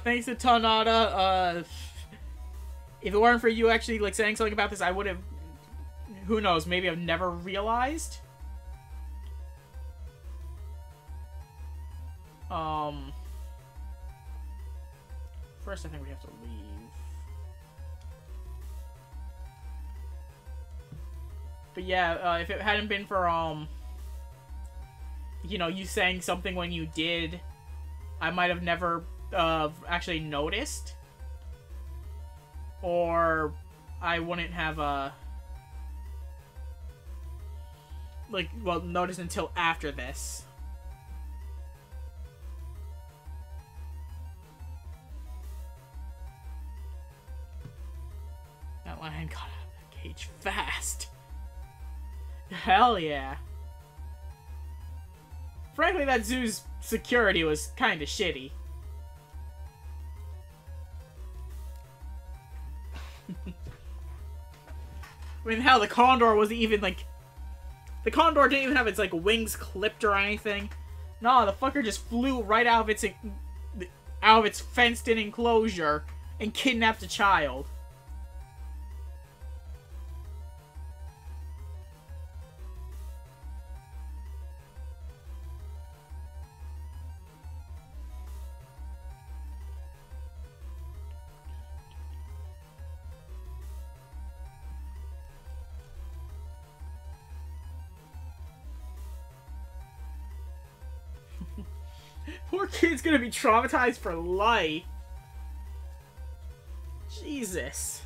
Thanks to Tanada, if it weren't for you actually, like, saying something about this, I would have, who knows, maybe I've never realized. First I think we have to leave. But yeah, if it hadn't been for, you know, you saying something when you did, I might have never, actually noticed. Or I wouldn't have, like, well, noticed until after this. That lion got out of the cage fast. Hell yeah. Frankly, that zoo's security was kinda shitty. I mean, hell, the condor wasn't even, like... The condor didn't even have its, like, wings clipped or anything. No, the fucker just flew right out of its fenced-in enclosure and kidnapped a child. Poor kid's gonna be traumatized for life. Jesus.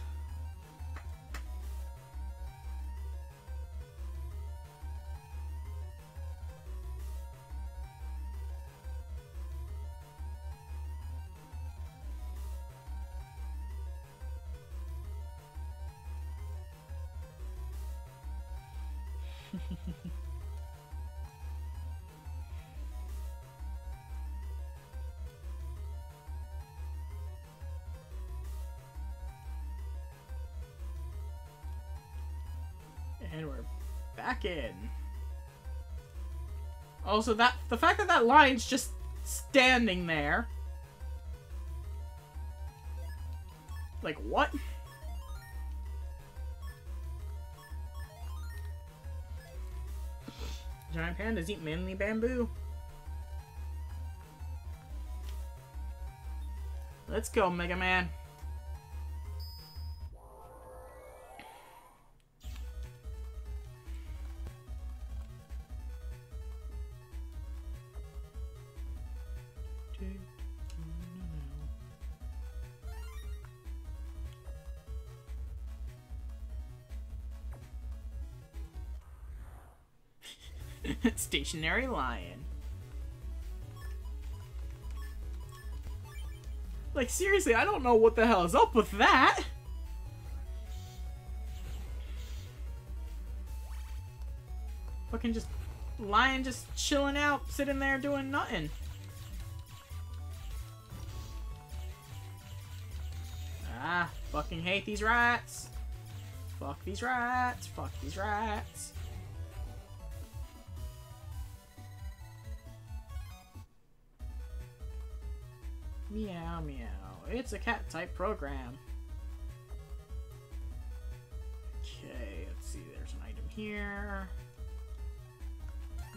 And we're back in. Also, the fact that that line's just standing there. Like, what? Giant pandas eat mainly bamboo. Let's go, Mega Man. Stationary lion. Like, seriously, I don't know what the hell is up with that. Fucking just lion just chilling out, sitting there doing nothing. Ah, fucking hate these rats. Fuck these rats. Fuck these rats. Meow, meow. It's a cat-type program. Okay, let's see. There's an item here.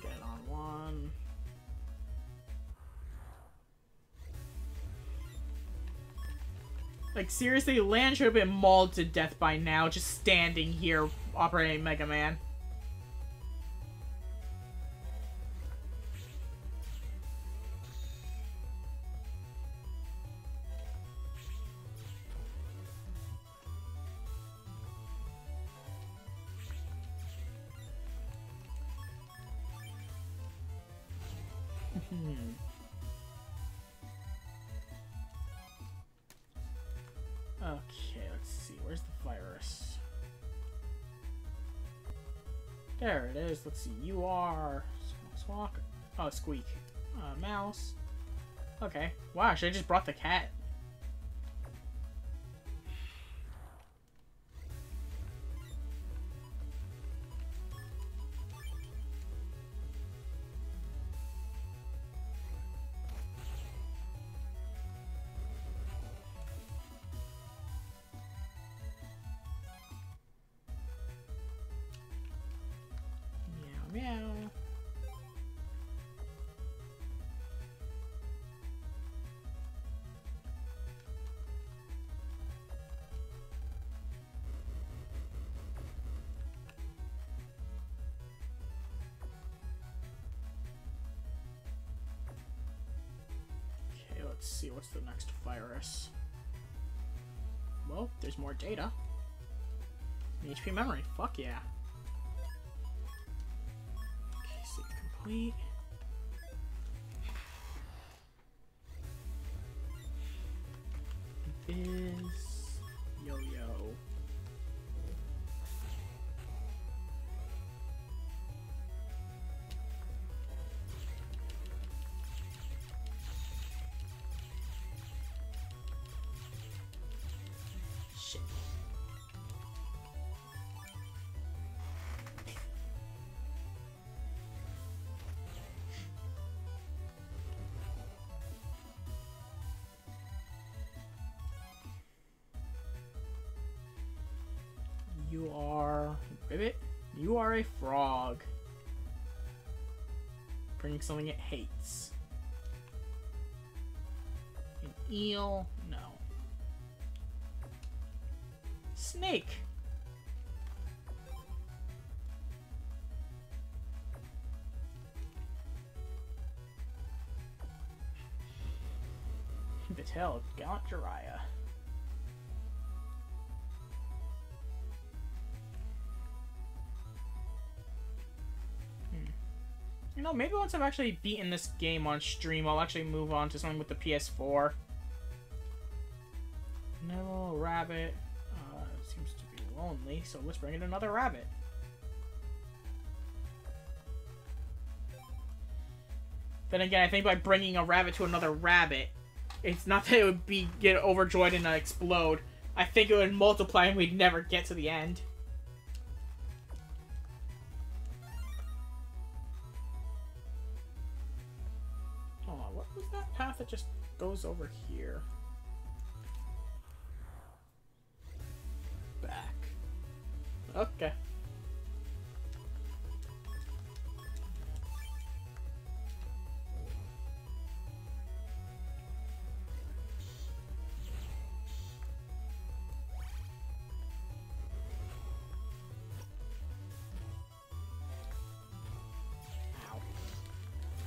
Get it on one. Like, seriously, Lan should have been mauled to death by now, just standing here operating Mega Man. Okay, let's see. Where's the virus? There it is. Let's see. You are... Squawk. Oh, Squeak. Mouse. Okay. Wow, should I just brought the cat? Meow. Okay, let's see. What's the next virus? Well, there's more data. HP memory. Fuck yeah. Complete. Is yo-yo. Shit. You are... Ribbit? You are a frog. Bringing something it hates. An eel? No. Snake! Batel, Gallant Jiraiya. You know, maybe once I've actually beaten this game on stream, I'll actually move on to something with the PS4. No, rabbit. Seems to be lonely, so let's bring in another rabbit. Then again, I think by bringing a rabbit to another rabbit, it's not that it would get overjoyed and explode. I think it would multiply and we'd never get to the end. Oh, what was that path that just goes over here? Back. Okay.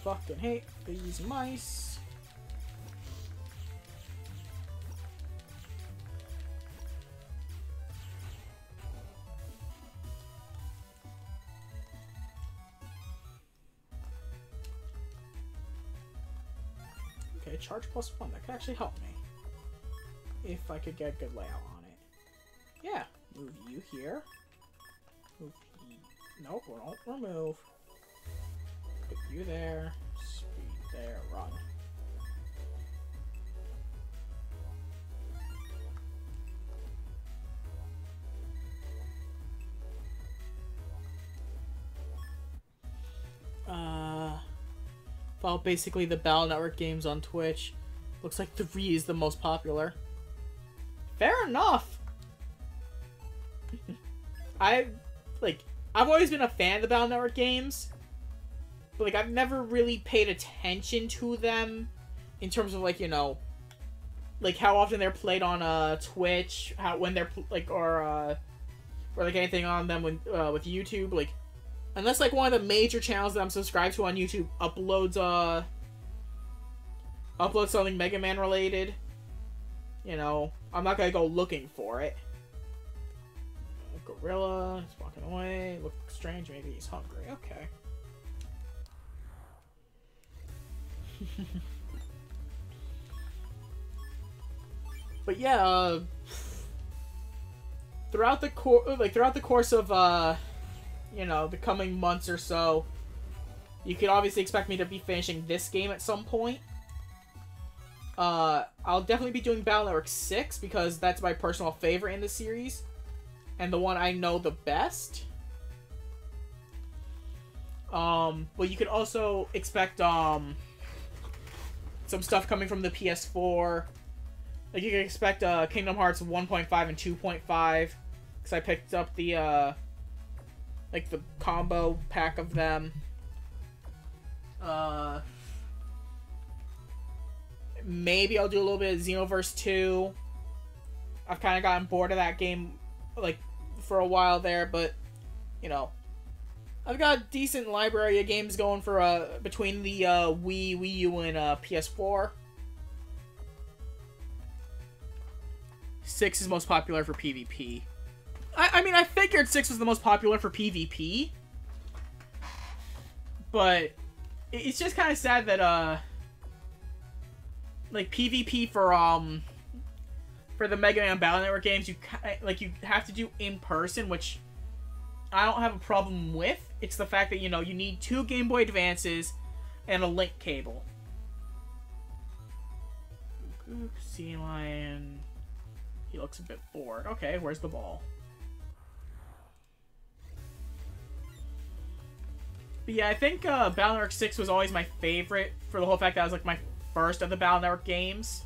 Fucking hate these mice. Okay, charge +1. That could actually help me. If I could get a good layout on it. Yeah. Move you here. Move you. Nope, we don't remove. Put you there, speed there, run. Follow basically the Battle Network games on Twitch. Looks like 3 is the most popular. Fair enough. I've always been a fan of the Battle Network games. But, like, I've never really paid attention to them in terms of, like, you know, like, how often they're played on, Twitch, when they're, like, or like, anything on them with YouTube, like, unless, like, one of the major channels that I'm subscribed to on YouTube uploads something Megaman related, you know, I'm not gonna go looking for it. Gorilla, he's walking away, looks strange, maybe he's hungry, okay. But yeah, throughout the course of you know, the coming months or so, you could obviously expect me to be finishing this game at some point. I'll definitely be doing Battle Network 6 because that's my personal favorite in the series and the one I know the best. But you could also expect some stuff coming from the PS4. Like, you can expect Kingdom Hearts 1.5 and 2.5, because I picked up the like the combo pack of them. Maybe I'll do a little bit of Xenoverse 2. I've kind of gotten bored of that game, like, for a while there, but, you know, I've got a decent library of games going for, between the, Wii U, and, PS4. 6 is most popular for PvP. I mean, I figured 6 was the most popular for PvP. But it's just kind of sad that, like, PvP for the Mega Man Battle Network games, you have to do in person, which I don't have a problem with. It's the fact that, you know, you need 2 Game Boy Advances and a link cable. Sea Lion. He looks a bit bored. Okay, where's the ball? But yeah, I think Battle Network 6 was always my favorite for the whole fact that it was, like, my first of the Battle Network games.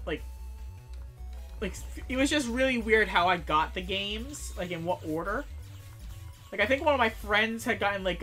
Like, it was just really weird how I got the games, like, in what order. Like, I think one of my friends had gotten, like,